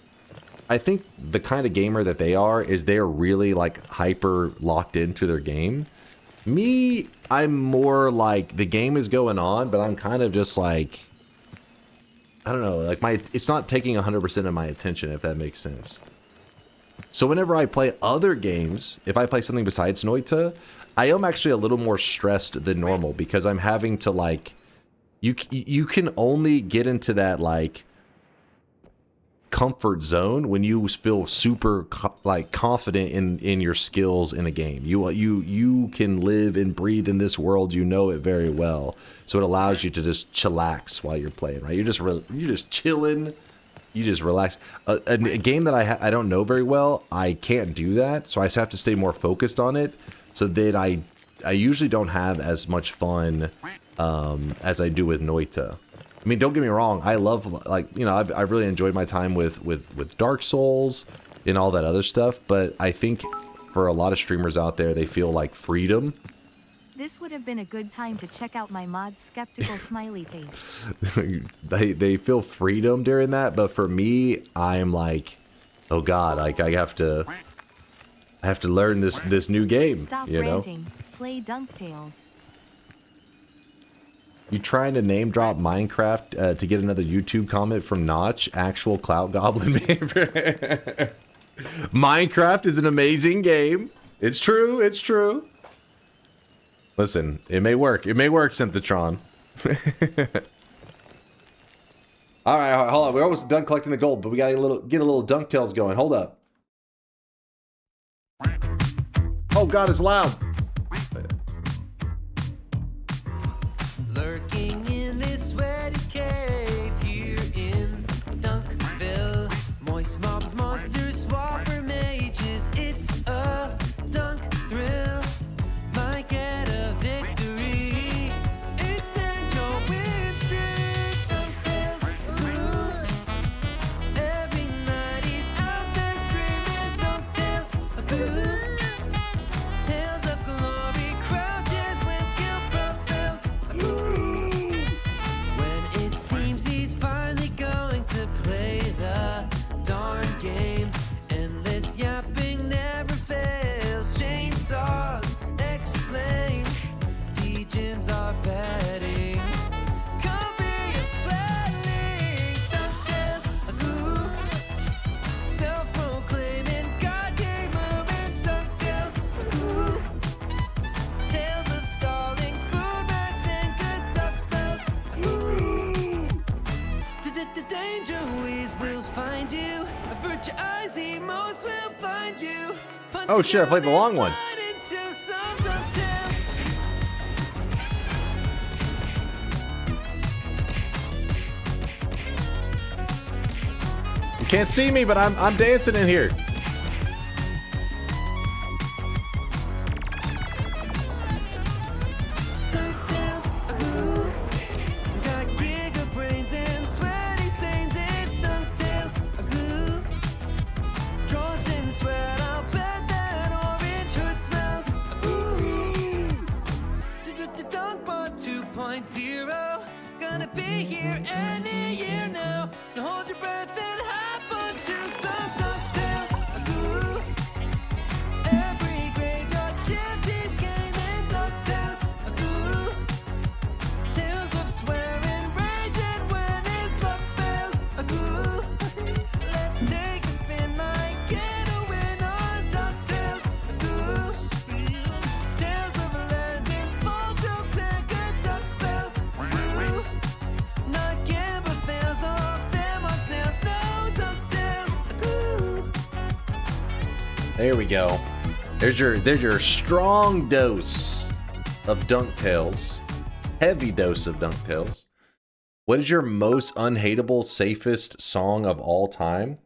the kind of gamer that they are is they're really like hyper locked into their game. Me, I'm more like the game is going on, but I'm kind of just like, I don't know, like it's not taking 100% of my attention, if that makes sense. So whenever I play other games, if I play something besides Noita, I am actually a little more stressed than normal because I'm having to like, you can only get into that like comfort zone when you feel super confident in your skills in a game. You can live and breathe in this world, you know it very well, so it allows you to just chillax while you're playing, right? You're just chilling, you just relax. A game that I don't know very well, I can't do that, so I just have to stay more focused on it, so that I usually don't have as much fun as I do with Noita. I mean, don't get me wrong, I love, like, you know, I've really enjoyed my time with Dark Souls and all that other stuff, but I think for a lot of streamers out there, they feel like freedom. This would have been a good time to check out my mod's skeptical smiley face. they feel freedom during that, but for me, I'm like, oh god, like I have to learn this new game. Stop you know? ranting. Play DunkTales. You trying to name drop Minecraft to get another YouTube comment from Notch? Actual clout goblin neighbor. Minecraft is an amazing game. It's true. It's true. Listen, it may work. It may work, Synthetron. All right, hold on. We're almost done collecting the gold, but we gotta get a little DunkTales going. Hold up. Oh God, it's loud. Lurking in this sweaty cave here in Dunkville. Moist mobs, monsters, swapper mages. It's a dunk thrill. Might get a victory. Extend your win streak. DunkTales, ooh. Every night he's out there screaming. DunkTales, ooh. Tales of glory crouches when skill prevails. When it seems he's finally going to play the darn game, endless yapping never fails. Chainsaws explain, legions are betting. Come be a swelling. DunkTales, a goo. Self-proclaiming God game moving. DunkTales, a goo. Tales of stalling, food rats, and good duck spells. Danger weeds will find you. Avert your eyes, emotes will blind you. Punch Oh shit, I played the long one. into some DunkTales. You can't see me, but I'm dancing in here. DunkTales, goo. Got bigger brains and sweaty stains. It's DunkTales, goo. Drenched in sweat, I'll bet that orange hood smells. Ooh. DunkBot 2.0. Gonna be here any year now. So hold your breath and hop onto some DunkTales, goo. Every graveyard shift is gaming DunkTales, goo. Tales of swearing, rage, and when his luck fails, goo. Let's take a spin, might get a win on DunkTales, goo. Tales of a legend, ball jokes, and good duck spells, goo. Not gamble fails or them on snails, no DunkTales, goo. There we go. There's your strong dose of DunkTales. Heavy dose of DunkTales. What is your most unhateable, safest song of all time?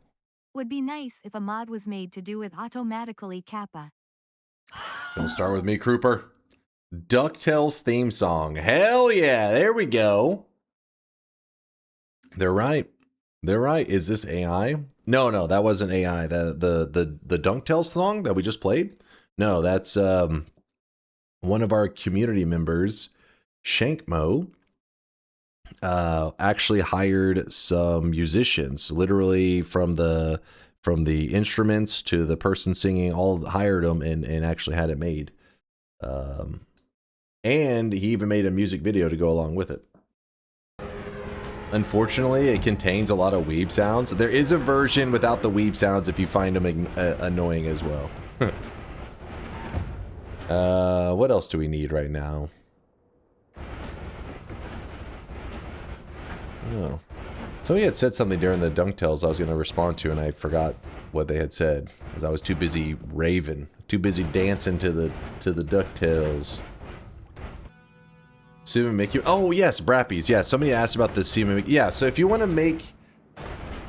Would be nice if a mod was made to do it automatically, Kappa. Don't start with me, Crooper. DuckTales theme song. Hell yeah, there we go. They're right. They're right. Is this AI? No, that wasn't AI. The DunkTales song that we just played? No, that's one of our community members, Shankmo, actually hired some musicians, literally from the instruments to the person singing, all hired them and actually had it made. And he even made a music video to go along with it. Unfortunately, it contains a lot of weeb sounds. There is a version without the weeb sounds if you find them annoying as well. What else do we need right now? Oh. Somebody had said something during the DunkTales I was going to respond to, and I forgot what they had said because I was too busy raving, too busy dancing to the DuckTales. Siamamikium. Oh yes, Brappies. Yeah, somebody asked about the Siamamikium. Yeah, so if you want to make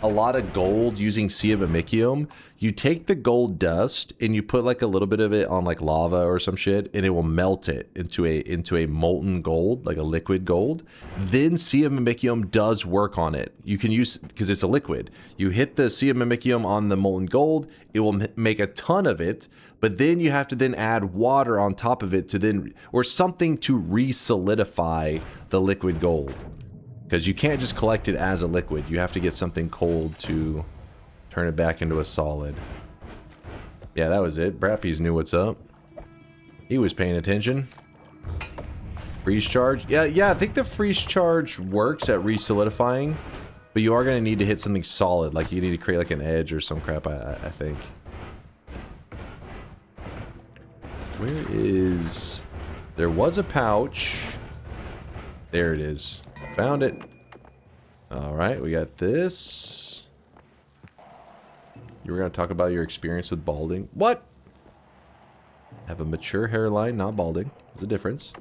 a lot of gold using Siamamikium, you take the gold dust and you put like a little bit of it on like lava or some shit, and it will melt it into a molten gold, like a liquid gold. Then Siamamikium does work on it. You can use, because it's a liquid. You hit the Siamamikium on the molten gold, it will make a ton of it, but then you have to then add water on top of it to then, or something to re-solidify the liquid gold. Because you can't just collect it as a liquid. You have to get something cold to turn it back into a solid. Yeah, that was it. Brappies knew what's up. He was paying attention. Freeze charge. Yeah, I think the freeze charge works at re-solidifying. But you are going to need to hit something solid. Like, you need to create like an edge or some crap, I think. Where is... There was a pouch. There it is. Found it. Alright, we got this. You were going to talk about your experience with balding. What? Have a mature hairline, not balding. There's a difference.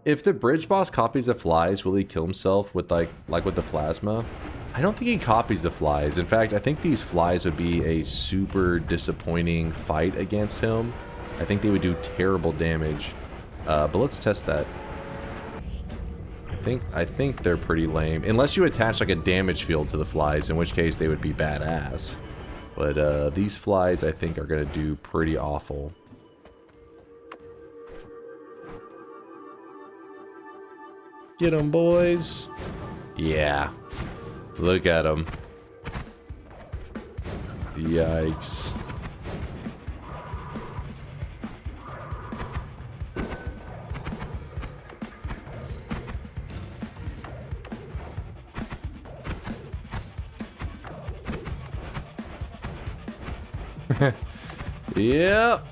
If the bridge boss copies the flies, will he kill himself with like with the plasma? I don't think he copies the flies. In fact, I think these flies would be a super disappointing fight against him. I think they would do terrible damage. But let's test that. I think they're pretty lame. Unless you attach like a damage field to the flies, in which case they would be badass. But these flies, I think, are going to do pretty awful. Get them, boys. Yeah. Look at them. Yikes. Yep.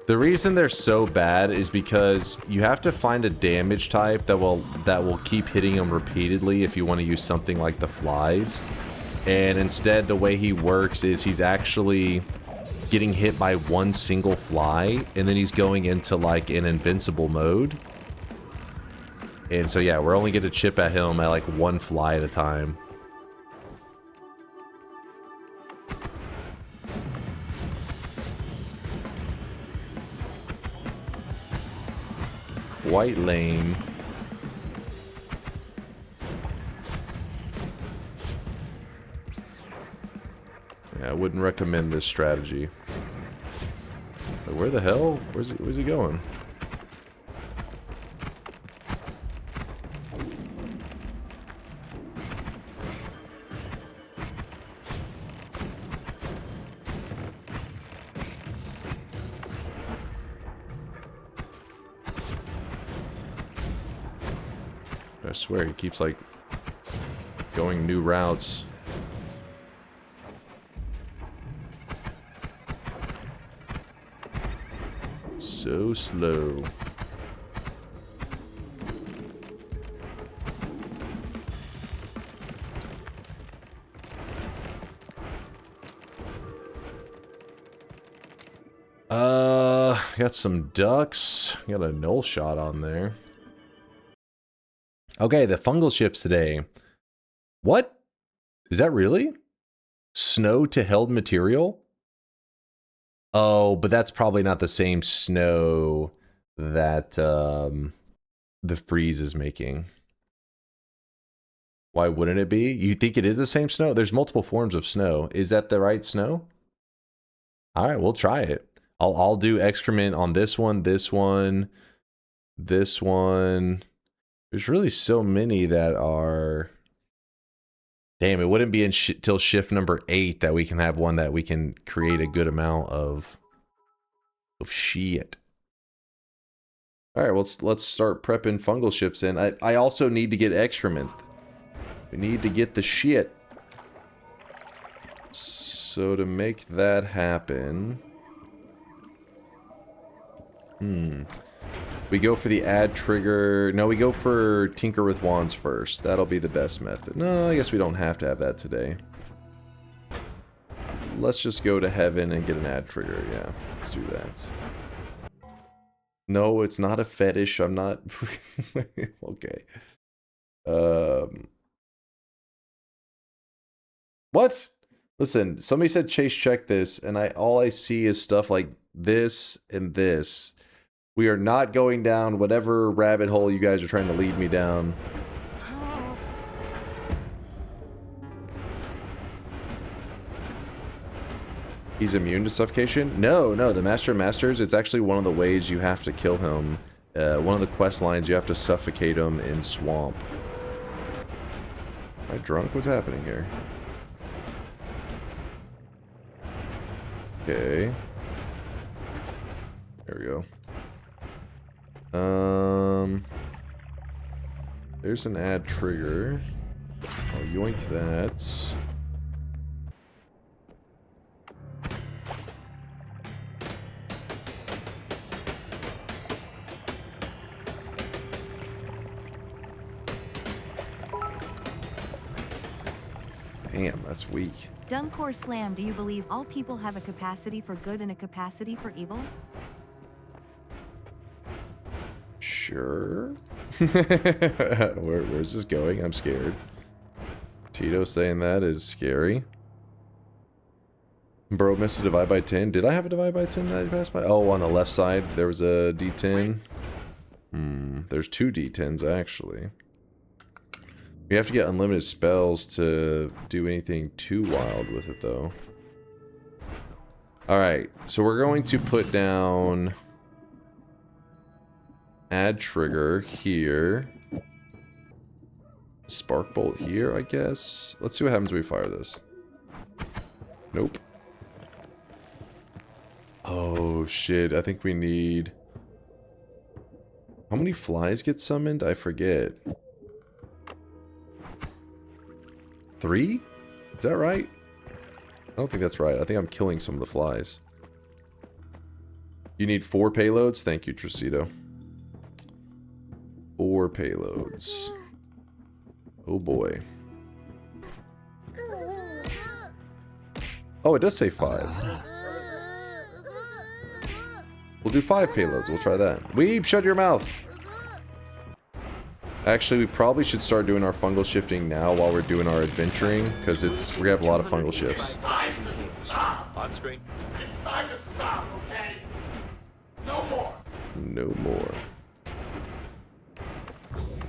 The reason they're so bad is because you have to find a damage type that will keep hitting them repeatedly if you want to use something like the flies. And instead, the way he works is he's actually getting hit by one single fly, and then he's going into like an invincible mode. And so yeah, we're only going to chip at him at like one fly at a time. Quite lame. Yeah, I wouldn't recommend this strategy. But where the hell? Where's he going? I swear he keeps like going new routes. So slow. Got some ducks. Got a null shot on there. Okay, the fungal ships today. What? Is that really? Snow to held material? Oh, but that's probably not the same snow that the freeze is making. Why wouldn't it be? You think it is the same snow? There's multiple forms of snow. Is that the right snow? All right, we'll try it. I'll do excrement on this one, this one, this one. There's really so many that are... Damn, it wouldn't be until shift number 8 that we can have one that we can create a good amount of shit. All right, let's start prepping fungal ships in. I also need to get excrement. We need to get the shit. So to make that happen... We go for the add trigger. No, we go for tinker with wands first. That'll be the best method. No, I guess we don't have to have that today. Let's just go to heaven and get an add trigger. Yeah, let's do that. No, it's not a fetish. I'm not... Okay. What? Listen, somebody said Chase check this, and all I see is stuff like this and this. We are not going down whatever rabbit hole you guys are trying to lead me down. He's immune to suffocation? No, the Master of Masters, it's actually one of the ways you have to kill him. One of the quest lines, you have to suffocate him in swamp. Am I drunk? What's happening here? Okay. There we go. There's an add trigger. I'll yoink that. Damn, that's weak. DunkOrSlam, do you believe all people have a capacity for good and a capacity for evil? Sure. Where's this going? I'm scared. Tito saying that is scary. Bro missed a divide by 10. Did I have a divide by 10 that I passed by? Oh, on the left side there was a D10. There's 2 D10s actually. We have to get unlimited spells to do anything too wild with it though. Alright, so we're going to put down add trigger here. Spark bolt here, I guess. Let's see what happens when we fire this. Nope. Oh shit, I think we need... How many flies get summoned? I forget. 3? Is that right? I don't think that's right. I think I'm killing some of the flies. You need 4 payloads? Thank you, Tricito. 4 payloads. Oh boy. Oh, it does say 5. We'll do 5 payloads. We'll try that. Weeb, shut your mouth. Actually, we probably should start doing our fungal shifting now while we're doing our adventuring, because we have a lot of fungal shifts. On screen. It's time to stop, okay? No more. No more.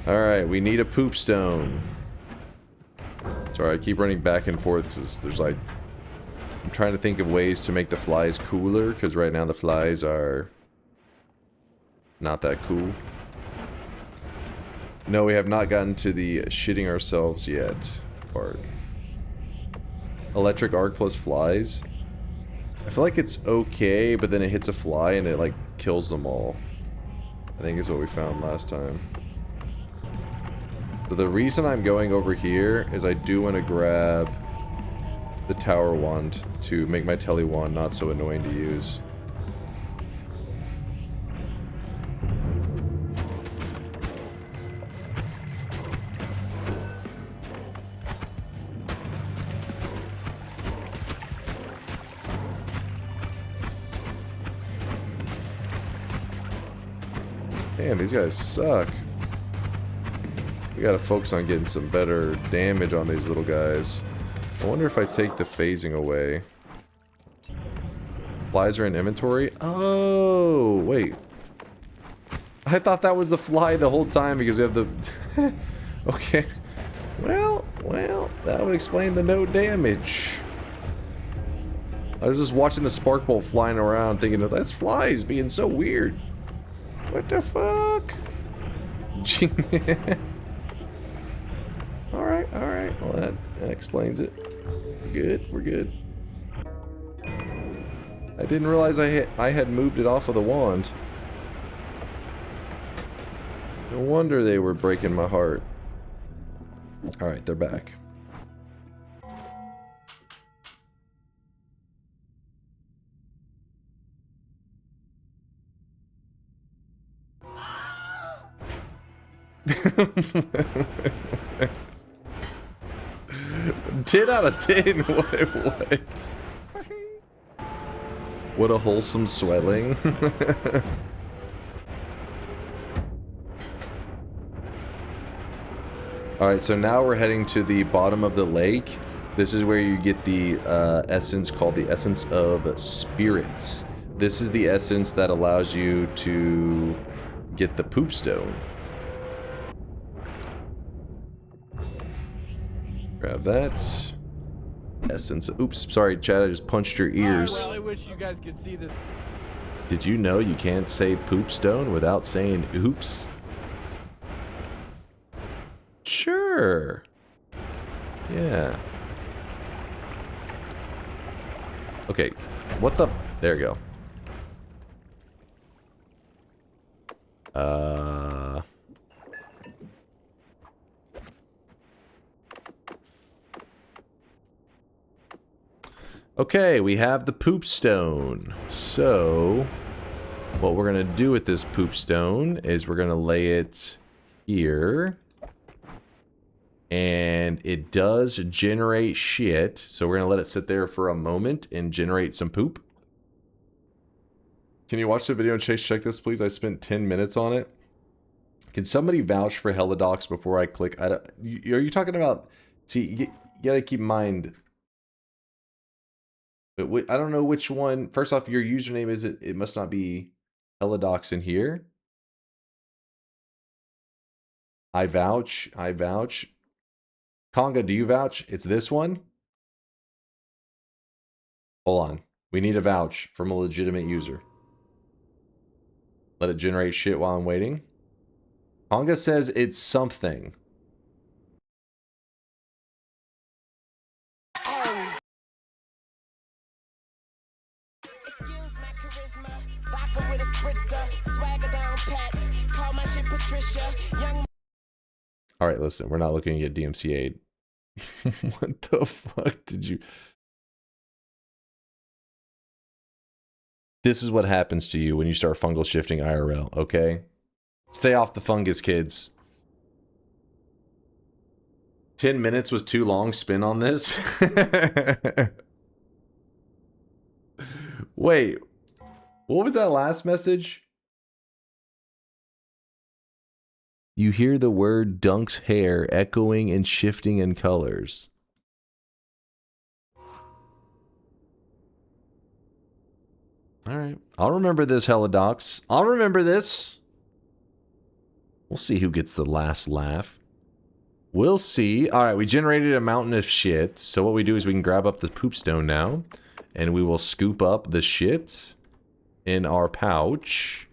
Alright, we need a poop stone. Sorry, I keep running back and forth because there's like... I'm trying to think of ways to make the flies cooler, because right now the flies are... not that cool. No, we have not gotten to the shitting ourselves yet part. Electric arc plus flies. I feel like it's okay, but then it hits a fly and it like kills them all. I think is what we found last time. So the reason I'm going over here is I do want to grab the tower wand to make my tele wand not so annoying to use. Damn, these guys suck. We gotta focus on getting some better damage on these little guys. I wonder if I take the phasing away. Flies are in inventory? Oh, wait. I thought that was the fly the whole time because we have the... Okay. Well, that would explain the no damage. I was just watching the spark bolt flying around thinking, that's flies being so weird. What the fuck? Alright. Well, that explains it. We're good. I didn't realize I had moved it off of the wand. No wonder they were breaking my heart. Alright, they're back. What? 10 out of 10? What? What a wholesome swelling. Alright, so now we're heading to the bottom of the lake. This is where you get the essence called the Essence of Spirits. This is the essence that allows you to get the poop stone. Grab that. Essence. Oops, sorry, Chad, I just punched your ears. Well, I wish you guys could see this. Did you know you can't say poop stone without saying oops? Sure. Yeah. Okay, what the... There you go. Okay, we have the poop stone. So, what we're gonna do with this poop stone is we're gonna lay it here. And it does generate shit, so we're gonna let it sit there for a moment and generate some poop. Can you watch the video and check this, please? I spent 10 minutes on it. Can somebody vouch for Helidox before I click? Are you talking about... See, you gotta keep in mind... But I don't know which one. First off, your username is it must not be Helidox in here. I vouch. Conga, do you vouch? It's this one? Hold on. We need a vouch from a legitimate user. Let it generate shit while I'm waiting. Conga says it's something. Excuse my charisma, vodka with a spritzer, swagger down pat, call my shit Patricia, young. Alright, listen, we're not looking at DMCA. What the fuck did you... This is what happens to you when you start fungal shifting IRL, okay? Stay off the fungus, kids. 10 minutes was too long spin on this? Wait. What was that last message? You hear the word Dunk's hair echoing and shifting in colors. Alright. I'll remember this, Helidox. I'll remember this. We'll see who gets the last laugh. We'll see. Alright, we generated a mountain of shit. So what we do is we can grab up the poop stone now. And we will scoop up the shit in our pouch.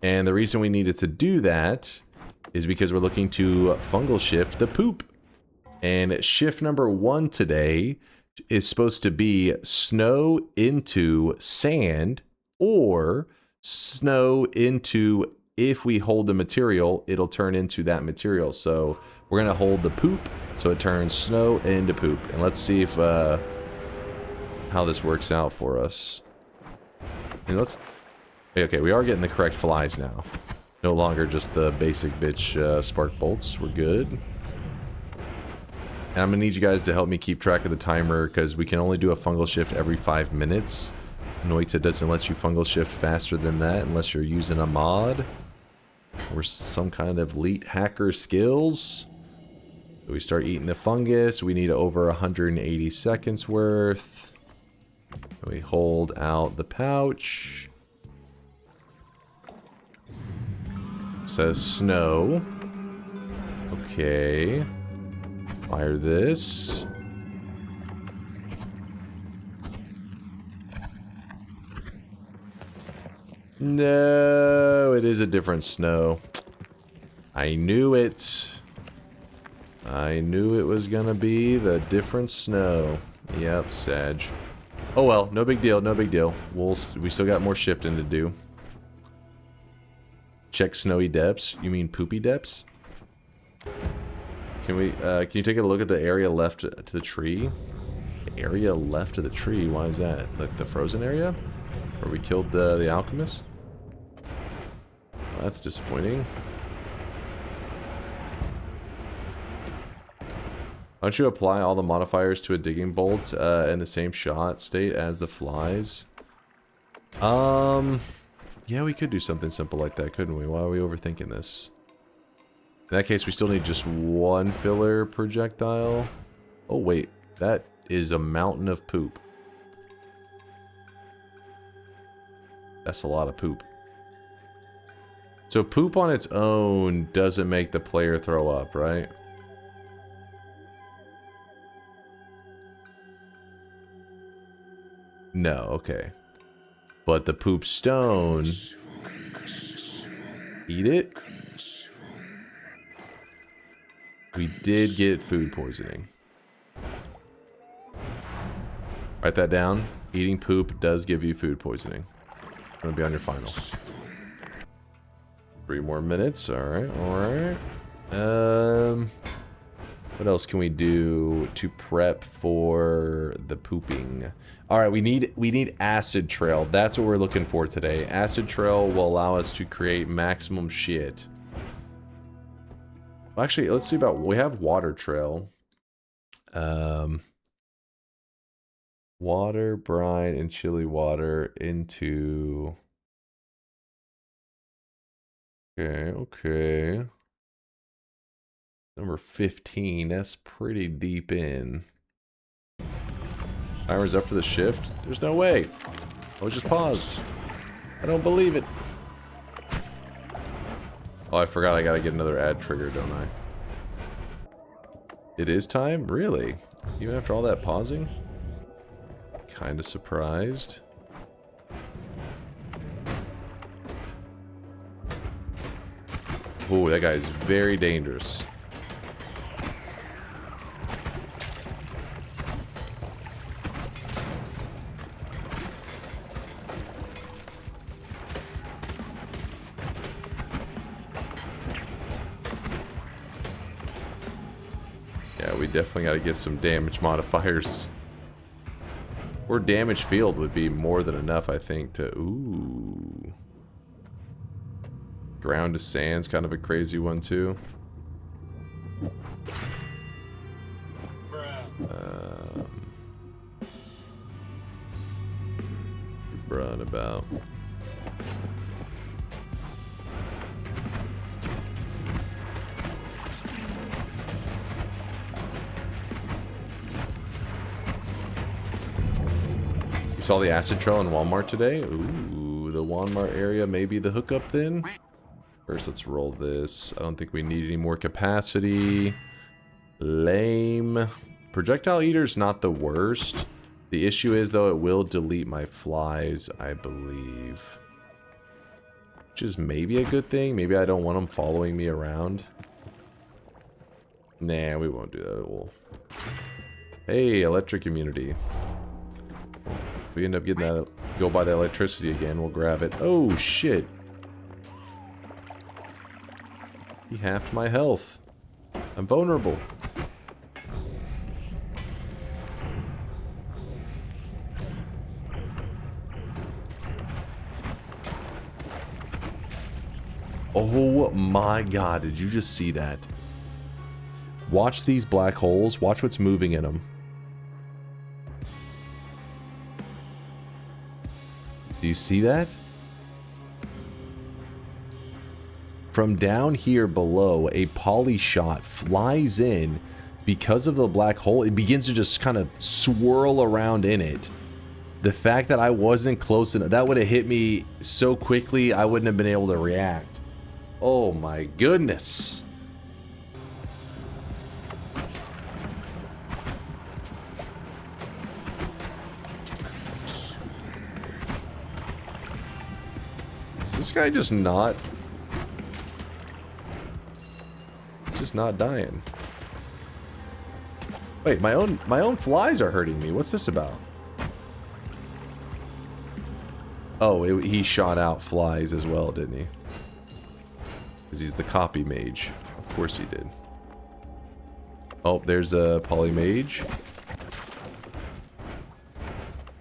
And the reason we needed to do that is because we're looking to fungal shift the poop. And shift number 1 today is supposed to be snow into sand, or snow into, if we hold the material, it'll turn into that material. So we're gonna hold the poop so it turns snow into poop. And let's see if how this works out for us. And let's, okay, we are getting the correct flies now, no longer just the basic bitch spark bolts. We're good. And I'm gonna need you guys to help me keep track of the timer, because we can only do a fungal shift every 5 minutes. Noita doesn't let you fungal shift faster than that unless you're using a mod or some kind of elite hacker skills. So we start eating the fungus. We need over 180 seconds worth. We hold out the pouch. Says snow. Okay. Fire this. No, it is a different snow. I knew it. I knew it was gonna be the different snow. Yep, Sag. Oh well, no big deal, no big deal. We still got more shifting to do. Check snowy depths. You mean poopy depths? Can you take a look at the area left to the tree? The area left of the tree? Why is that? Like the frozen area? Where we killed the Alchemist? Well, that's disappointing. Why don't you apply all the modifiers to a digging bolt in the same shot state as the flies? Yeah, we could do something simple like that, couldn't we? Why are we overthinking this? In that case, we still need just one filler projectile. Oh, wait. That is a mountain of poop. That's a lot of poop. So poop on its own doesn't make the player throw up, right? No, okay. But the poop stone... Eat it? We did get food poisoning. Write that down. Eating poop does give you food poisoning. I'm gonna be on your final. 3 more minutes. Alright, alright. What else can we do to prep for the pooping? Alright, we need acid trail. That's what we're looking for today. Acid trail will allow us to create maximum shit. Actually, let's see about... We have water trail. Water, brine, and chili water into... Okay, okay. Number 15. That's pretty deep in. Timer's up for the shift? There's no way. I was just paused. I don't believe it. Oh, I forgot I gotta get another ad trigger, don't I? It is time? Really? Even after all that pausing? Kinda surprised. Oh, that guy's very dangerous. Yeah, we definitely got to get some damage modifiers. Or damage field would be more than enough, I think, to... Ooh. Ground to sand's kind of a crazy one, too. Run about. You saw the acid trail in Wand-Mart today? Ooh, the Wand-Mart area may be the hookup then. First, let's roll this. I don't think we need any more capacity. Lame. Projectile Eater's not the worst. The issue is, though, it will delete my flies, I believe. Which is maybe a good thing. Maybe I don't want them following me around. Nah, we won't do that. We'll... Hey, electric immunity. If we end up getting that, go by the electricity again, we'll grab it. Oh, shit. He halved my health. I'm vulnerable. Oh my god, did you just see that? Watch these black holes. Watch what's moving in them. Do you see that? From down here below, a poly shot flies in. Because of the black hole, it begins to just kind of swirl around in it. The fact that I wasn't close enough, that would have hit me so quickly, I wouldn't have been able to react. Oh my goodness. Is this guy just not dying? Wait, my own flies are hurting me. What's this about? Oh, he shot out flies as well, didn't he? Because he's the copy mage. Of course he did. Oh, there's a poly mage.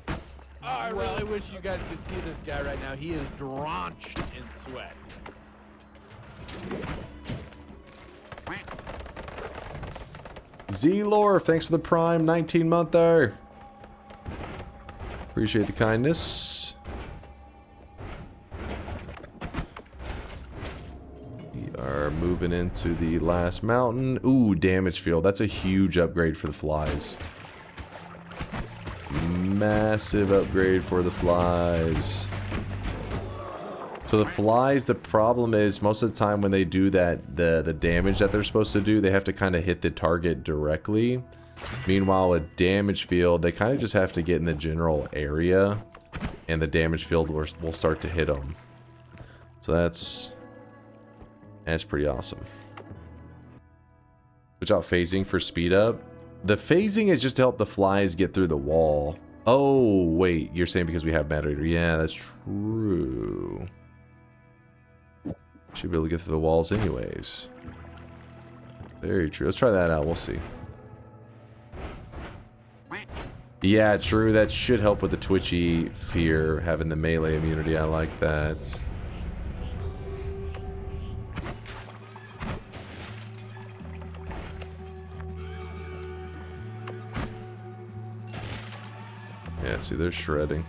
Oh, I really wish you guys could see this guy right now. He is drenched in sweat. Z-Lore, thanks for the Prime 19-monther. Appreciate the kindness. We are moving into the last mountain. Ooh, damage field. That's a huge upgrade for the flies. Massive upgrade for the flies. So the flies, the problem is most of the time when they do that, the damage that they're supposed to do, they have to kind of hit the target directly. Meanwhile, with damage field, they kind of just have to get in the general area, and the damage field will start to hit them. So that's pretty awesome. Switch out phasing for speed up. The phasing is just to help the flies get through the wall. Oh, wait, you're saying because we have matter eater. Yeah, that's true. Should be able to get through the walls anyways. Very true. Let's try that out. We'll see. Yeah, true. That should help with the twitchy fear, having the melee immunity. I like that. Yeah, see, they're shredding.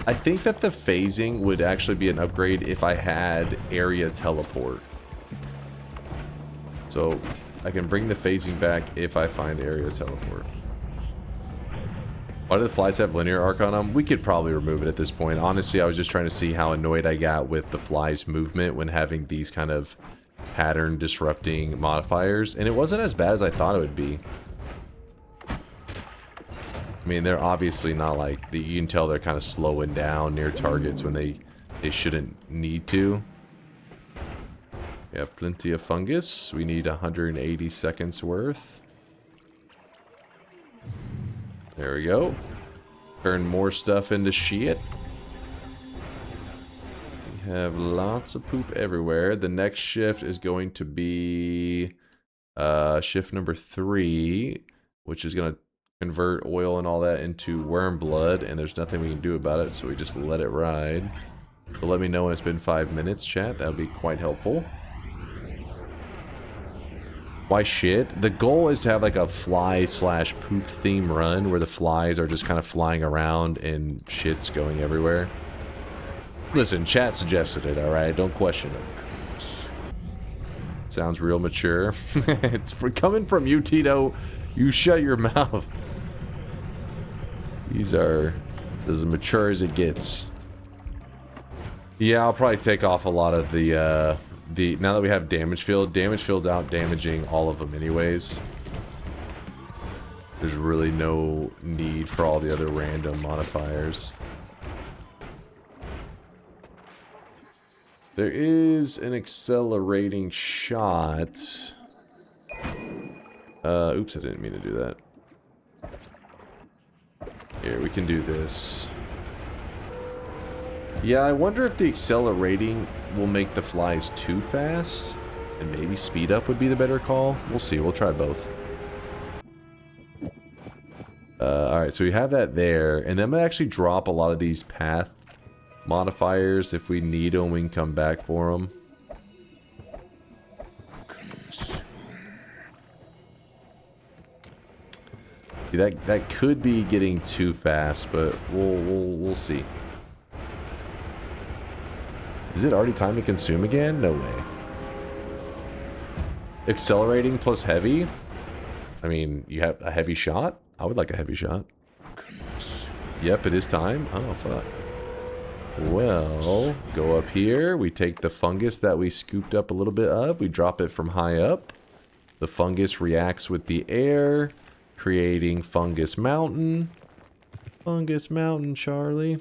I think that the phasing would actually be an upgrade if I had area teleport. So I can bring the phasing back if I find area teleport. Why do the flies have linear arc on them? We could probably remove it at this point. Honestly, I was just trying to see how annoyed I got with the flies' movement when having these kind of pattern disrupting modifiers. And it wasn't as bad as I thought it would be. I mean, they're obviously not like, you can tell they're kind of slowing down near targets when they shouldn't need to. We have plenty of fungus. We need 180 seconds worth. There we go. Turn more stuff into shit. We have lots of poop everywhere. The next shift is going to be shift number 3, which is going to convert oil and all that into worm blood, and there's nothing we can do about it, so we just let it ride. So let me know when it's been 5 minutes, chat. That would be quite helpful. Why shit? The goal is to have like a fly/poop theme run where the flies are just kind of flying around and shit's going everywhere. Listen, chat suggested it, alright? Don't question it. Sounds real mature. It's coming from you, Tito. You shut your mouth. These are as mature as it gets. Yeah, I'll probably take off a lot of the now that we have damage field's out damaging all of them anyways. There's really no need for all the other random modifiers. There is an accelerating shot. Oops, I didn't mean to do that. Here, we can do this. Yeah, I wonder if the accelerating will make the flies too fast, and maybe speed up would be the better call. We'll see. We'll try both. Alright, so we have that there, and then I'm going to actually drop a lot of these path modifiers. If we need them, we can come back for them. That could be getting too fast, but we'll see. Is it already time to consume again? No way. Accelerating plus heavy? I mean, you have a heavy shot? I would like a heavy shot. Yep, it is time. Oh, fuck. Well, go up here. We take the fungus that we scooped up a little bit of. We drop it from high up. The fungus reacts with the air, creating Fungus Mountain. Fungus Mountain, Charlie.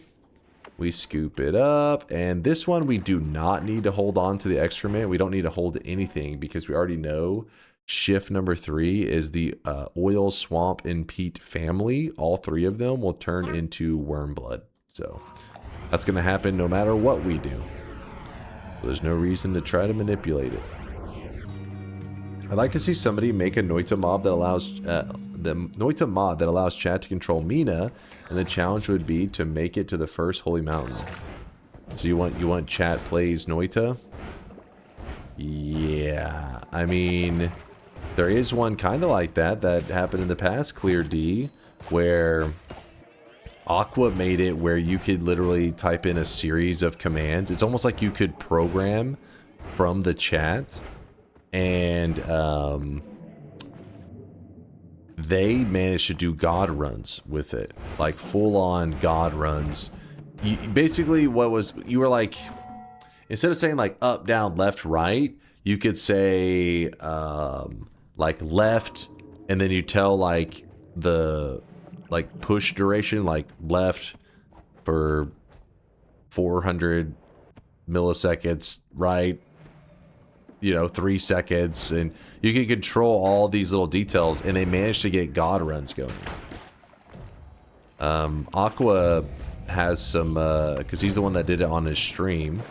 We scoop it up, and this one we do not need to hold on to the excrement. We don't need to hold anything because we already know shift number 3 is the oil, swamp, and peat family. All 3 of them will turn into worm blood. So that's going to happen no matter what we do. There's no reason to try to manipulate it. I'd like to see somebody make a Noita mob that allows the Noita mod that allows chat to control Mina, and the challenge would be to make it to the first holy mountain. So you want chat plays Noita? Yeah, I mean, there is one kind of like that happened in the past, Clear D, where Aqua made it where you could literally type in a series of commands. It's almost like you could program from the chat, and they managed to do god runs with it, like full-on god runs. Basically, you were like, instead of saying like up, down, left, right, you could say like left, and then you tell like the push duration, like left for 400 milliseconds, right, 3 seconds, and you can control all these little details, and they managed to get god runs going. Aqua has some, because he's the one that did it on his stream.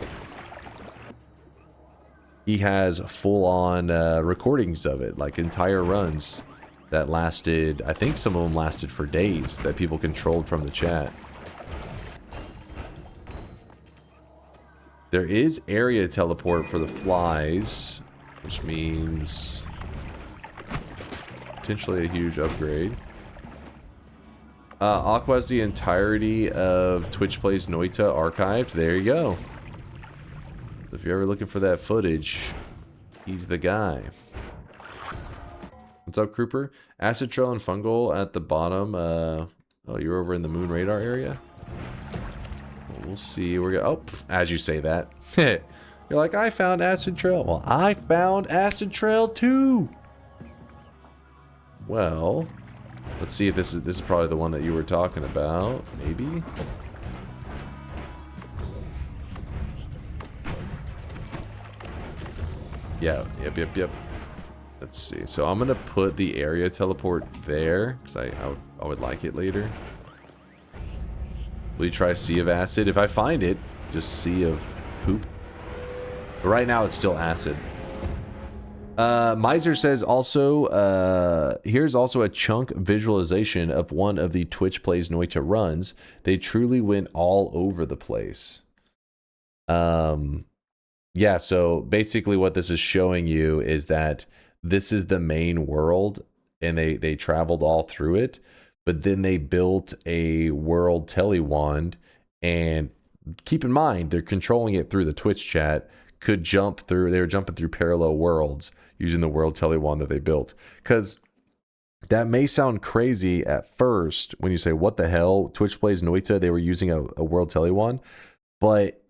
He has full-on recordings of it, like entire runs that lasted, I think some of them lasted for days, that people controlled from the chat. There is area teleport for the flies, which means potentially a huge upgrade. Aqua has the entirety of Twitch Plays Noita archived. There you go. If you're ever looking for that footage, he's the guy. What's up, Crooper? Acid Trail and Fungal at the bottom. Oh, you're over in the Moon Radar area? We'll see. We're gonna. Oh, as you say that, you're like, I found Acid Trail. Well, I found Acid Trail too. Well, let's see if this is probably the one that you were talking about. Maybe. Yeah. Yep. Let's see. So I'm gonna put the area teleport there because I would like it later. Will you try Sea of Acid? If I find it, just Sea of Poop. But right now it's still acid. Miser says also, here's also a chunk visualization of one of the Twitch plays Noita runs. They truly went all over the place. Yeah, so basically what this is showing you is that this is the main world, and they traveled all through it, but then they built a world telewand, and keep in mind, they're controlling it through the Twitch chat, could jump through, they were jumping through parallel worlds using the world telewand that they built. Because that may sound crazy at first when you say, what the hell, Twitch plays Noita, they were using a world telewand, but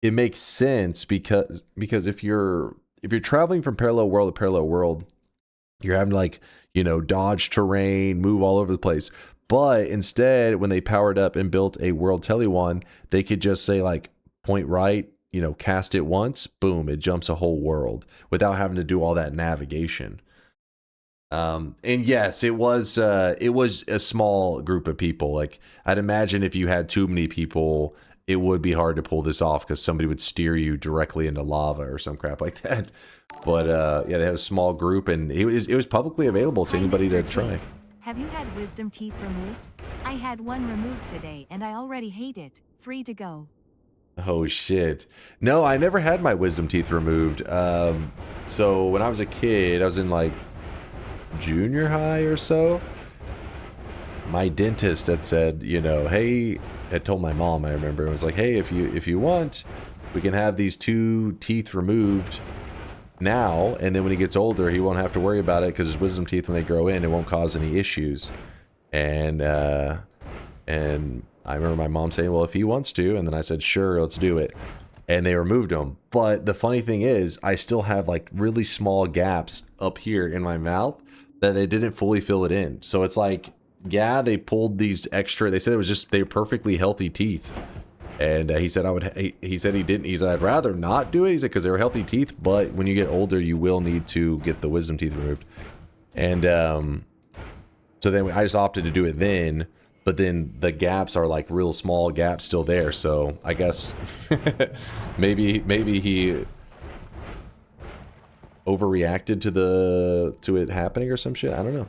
it makes sense because if you're traveling from parallel world to parallel world, you're having to, like, you know, dodge terrain, move all over the place. But instead, when they powered up and built a world telewand, they could just say, like, point right, you know, cast it once, boom, it jumps a whole world without having to do all that navigation. And yes, it was a small group of people. Like, I'd imagine if you had too many people, it would be hard to pull this off because somebody would steer you directly into lava or some crap like that. But yeah, they had a small group, and it was publicly available to anybody to try. Have you had wisdom teeth removed? I had one removed today, and I already hate it. Free to go. Oh shit. No, I never had my wisdom teeth removed. So when I was a kid, I was in like junior high or so. My dentist had said, you know, hey, had told my mom, I remember, it was like, hey, if you want, we can have these 2 teeth removed now, and then when he gets older, he won't have to worry about it because his wisdom teeth, when they grow in, it won't cause any issues. And I remember my mom saying, well, if he wants to, and then I said, sure, let's do it. And they removed them. But the funny thing is, I still have like really small gaps up here in my mouth that they didn't fully fill it in. So it's like, yeah, they pulled these extra, they said it was just, they were perfectly healthy teeth. And he said he said he didn't, he said, I'd rather not do it. He said, because they were healthy teeth, but when you get older, you will need to get the wisdom teeth removed. And so then I just opted to do it then. But then the gaps are like real small gaps still there, so I guess maybe he overreacted to it happening or some shit. I don't know.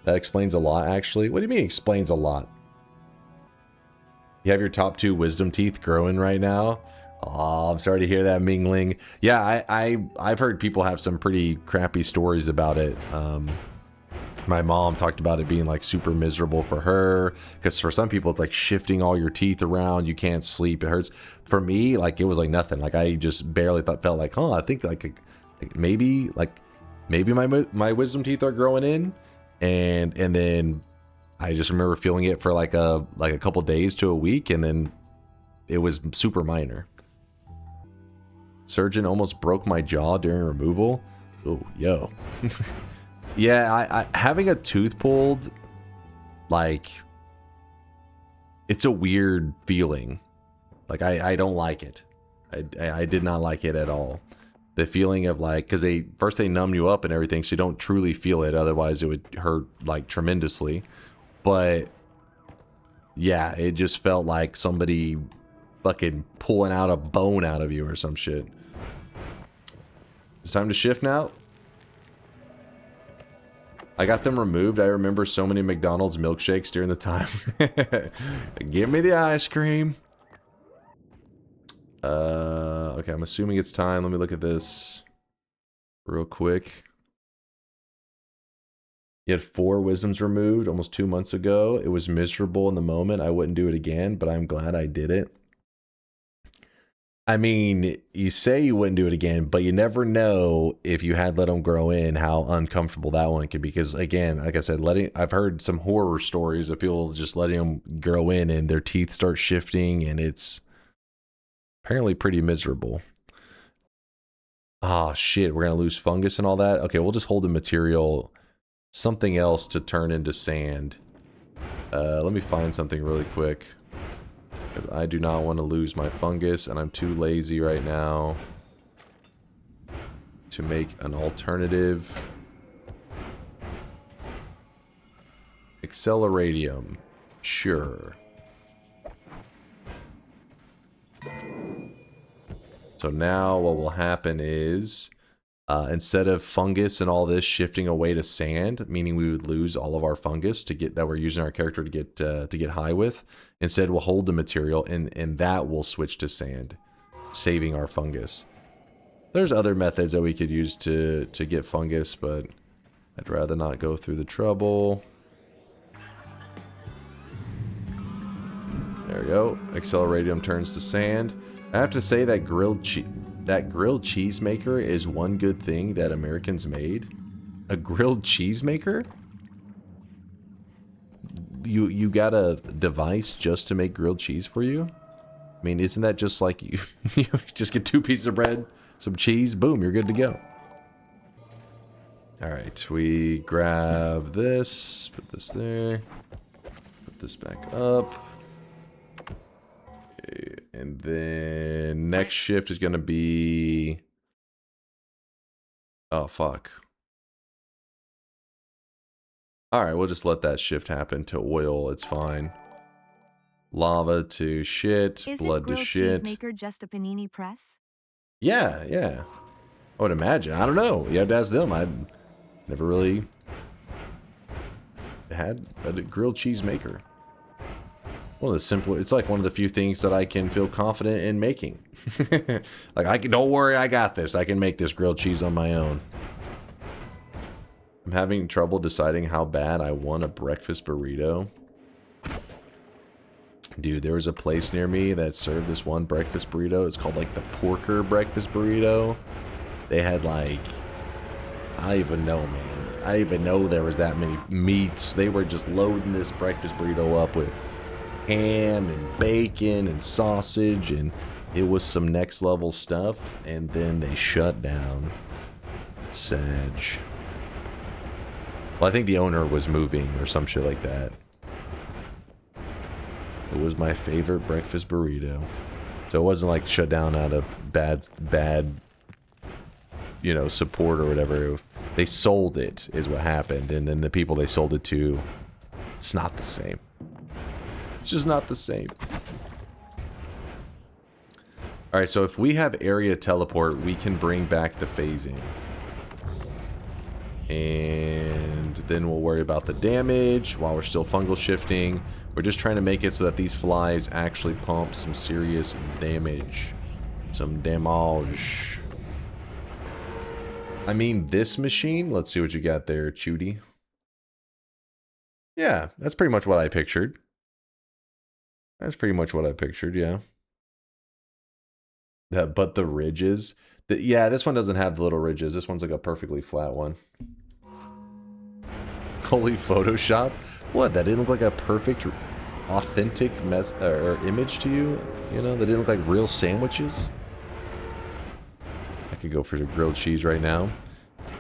That explains a lot, actually. What do you mean explains a lot? You have your top 2 wisdom teeth growing right now? Oh, I'm sorry to hear that, Mingling. Yeah, I've heard people have some pretty crappy stories about it. My mom talked about it being like super miserable for her, because for some people it's like shifting all your teeth around, you can't sleep, it hurts. For me, like, it was like nothing. Like, I just barely felt like, oh, I think like maybe my wisdom teeth are growing in, and then I just remember feeling it for like a couple days to a week, and then it was super minor. Surgeon almost broke my jaw during removal. Oh, yo. Yeah, I having a tooth pulled, like, it's a weird feeling. Like, I don't like it. I did not like it at all. The feeling of like, because first they numb you up and everything, so you don't truly feel it. Otherwise, it would hurt like tremendously. But yeah, it just felt like somebody fucking pulling out a bone out of you or some shit. It's time to shift now. I got them removed. I remember so many McDonald's milkshakes during the time. Give me the ice cream. Okay, I'm assuming it's time. Let me look at this real quick. You had 4 wisdoms removed almost 2 months ago. It was miserable in the moment. I wouldn't do it again, but I'm glad I did it. I mean, you say you wouldn't do it again, but you never know if you had let them grow in, how uncomfortable that one could be. Because again, like I said, I've heard some horror stories of people just letting them grow in and their teeth start shifting, and it's apparently pretty miserable. Ah, shit, we're gonna lose fungus and all that. Okay, we'll just hold the material, something else to turn into sand. Let me find something really quick, because I do not want to lose my fungus, and I'm too lazy right now to make an alternative. Acceleradium. Sure. So now what will happen is, instead of fungus and all this shifting away to sand, meaning we would lose all of our fungus to get that we're using our character to get high with, instead we'll hold the material and that will switch to sand, saving our fungus. There's other methods that we could use to get fungus, but I'd rather not go through the trouble. There we go. Acceleradium turns to sand. I have to say that grilled cheese maker is one good thing that Americans made. A grilled cheese maker? You got a device just to make grilled cheese for you? I mean, isn't that just like you just get 2 pieces of bread, some cheese, boom, you're good to go. All right, we grab this, put this there, put this back up. Okay, and then next shift is going to be... Oh, fuck. All right, we'll just let that shift happen to oil. It's fine. Lava to shit, blood to shit. Is maker just a panini press? Yeah, yeah. I would imagine. I don't know. You have to ask them. I'd never really had a grilled cheese maker. One of the simpler, it's like one of the few things that I can feel confident in making. Like, don't worry, I got this. I can make this grilled cheese on my own. I'm having trouble deciding how bad I want a breakfast burrito. Dude, there was a place near me that served this one breakfast burrito. It's called like the Porker breakfast burrito. They had like, I don't even know, man. I didn't even know there was that many meats. They were just loading this breakfast burrito up with ham and bacon and sausage, and it was some next level stuff. And then they shut down. Sad. Well, I think the owner was moving or some shit like that. It was my favorite breakfast burrito. So it wasn't like shut down out of bad, you know, support or whatever. They sold it is what happened. And then the people they sold it to, it's not the same. It's just not the same. Alright, so if we have area teleport, we can bring back the phasing. And then we'll worry about the damage while we're still fungal shifting. We're just trying to make it so that these flies actually pump some serious damage. Some damage. I mean, this machine, let's see what you got there, Chudy. Yeah, that's pretty much what I pictured. That's pretty much what I pictured, yeah. But the ridges, yeah, this one doesn't have the little ridges. This one's like a perfectly flat one. Holy Photoshop? What? That didn't look like a perfect, authentic image to you? You know, that didn't look like real sandwiches? I could go for the grilled cheese right now.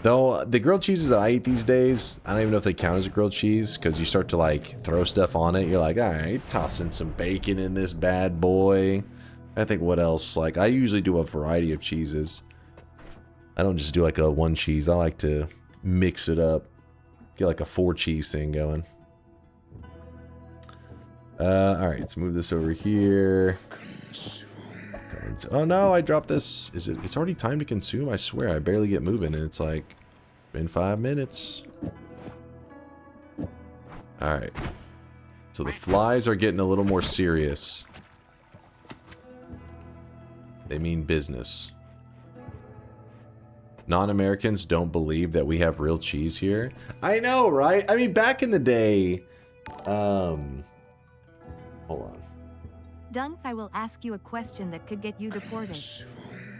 Though, the grilled cheeses that I eat these days, I don't even know if they count as a grilled cheese, because you start to, like, throw stuff on it. You're like, alright, tossing some bacon in this bad boy. I think what else? Like, I usually do a variety of cheeses. I don't just do, like, a one cheese. I like to mix it up. Get like a 4 cheese thing going. Alright, let's move this over here. Oh no, I dropped this. It's already time to consume? I swear, I barely get moving and it's like been 5 minutes. Alright. So the flies are getting a little more serious. They mean business. Non-Americans don't believe that we have real cheese here. I know, right? I mean, back in the day... hold on. Dunk, I will ask you a question that could get you deported.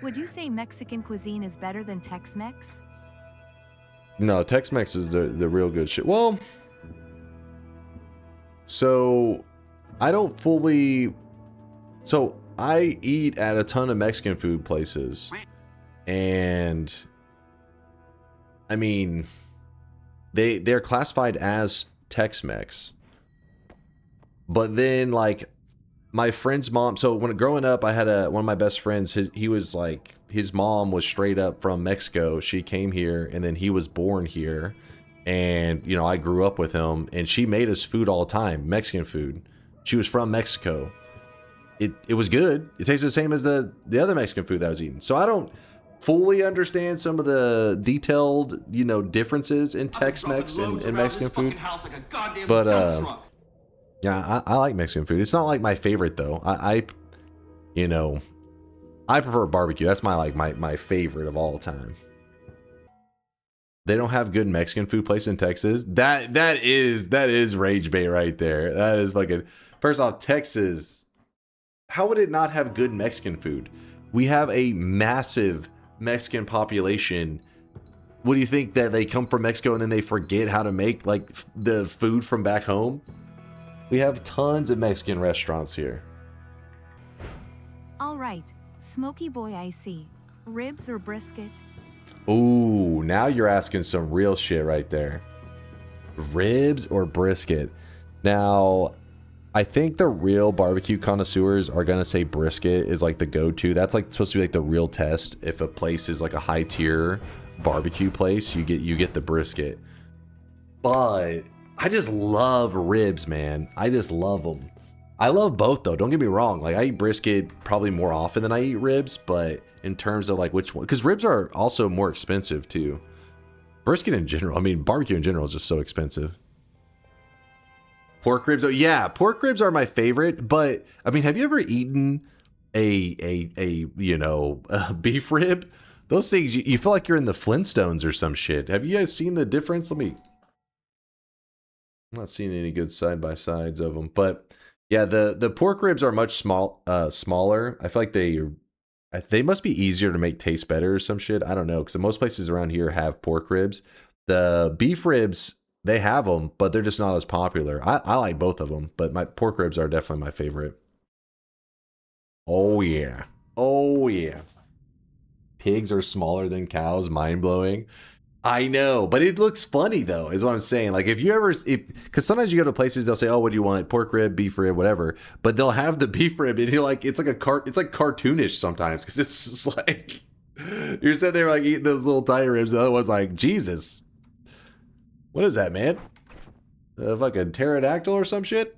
Would you say Mexican cuisine is better than Tex-Mex? No, Tex-Mex is the real good shit. Well... So... I don't fully... So, I eat at a ton of Mexican food places. And... I mean, they're classified as Tex-Mex. But then, like, my friend's mom... So, when growing up, I had one of my best friends. He was, like... His mom was straight up from Mexico. She came here, and then he was born here. And, you know, I grew up with him. And she made us food all the time. Mexican food. She was from Mexico. it was good. It tasted the same as the other Mexican food that I was eating. So I don't fully understand some of the detailed, you know, differences in Tex-Mex and Mexican food. But yeah, I like Mexican food. It's not like my favorite though. You know, I prefer barbecue. That's my favorite of all time. They don't have good Mexican food place in Texas. That is rage bait right there. That is fucking. First off, Texas. How would it not have good Mexican food? We have a massive Mexican population. What do you think, that they come from Mexico and then they forget how to make like the food from back home? We have tons of Mexican restaurants here. All right, Smoky Boy, I see. Ribs or brisket? Ooh, now you're asking some real shit right there. Ribs or brisket? Now, I think the real barbecue connoisseurs are gonna say brisket is like the go-to. That's like supposed to be like the real test. If a place is like a high tier barbecue place, you get the brisket. But I just love ribs, man. I just love them. I love both though. Don't get me wrong. Like I eat brisket probably more often than I eat ribs, but in terms of like which one, because ribs are also more expensive too. Brisket in general, I mean barbecue in general is just so expensive. Pork ribs, oh yeah, pork ribs are my favorite. But I mean, have you ever eaten a you know, a beef rib? Those things, you feel like you're in the Flintstones or some shit. Have you guys seen the difference? I'm not seeing any good side by sides of them, but yeah, the pork ribs are much smaller. I feel like they must be easier to make taste better or some shit. I don't know, because most places around here have pork ribs. The beef ribs, they have them, but they're just not as popular. I like both of them, but my pork ribs are definitely my favorite. Oh yeah. Oh yeah. Pigs are smaller than cows. Mind blowing. I know, but it looks funny though, is what I'm saying. Like if you ever, because sometimes you go to places, they'll say, "Oh, what do you want? Pork rib, beef rib, whatever." But they'll have the beef rib, and you're like, it's like cartoonish sometimes, because it's just like you're sitting there like eating those little tiny ribs. The other one's like, Jesus, what is that, man? A fucking pterodactyl or some shit?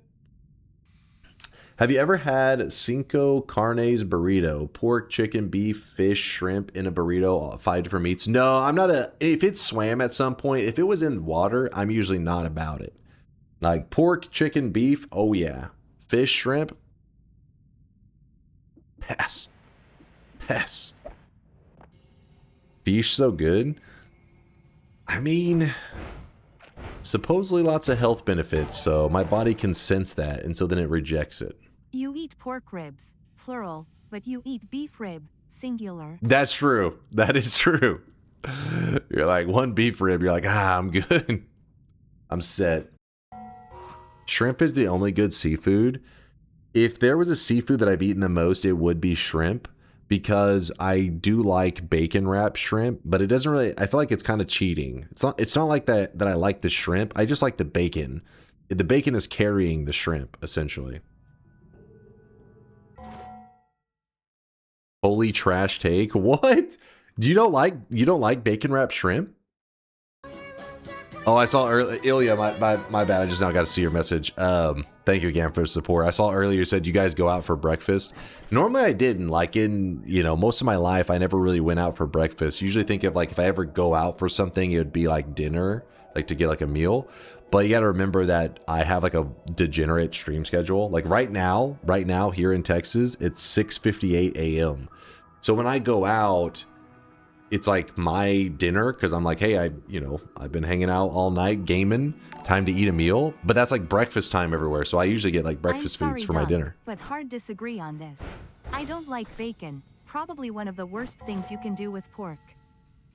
Have you ever had Cinco Carnes burrito? Pork, chicken, beef, fish, shrimp in a burrito, 5 different meats. No, I'm not if it swam at some point, if it was in water, I'm usually not about it. Like pork, chicken, beef, oh yeah. Fish, shrimp, pass. Pass. Fish so good. I mean, supposedly lots of health benefits, so my body can sense that, and so then it rejects it. You eat pork ribs, plural, but you eat beef rib, singular. That's true. That is true. You're like, one beef rib, you're like, I'm good. I'm set. Shrimp is the only good seafood. If there was a seafood that I've eaten the most, it would be shrimp, because I do like bacon wrapped shrimp, but it doesn't really, I feel like it's kind of cheating. It's not like that I like the shrimp. I just like the bacon. The bacon is carrying the shrimp, essentially. Holy trash take. What? You don't like bacon wrapped shrimp? Oh, I saw earlier, Ilya, my bad. I just now got to see your message. Thank you again for the support. I saw earlier you said you guys go out for breakfast. Normally I didn't. Like in, you know, most of my life, I never really went out for breakfast. Usually think of like, if I ever go out for something, it would be like dinner, like to get like a meal. But you got to remember that I have like a degenerate stream schedule. Like right now here in Texas, it's 6:58 a.m. So when I go out, it's like my dinner, because I'm like, hey, I've been hanging out all night gaming, time to eat a meal. But that's like breakfast time everywhere. So I usually get like breakfast foods for my dinner. But hard disagree on this. I don't like bacon. Probably one of the worst things you can do with pork.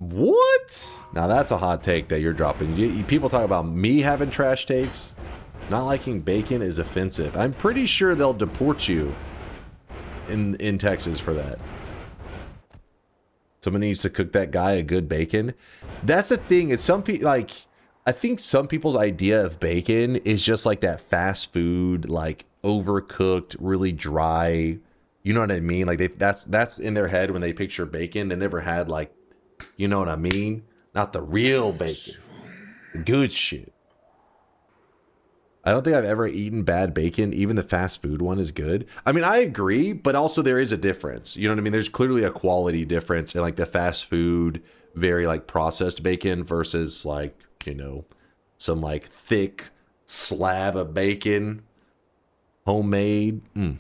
What? Now that's a hot take that you're dropping. People talk about me having trash takes. Not liking bacon is offensive. I'm pretty sure they'll deport you in Texas for that. Someone needs to cook that guy a good bacon. That's the thing, is some people, like, I think some people's idea of bacon is just like that fast food, like overcooked, really dry. You know what I mean? Like that's in their head when they picture bacon. They never had like, you know what I mean? Not the real bacon. The good shit. I don't think I've ever eaten bad bacon. Even the fast food one is good. I mean, I agree, but also there is a difference. You know what I mean? There's clearly a quality difference in like the fast food, very like processed bacon versus like, you know, some like thick slab of bacon, homemade. I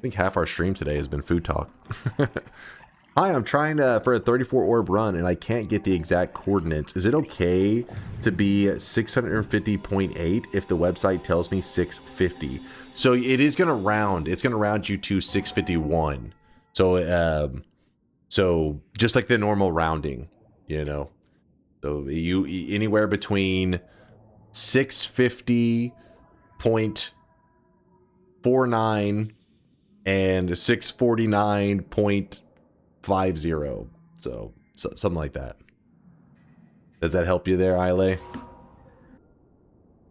think half our stream today has been food talk. Hi, I'm trying for a 34 orb run and I can't get the exact coordinates. Is it okay to be 650.8 if the website tells me 650? So it is going to round. It's going to round you to 651. So so just like the normal rounding, you know. So you anywhere between 650.49 and 649.50. So something like that. Does that help you there, Ile?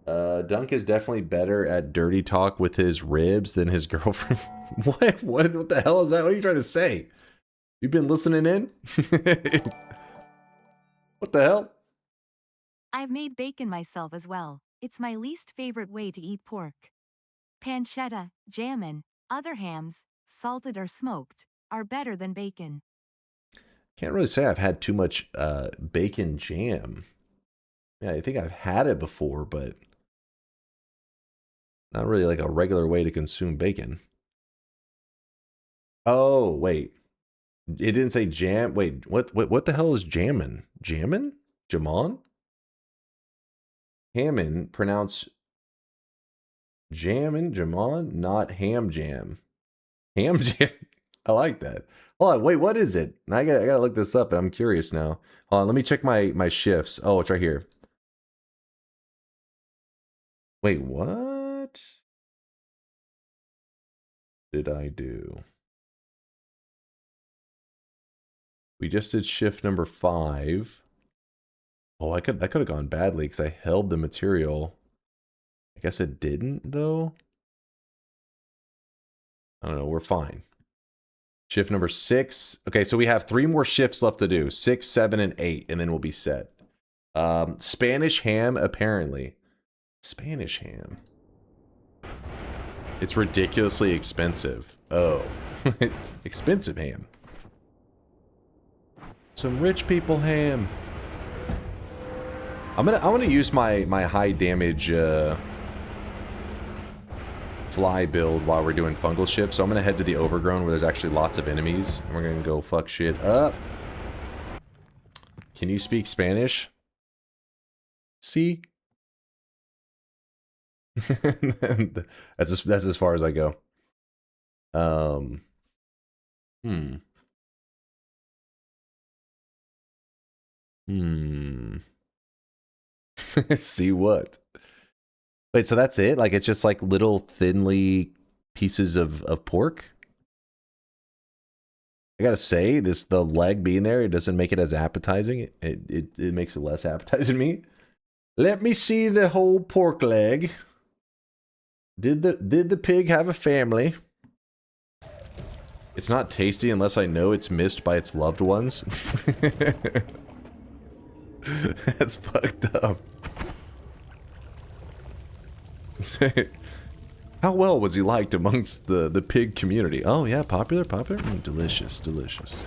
Dunk is definitely better at dirty talk with his ribs than his girlfriend. What the hell is that? What are you trying to say? You've been listening in? What the hell? I've made bacon myself as well. It's my least favorite way to eat pork. Pancetta, jam, and other hams, salted or smoked, are better than bacon. Can't really say I've had too much bacon jam. Yeah, I think I've had it before, but not really like a regular way to consume bacon. Oh, wait. It didn't say jam. Wait, what the hell is jammin'? Jammin'? Jamon? Hammin, pronounce jammin', jamon, not ham jam. Ham jam. I like that. Hold on, wait, what is it? I gotta look this up. I'm curious now. Hold on, let me check my shifts. Oh, it's right here. Wait, what did I do? We just did shift number 5. Oh, that could have gone badly because I held the material. I guess it didn't though. I don't know. We're fine. Shift number 6. Okay, so we have 3 more shifts left to do. 6, 7, and 8, and then we'll be set. Spanish ham, apparently. Spanish ham. It's ridiculously expensive. Oh, expensive ham. Some rich people ham. I'm gonna use my high damage fly build while we're doing fungal ship. So I'm gonna head to the overgrown where there's actually lots of enemies, and we're gonna go fuck shit up. Can you speak Spanish? See? That's as far as I go. See what? Wait, so that's it? Like it's just like little thinly pieces of pork? I gotta say, the leg being there, it doesn't make it as appetizing. It makes it less appetizing to me. Let me see the whole pork leg. Did the pig have a family? It's not tasty unless I know it's missed by its loved ones. That's fucked up. How well was he liked amongst the pig community? Oh yeah, popular? Delicious, delicious.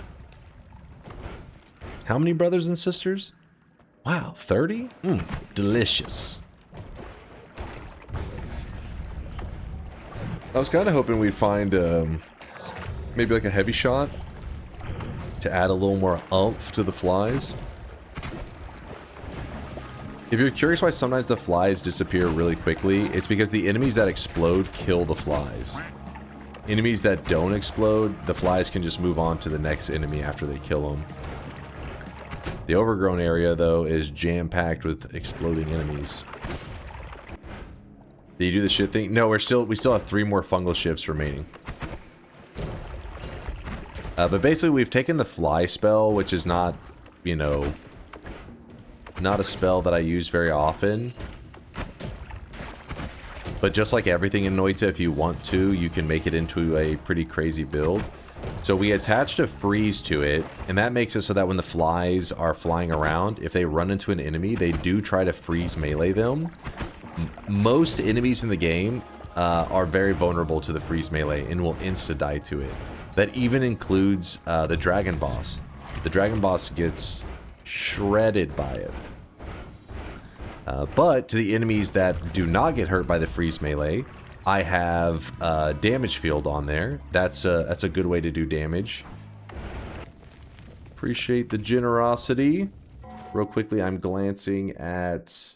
How many brothers and sisters? Wow, 30? Delicious. I was kind of hoping we'd find maybe like a heavy shot to add a little more oomph to the flies. If you're curious why sometimes the flies disappear really quickly, it's because the enemies that explode kill the flies. Enemies that don't explode, the flies can just move on to the next enemy after they kill them. The overgrown area, though, is jam-packed with exploding enemies. Did you do the ship thing? No, we still have 3 more fungal shifts remaining. But basically, we've taken the fly spell, which is not, you know, not a spell that I use very often. But just like everything in Noita, if you want to, you can make it into a pretty crazy build. So we attached a freeze to it, and that makes it so that when the flies are flying around, if they run into an enemy, they do try to freeze melee them. most enemies in the game are very vulnerable to the freeze melee and will insta-die to it. That even includes the dragon boss. The dragon boss gets shredded by it. But to the enemies that do not get hurt by the freeze melee, I have damage field on there. That's a good way to do damage. Appreciate the generosity. Real quickly, I'm glancing at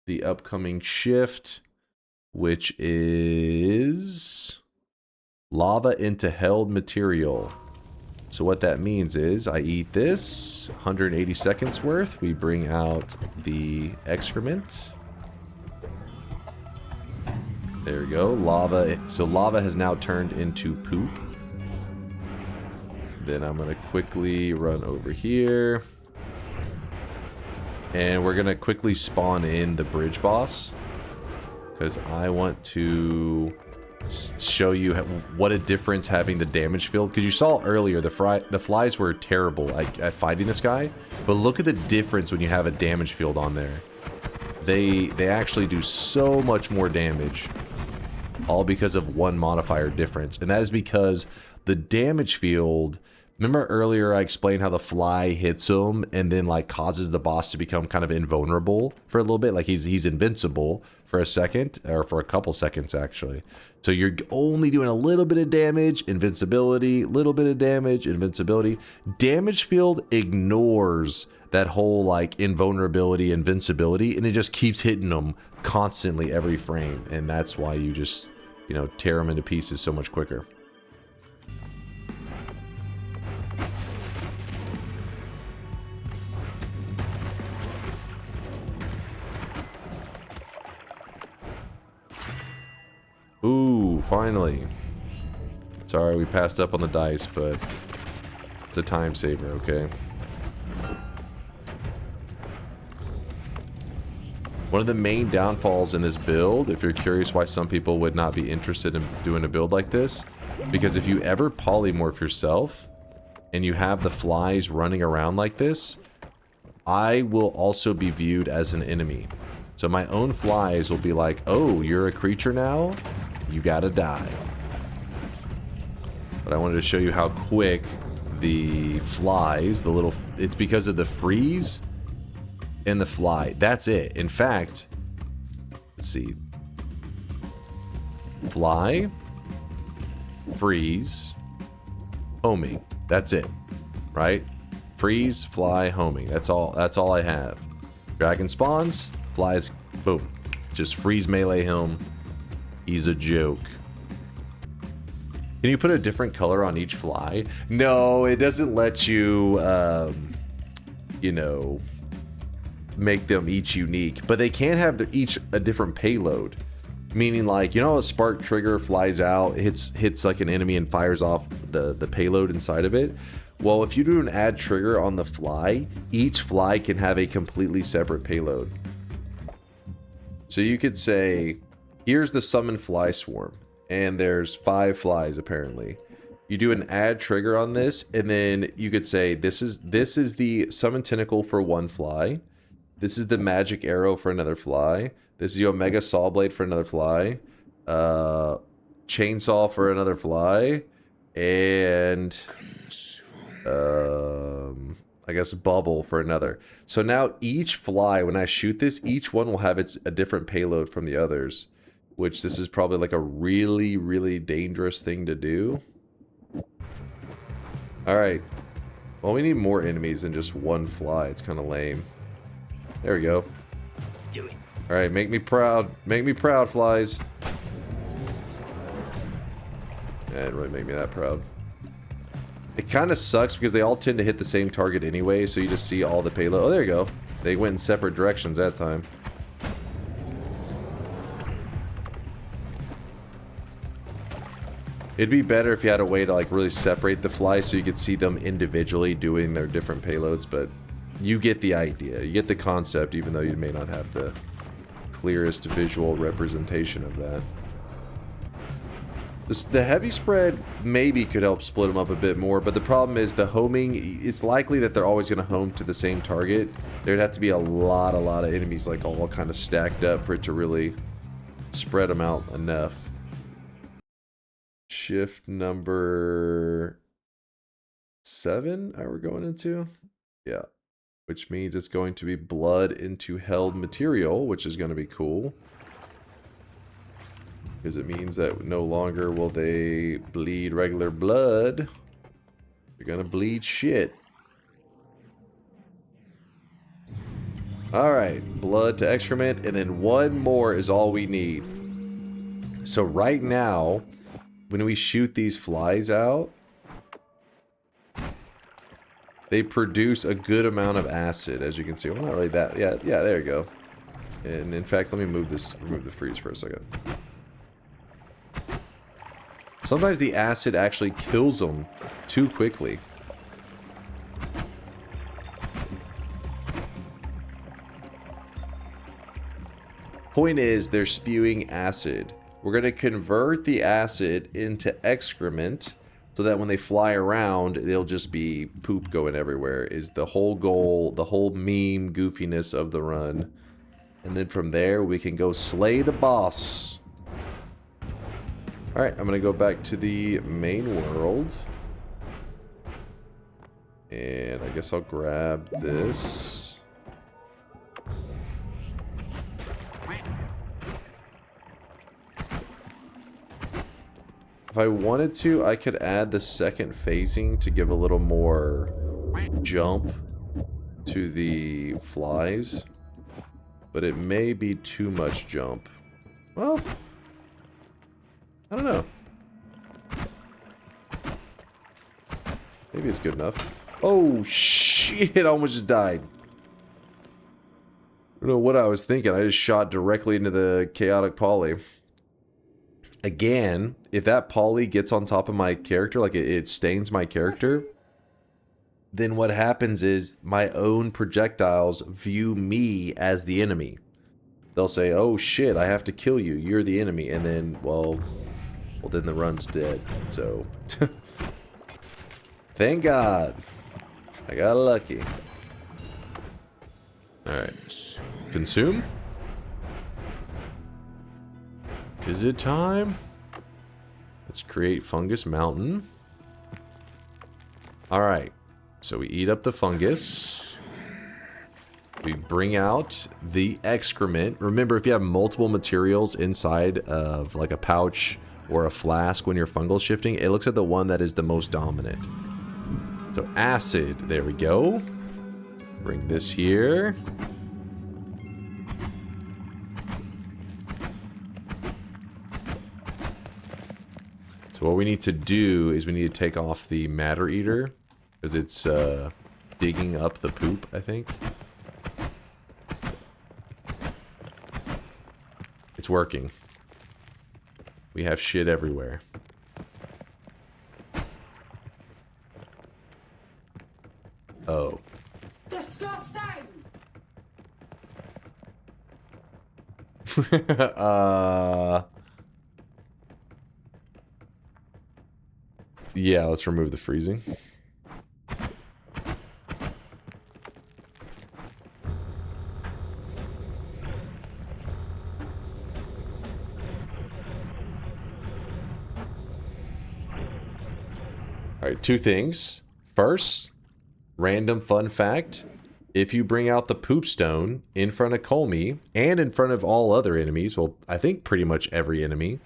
the upcoming shift, which is lava into held material. So what that means is I eat this, 180 seconds worth. We bring out the excrement. There we go, lava. So lava has now turned into poop. Then I'm gonna quickly run over here. And we're gonna quickly spawn in the bridge boss. Because I want to show you what a difference having the damage field. Because you saw earlier the flies were terrible at fighting this guy, but look at the difference when you have a damage field on there. They actually do so much more damage, all because of one modifier difference, and that is because the damage field. Remember earlier I explained how the fly hits him and then like causes the boss to become kind of invulnerable for a little bit, like he's invincible for a second, or for a couple seconds actually. So you're only doing a little bit of damage, invincibility, little bit of damage, invincibility. Damage field ignores that whole like invulnerability, invincibility, and it just keeps hitting them constantly every frame, and that's why you just, you know, tear them into pieces so much quicker. Ooh, finally. Sorry, we passed up on the dice, but it's a time saver, okay? One of the main downfalls in this build, if you're curious why some people would not be interested in doing a build like this, because if you ever polymorph yourself and you have the flies running around like this, I will also be viewed as an enemy. So my own flies will be like, oh, you're a creature now? You gotta die. But I wanted to show you how quick the flies, it's because of the freeze and the fly. That's it. In fact, let's see. Fly, freeze, homing. That's it. Right? Freeze, fly, homing. That's all I have. Dragon spawns, flies, boom. Just freeze melee him. He's a joke. Can you put a different color on each fly? No, it doesn't let you, you know, make them each unique. But they can have each a different payload. Meaning, like, you know, a spark trigger flies out, hits like an enemy and fires off the payload inside of it. Well, if you do an add trigger on the fly, each fly can have a completely separate payload. So you could say, here's the summon fly swarm, and there's 5 flies apparently. You do an add trigger on this, and then you could say this is the summon tentacle for one fly. This is the magic arrow for another fly. This is the omega saw blade for another fly. Chainsaw for another fly, and I guess bubble for another. So now each fly, when I shoot this, each one will have a different payload from the others. Which this is probably like a really, really dangerous thing to do. Alright. Well, we need more enemies than just one fly. It's kind of lame. There we go. Do it. Alright, make me proud. Make me proud, flies. Yeah, it didn't really make me that proud. It kind of sucks because they all tend to hit the same target anyway, so you just see all the payload. Oh, there you go. They went in separate directions that time. It'd be better if you had a way to like really separate the flies so you could see them individually doing their different payloads, but you get the idea. You get the concept, even though you may not have the clearest visual representation of that. The heavy spread maybe could help split them up a bit more, but the problem is the homing, it's likely that they're always going to home to the same target. There'd have to be a lot of enemies like all kind of stacked up for it to really spread them out enough. Shift number 7 we're going into? Yeah. Which means it's going to be blood into held material, which is going to be cool. Because it means that no longer will they bleed regular blood. They're gonna bleed shit. Alright, blood to excrement, and then one more is all we need. So right now, when we shoot these flies out, they produce a good amount of acid, as you can see. Well, not really that. Yeah, there you go. And in fact, let me remove the freeze for a second. Sometimes the acid actually kills them too quickly. Point is, they're spewing acid. We're going to convert the acid into excrement so that when they fly around, they'll just be poop going everywhere, is the whole goal, the whole meme goofiness of the run. And then from there, we can go slay the boss. Alright, I'm going to go back to the main world. And I guess I'll grab this. If I wanted to, I could add the second phasing to give a little more jump to the flies. But it may be too much jump. Well, I don't know. Maybe it's good enough. Oh, shit. I almost just died. I don't know what I was thinking. I just shot directly into the chaotic poly. Again, if that poly gets on top of my character, like it stains my character, then what happens is my own projectiles view me as the enemy. They'll say, oh shit, I have to kill you. You're the enemy. And then, well, then the run's dead. So, thank God. I got lucky. Alright. Consume? Is it time? Let's create Fungus Mountain. Alright. So we eat up the fungus. We bring out the excrement. Remember, if you have multiple materials inside of like a pouch or a flask when you're fungal shifting, it looks at the one that is the most dominant. So acid, there we go. Bring this here. So what we need to do is we need to take off the matter eater, because it's digging up the poop, I think. It's working. We have shit everywhere. Oh. Disgusting! Yeah, let's remove the freezing. Alright, two things. First, random fun fact. If you bring out the poop stone in front of Kolmi, and in front of all other enemies, well, I think pretty much every enemy,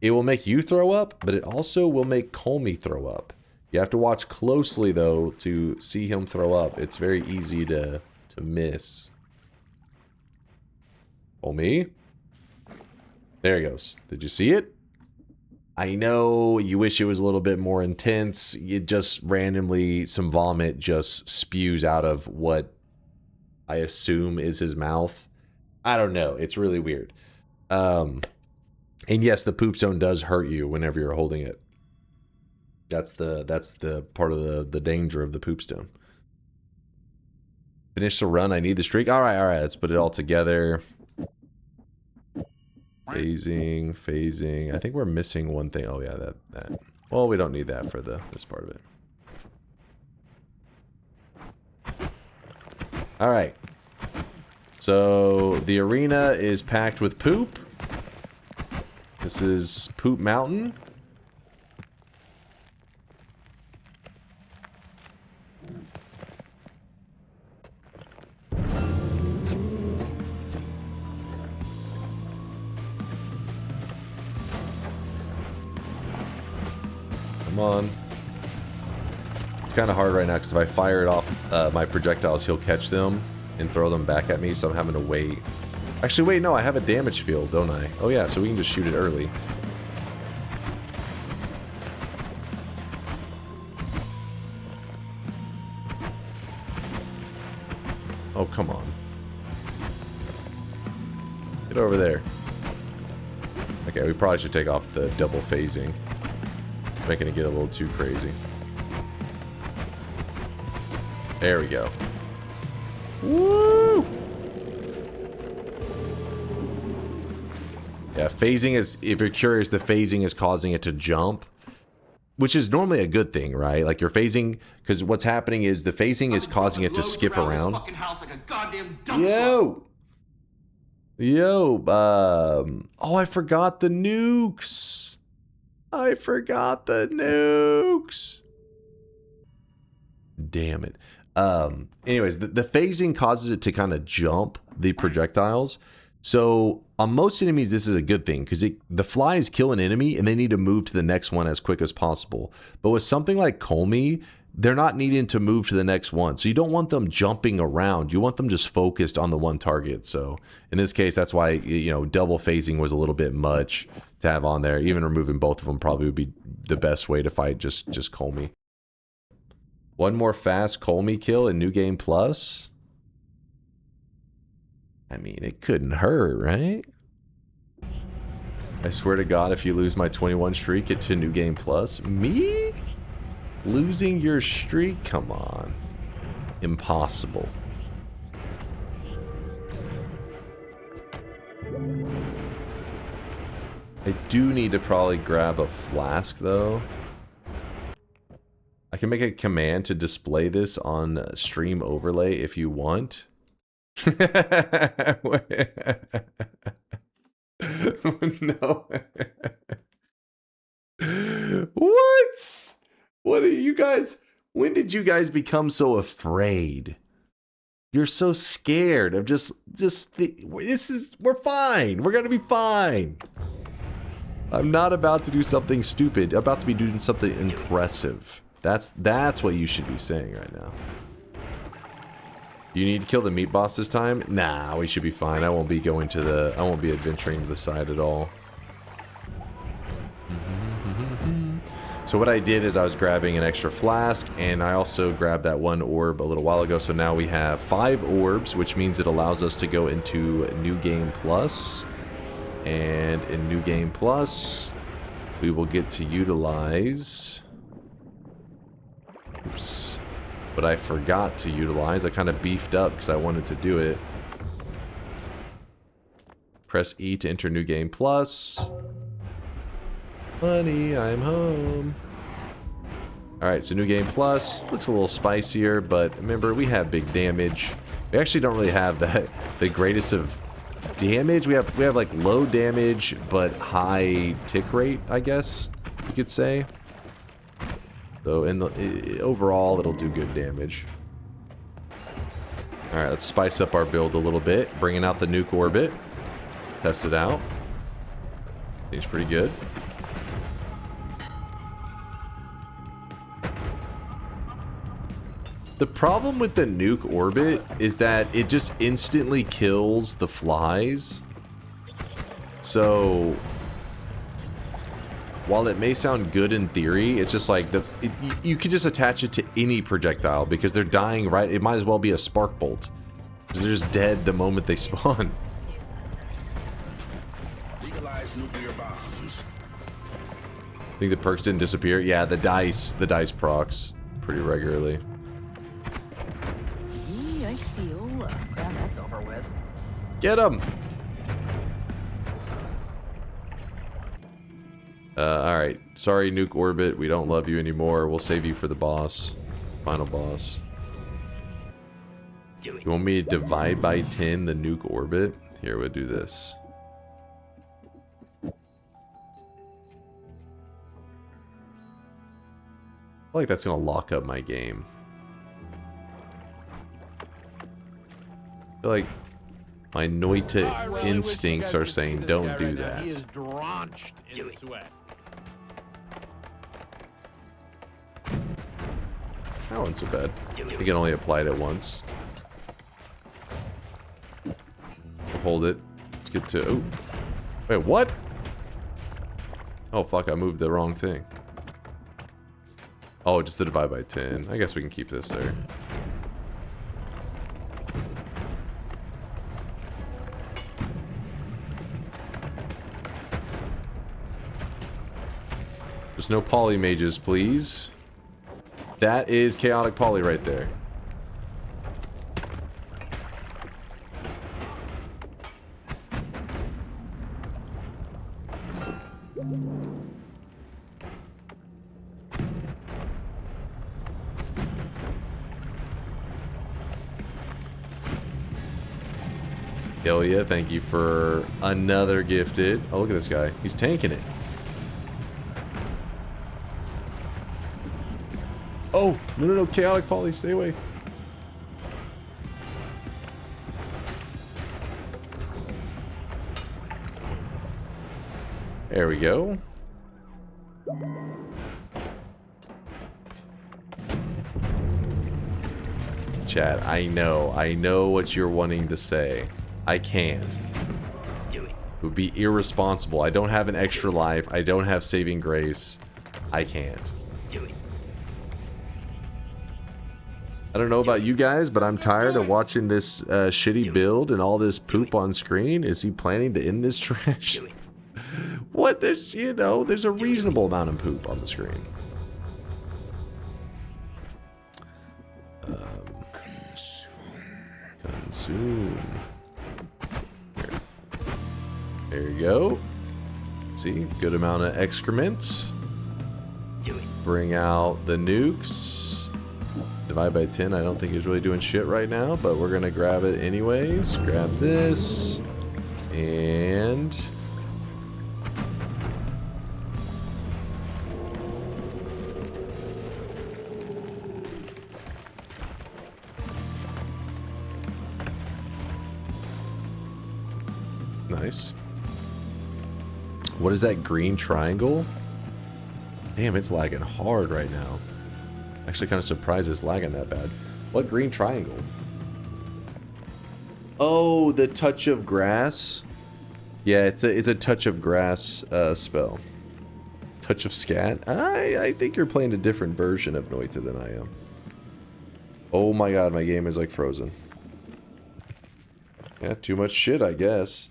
it will make you throw up, but it also will make Kolmi throw up. You have to watch closely, though, to see him throw up. It's very easy to miss. Kolmi? There he goes. Did you see it? I know you wish it was a little bit more intense. It just randomly, some vomit just spews out of what I assume is his mouth. I don't know. It's really weird. And yes, the poop stone does hurt you whenever you're holding it. That's the part of the danger of the poop stone. Finish the run. I need the streak. All right. Let's put it all together. Phasing. I think we're missing one thing. Oh yeah, that. Well, we don't need that for this part of it. All right. So the arena is packed with poop. This is Poop Mountain. Come on. It's kind of hard right now because if I fire it off my projectiles, he'll catch them and throw them back at me, so I'm having to wait. Actually, wait, no, I have a damage field, don't I? Oh yeah, so we can just shoot it early. Oh, come on. Get over there. Okay, we probably should take off the double phasing. Making it get a little too crazy. There we go. Woo! Yeah, phasing is, if you're curious, the phasing is causing it to jump. Which is normally a good thing, right? Like you're phasing, because what's happening is the phasing is causing it to skip around. Yo! Yo, oh, I forgot the nukes. Damn it. Anyways, the phasing causes it to kind of jump the projectiles. So on most enemies, this is a good thing because the flies kill an enemy and they need to move to the next one as quick as possible. But with something like Kolmi, they're not needing to move to the next one. So you don't want them jumping around. You want them just focused on the one target. So in this case, that's why, you know, double phasing was a little bit much to have on there. Even removing both of them probably would be the best way to fight just Kolmi. One more fast Kolmi kill in New Game Plus. I mean, it couldn't hurt, right? I swear to God, if you lose my 21 streak to New Game Plus, me? Losing your streak? Come on. Impossible. I do need to probably grab a flask, though. I can make a command to display this on stream overlay if you want. No. What? What are you guys? When did you guys become so afraid? You're so scared of we're fine. We're gonna be fine. I'm not about to do something stupid. I'm about to be doing something impressive. That's what you should be saying right now. You need to kill the meat boss this time? Nah, we should be fine. I won't be adventuring to the side at all. So what I did is I was grabbing an extra flask, and I also grabbed that one orb a little while ago. So now we have 5 orbs, which means it allows us to go into New Game Plus. And in New Game Plus, we will get to utilize... Oops. But I forgot to utilize. I kind of beefed up because I wanted to do it. Press E to enter New Game Plus. Honey, I'm home. Alright, so New Game Plus. Looks a little spicier, but remember, we have big damage. We actually don't really have the greatest of damage. We have like low damage, but high tick rate, I guess you could say. So overall, it'll do good damage. Alright, let's spice up our build a little bit. Bringing out the Nuke-Orbit. Test it out. Seems pretty good. The problem with the Nuke-Orbit is that it just instantly kills the flies. So... while it may sound good in theory, it's just like you could just attach it to any projectile because they're dying right. It might as well be a spark bolt because they're just dead the moment they spawn. Legalize nuclear bombs. I think the perks didn't disappear. Yeah, the dice procs pretty regularly. Yikes-iola. Glad that's over with. Get him! Alright. Sorry, Nuke-Orbit. We don't love you anymore. We'll save you for the boss. Final boss. You want me to divide by 10 the Nuke-Orbit? Here, we'll do this. I feel like that's gonna lock up my game. I feel like my Noita instincts are saying don't do that. He is drenched in sweat. That one's so bad. You can only apply it once. Hold it. Let's get to... Oh. Wait, what? Oh, fuck. I moved the wrong thing. Oh, just the divide by 10. I guess we can keep this there. There's no poly mages, please. That is chaotic poly right there. Hell yeah, thank you for another gifted. Oh, look at this guy. He's tanking it. Oh, no, chaotic poly, stay away. There we go. Chat, I know what you're wanting to say. I can't. It would be irresponsible. I don't have an extra life. I don't have saving grace. I can't. I don't know about you guys, but I'm tired of watching this shitty build and all this poop on screen. Is he planning to end this trash? What? There's, you know, there's a reasonable amount of poop on the screen. Consume. There you go. See, good amount of excrement. Bring out the nukes. Divide by 10, I don't think he's really doing shit right now, but we're gonna grab it anyways. Grab this. And... nice. What is that green triangle? Damn, it's lagging hard right now. Actually kind of surprised it's lagging that bad. What green triangle? Oh, the touch of grass. Yeah, it's a touch of grass spell. Touch of scat. I think you're playing a different version of Noita than I am. Oh my god, my game is like frozen. Yeah, too much shit, I guess.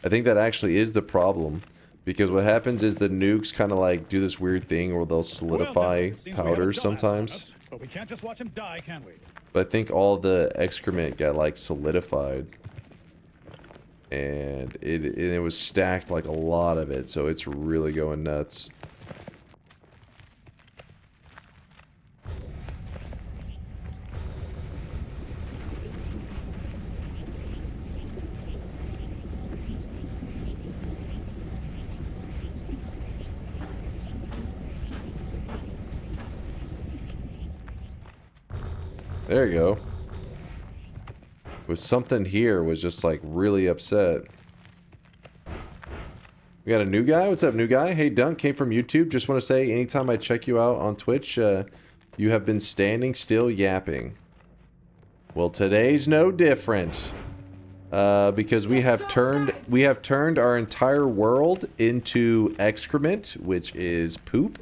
I think that actually is the problem. Because what happens is the nukes kind of like do this weird thing where they'll solidify powders sometimes. But we can't just watch him die, can we? But I think all the excrement got like solidified. And it was stacked like a lot of it, so it's really going nuts. There you go. Was something here was just like really upset. We got a new guy. What's up, new guy? Hey, Dunk, came from YouTube. Just want to say, anytime I check you out on Twitch, you have been standing still yapping. Well, today's no different. Because we have turned our entire world into excrement, which is poop.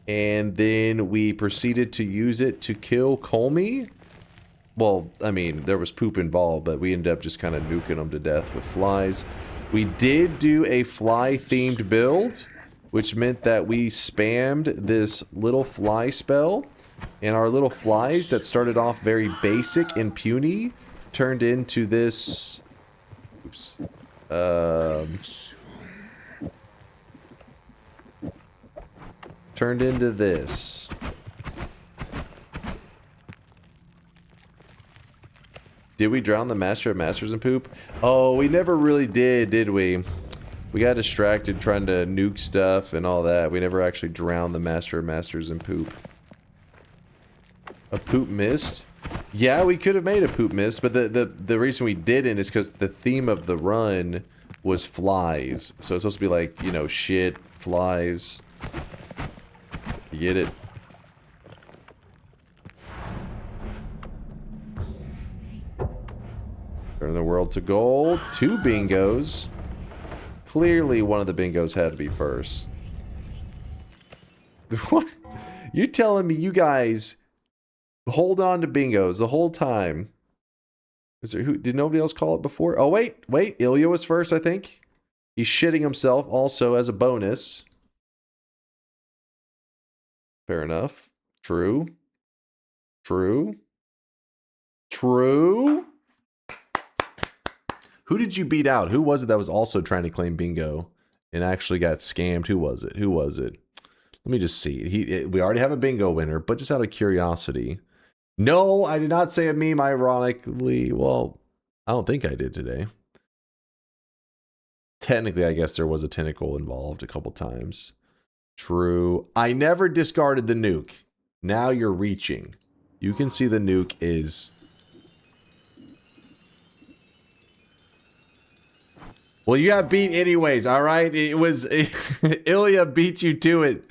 And then we proceeded to use it to kill Kolmi. Well, I mean, there was poop involved, but we ended up just kind of nuking them to death with flies. We did do a fly-themed build, which meant that we spammed this little fly spell. And our little flies that started off very basic and puny turned into this... Oops. turned into this. Did we drown the Master of Masters in poop? Oh, we never really did we? We got distracted trying to nuke stuff and all that. We never actually drowned the Master of Masters in poop. A poop mist? Yeah, we could have made a poop mist, but the reason we didn't is because the theme of the run was flies. So it's supposed to be like, you know, shit, flies. You get it? Turn the world to gold. 2 bingos. Clearly one of the bingos had to be first. What? You're telling me you guys hold on to bingos the whole time? Is there who? Did nobody else call it before? Oh, wait. Ilya was first, I think. He's shitting himself also as a bonus. Fair enough. True. True. True. Who did you beat out? Who was it that was also trying to claim bingo and actually got scammed? Who was it? Who was it? Let me just see. We already have a bingo winner, but just out of curiosity. No, I did not say a meme ironically. Well, I don't think I did today. Technically, I guess there was a tentacle involved a couple times. True. I never discarded the nuke. Now you're reaching. You can see the nuke is... Well, you got beat anyways, alright? It was... Ilya beat you to it.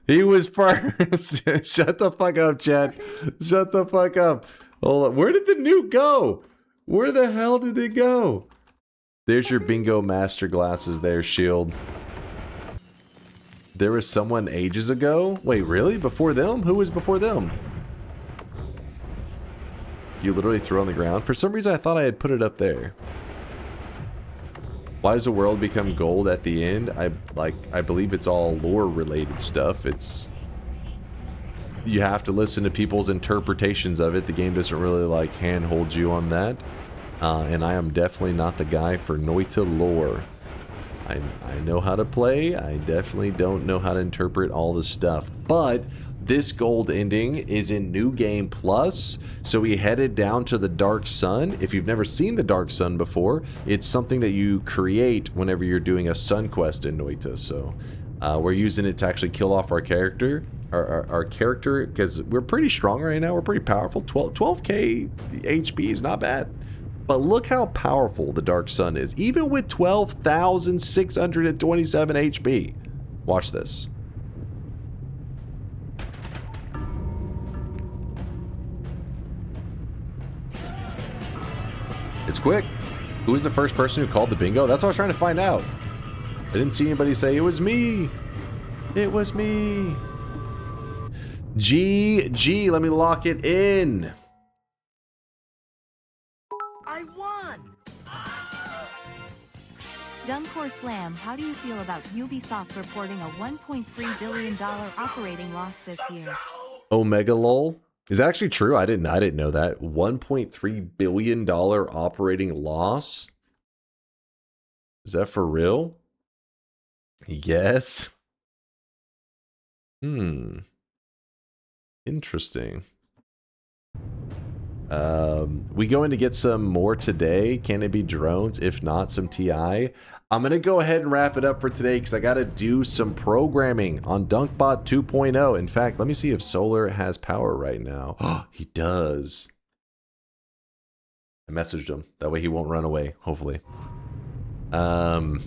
He was first. Shut the fuck up, Chad. Shut the fuck up. Hold on. Where did the nuke go? Where the hell did it go? There's your bingo master glasses there, Shield. There was someone ages ago? Wait, really? Before them? Who was before them? You literally threw it on the ground? For some reason, I thought I had put it up there. Why does the world become gold at the end? I believe it's all lore related stuff. It's... You have to listen to people's interpretations of it. The game doesn't really like handhold you on that. And I am definitely not the guy for Noita lore. I know how to play. I definitely don't know how to interpret all the stuff. But this gold ending is in New Game Plus, so we headed down to the Dark Sun. If you've never seen the Dark Sun before, it's something that you create whenever you're doing a Sun quest in Noita. So we're using it to actually kill off our character. Our character, because we're pretty strong right now. We're pretty powerful. 12k HP is not bad. But look how powerful the Dark Sun is, even with 12,627 HP. Watch this. It's quick. Who was the first person who called the bingo? That's what I was trying to find out. I didn't see anybody say, it was me. It was me. GG, let me lock it in. I won! DunkOrSlam, how do you feel about Ubisoft reporting a $1.3 billion operating loss this year? Omega lol. Is that actually true? I didn't know that. $1.3 billion operating loss? Is that for real? Yes. Interesting. We going to get some more today. Can it be drones? If not, some TI. I'm going to go ahead and wrap it up for today because I got to do some programming on DunkBot 2.0. In fact, let me see if Solar has power right now. Oh, he does. I messaged him. That way he won't run away, hopefully. But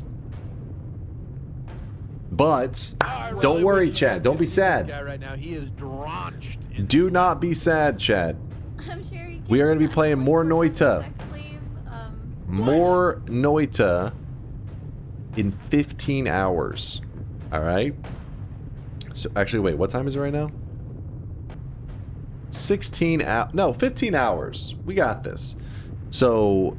don't worry, Chad. Don't be sad. Right now, he is drenched. Do not be sad, Chad. I'm sure you We are going to be playing more Noita. More Noita in 15 hours. Alright? So, actually, wait. What time is it right now? 16 hours. No, 15 hours. We got this. So,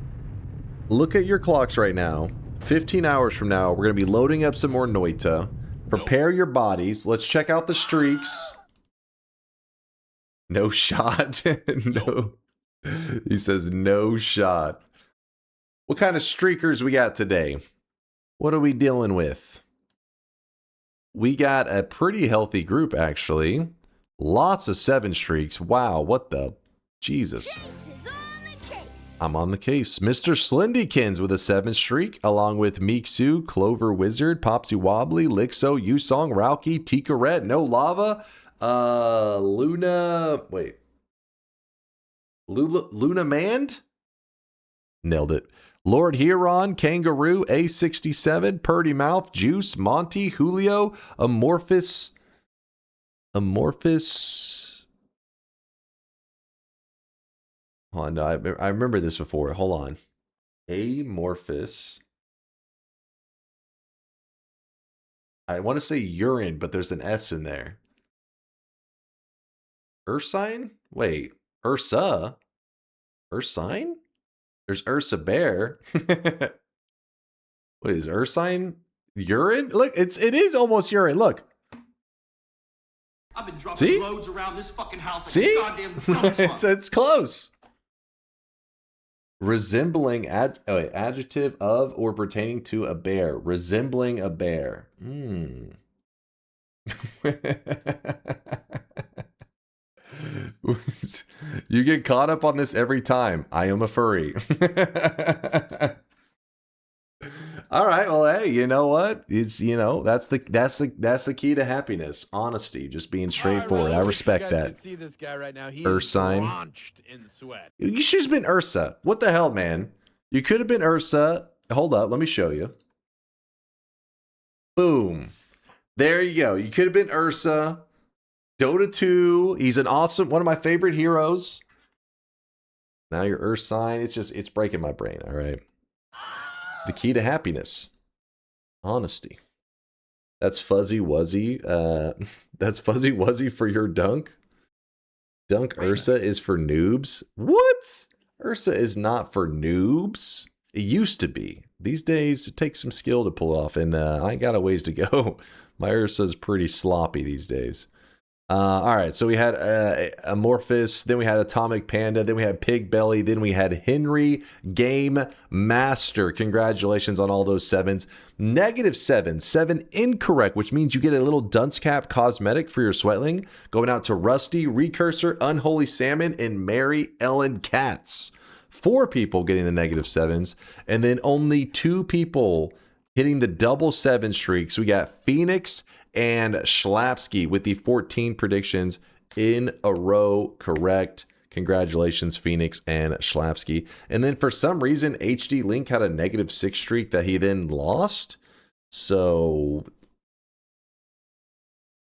look at your clocks right now. 15 hours from now, we're going to be loading up some more Noita. Prepare your bodies. Let's check out the streaks. No shot. No. He says no shot. What kind of streakers we got today? What are we dealing with? we got a pretty healthy group, actually. Lots of 7 streaks. Wow, what the... Jesus. I'm on the case. Mr. Slindykins with a 7 streak, along with Meeksu, Clover Wizard, Popsy Wobbly, Lixo, Yusong, Rauki, Tika Red, No Lava, Luna... Wait. Luna Mand? Nailed it. Lord Huron, Kangaroo, A67, Purdy Mouth, Juice, Monty, Julio, Amorphous. Hold on, no, I remember this before. Hold on. Amorphous. I want to say urine, but there's an S in there. Ursine? Wait, Ursa? Ursine? There's Ursa Bear. What is Ursine? Urine? Look, it is almost urine. Look. I've been dropping loads around this fucking house like See? a goddamn dump truck. it's close. Resembling adjective of or pertaining to a bear. Resembling a bear. You get caught up on this every time. I am a furry. All right, well, hey, you know what? It's that's the key to happiness. Honesty, just being straightforward. I respect that. See this guy right now. He Ursine. is drenched in sweat. You should have been Ursa. What the hell, man? You could have been Ursa. Hold up, let me show you. Boom. There you go. You could have been Ursa. Dota 2. He's an awesome, one of my favorite heroes. Now you're Ursine. It's breaking my brain, all right? The key to happiness. Honesty. That's Fuzzy Wuzzy. That's Fuzzy Wuzzy for your dunk. Dunk Ursa is for noobs. What? Ursa is not for noobs. It used to be. These days, it takes some skill to pull off, and I got a ways to go. My Ursa's pretty sloppy these days. All right, so we had Amorphous, then we had Atomic Panda, then we had Pig Belly, then we had Henry Game Master. Congratulations on all those 7s. -7, 7 incorrect, which means you get a little dunce cap cosmetic for your Sweatling. Going out to Rusty, Recursor, Unholy Salmon, and Mary Ellen Katz. 4 people getting the -7s, and then only 2 people hitting the double 7 streaks. We got Phoenix and Schlapsky with the 14 predictions in a row correct. Congratulations, Phoenix and Schlapsky. And then for some reason, HD Link had a -6 streak that he then lost. So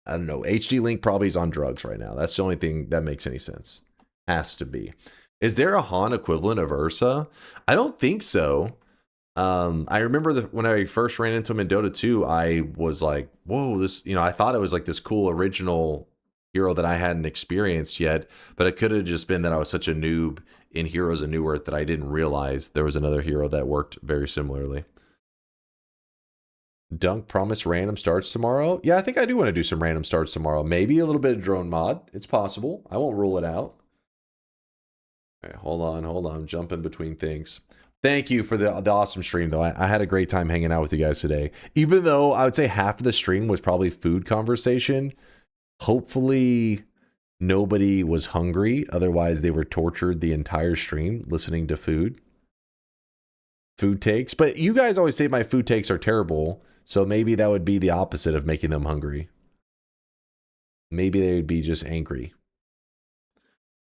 I don't know. HD Link probably is on drugs right now. That's the only thing that makes any sense. Has to be. Is there a Han equivalent of Ursa? I don't think so. I remember when I first ran into him in Dota 2, I was like, whoa, this, I thought it was like this cool original hero that I hadn't experienced yet, but it could have just been that I was such a noob in Heroes of New Earth that I didn't realize there was another hero that worked very similarly. Dunk promise random starts tomorrow. Yeah, I think I do want to do some random starts tomorrow. Maybe a little bit of drone mod. It's possible. I won't rule it out. All right, hold on. Jumping between things. Thank you for the awesome stream, though. I had a great time hanging out with you guys today. Even though I would say half of the stream was probably food conversation. Hopefully, nobody was hungry. Otherwise, they were tortured the entire stream listening to food takes. But you guys always say my food takes are terrible. So maybe that would be the opposite of making them hungry. Maybe they would be just angry.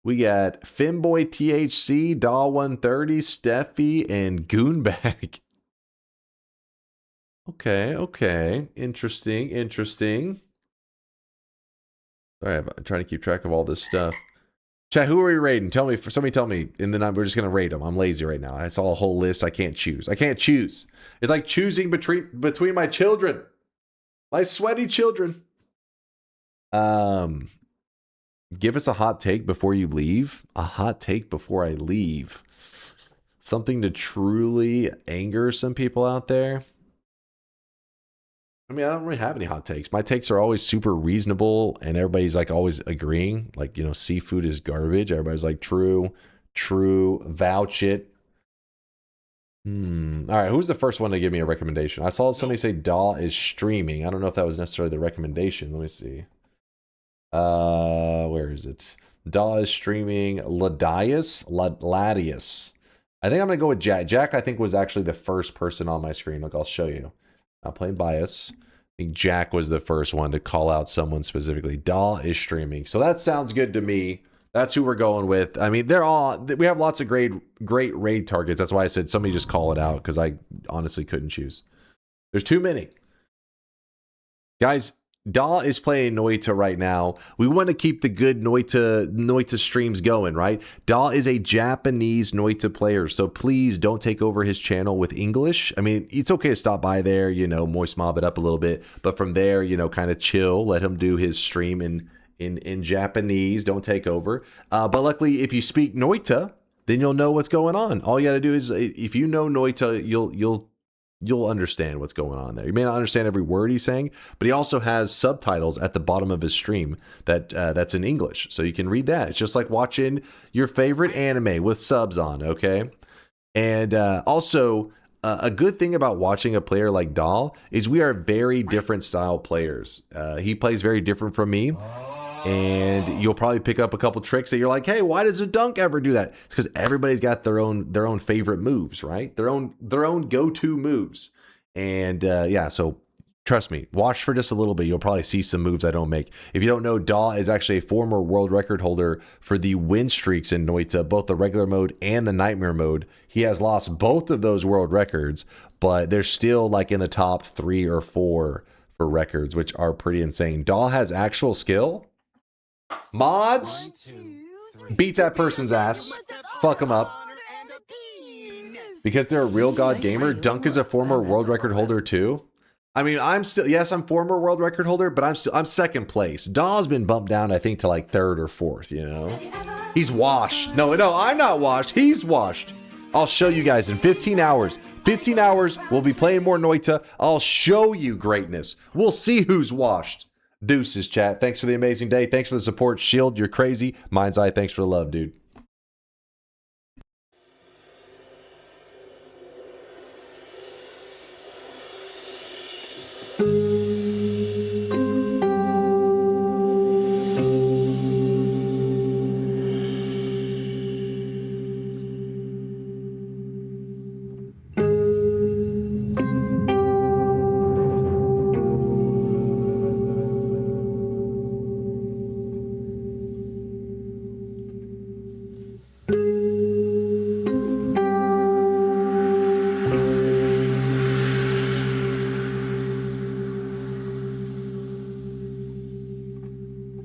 We got Finboy THC, Doll 130, Steffi, and Goonbag. Okay. Interesting. Sorry, I'm trying to keep track of all this stuff. Chat, who are we raiding? Somebody tell me, and then we're just going to raid them. I'm lazy right now. I saw a whole list. I can't choose. It's like choosing between my children. My sweaty children. Give us a hot take before you leave. A hot take before I leave. Something to truly anger some people out there. I mean, I don't really have any hot takes. My takes are always super reasonable, and everybody's like always agreeing. Like, seafood is garbage. Everybody's like, true, vouch it. All right, who's the first one to give me a recommendation? I saw somebody say Daw is streaming. I don't know if that was necessarily the recommendation. Let me see. Where is it? Daw is streaming. Ladius. I think I'm gonna go with Jack. Jack, I think, was actually the first person on my screen. Look, I'll show you. Not playing bias. I think Jack was the first one to call out someone specifically. Daw is streaming. So that sounds good to me. That's who we're going with. I mean, we have lots of great raid targets. That's why I said somebody just call it out, because I honestly couldn't choose. There's too many. Guys, Daw is playing Noita right now. We want to keep the good Noita streams going, right? Daw is a Japanese Noita player, so please don't take over his channel with English. I mean, it's okay to stop by there, you know, moist mob it up a little bit, but from there, you know, kind of chill. Let him do his stream in Japanese. Don't take over. But luckily, if you speak Noita, then you'll know what's going on. All you got to do is, if you know Noita, you'll understand what's going on there. You may not understand every word he's saying, but he also has subtitles at the bottom of his stream that's in English, so you can read that. It's just like watching your favorite anime with subs on, okay? And also, a good thing about watching a player like Daw is we are very different style players. He plays very different from me. And you'll probably pick up a couple tricks that you're like, hey, why does a dunk ever do that? It's because everybody's got their own favorite moves, right? Their own go-to moves. And yeah, so trust me, watch for just a little bit. You'll probably see some moves I don't make. If you don't know, Daw is actually a former world record holder for the win streaks in Noita, both the regular mode and the nightmare mode. He has lost both of those world records, but they're still like in the top 3 or 4 for records, which are pretty insane. Daw has actual skill. Mods, beat that person's ass. Fuck them up. Because they're a real god gamer. Dunk is a former world record holder too. I mean, I'm former world record holder, but I'm second place. Daw's been bumped down, I think, to like 3rd or 4th, you know? He's washed. No, I'm not washed. He's washed. I'll show you guys in 15 hours. 15 hours, we'll be playing more Noita. I'll show you greatness. We'll see who's washed. Deuces, chat. Thanks for the amazing day. Thanks for the support. Shield, you're crazy. Mind's Eye, thanks for the love, dude.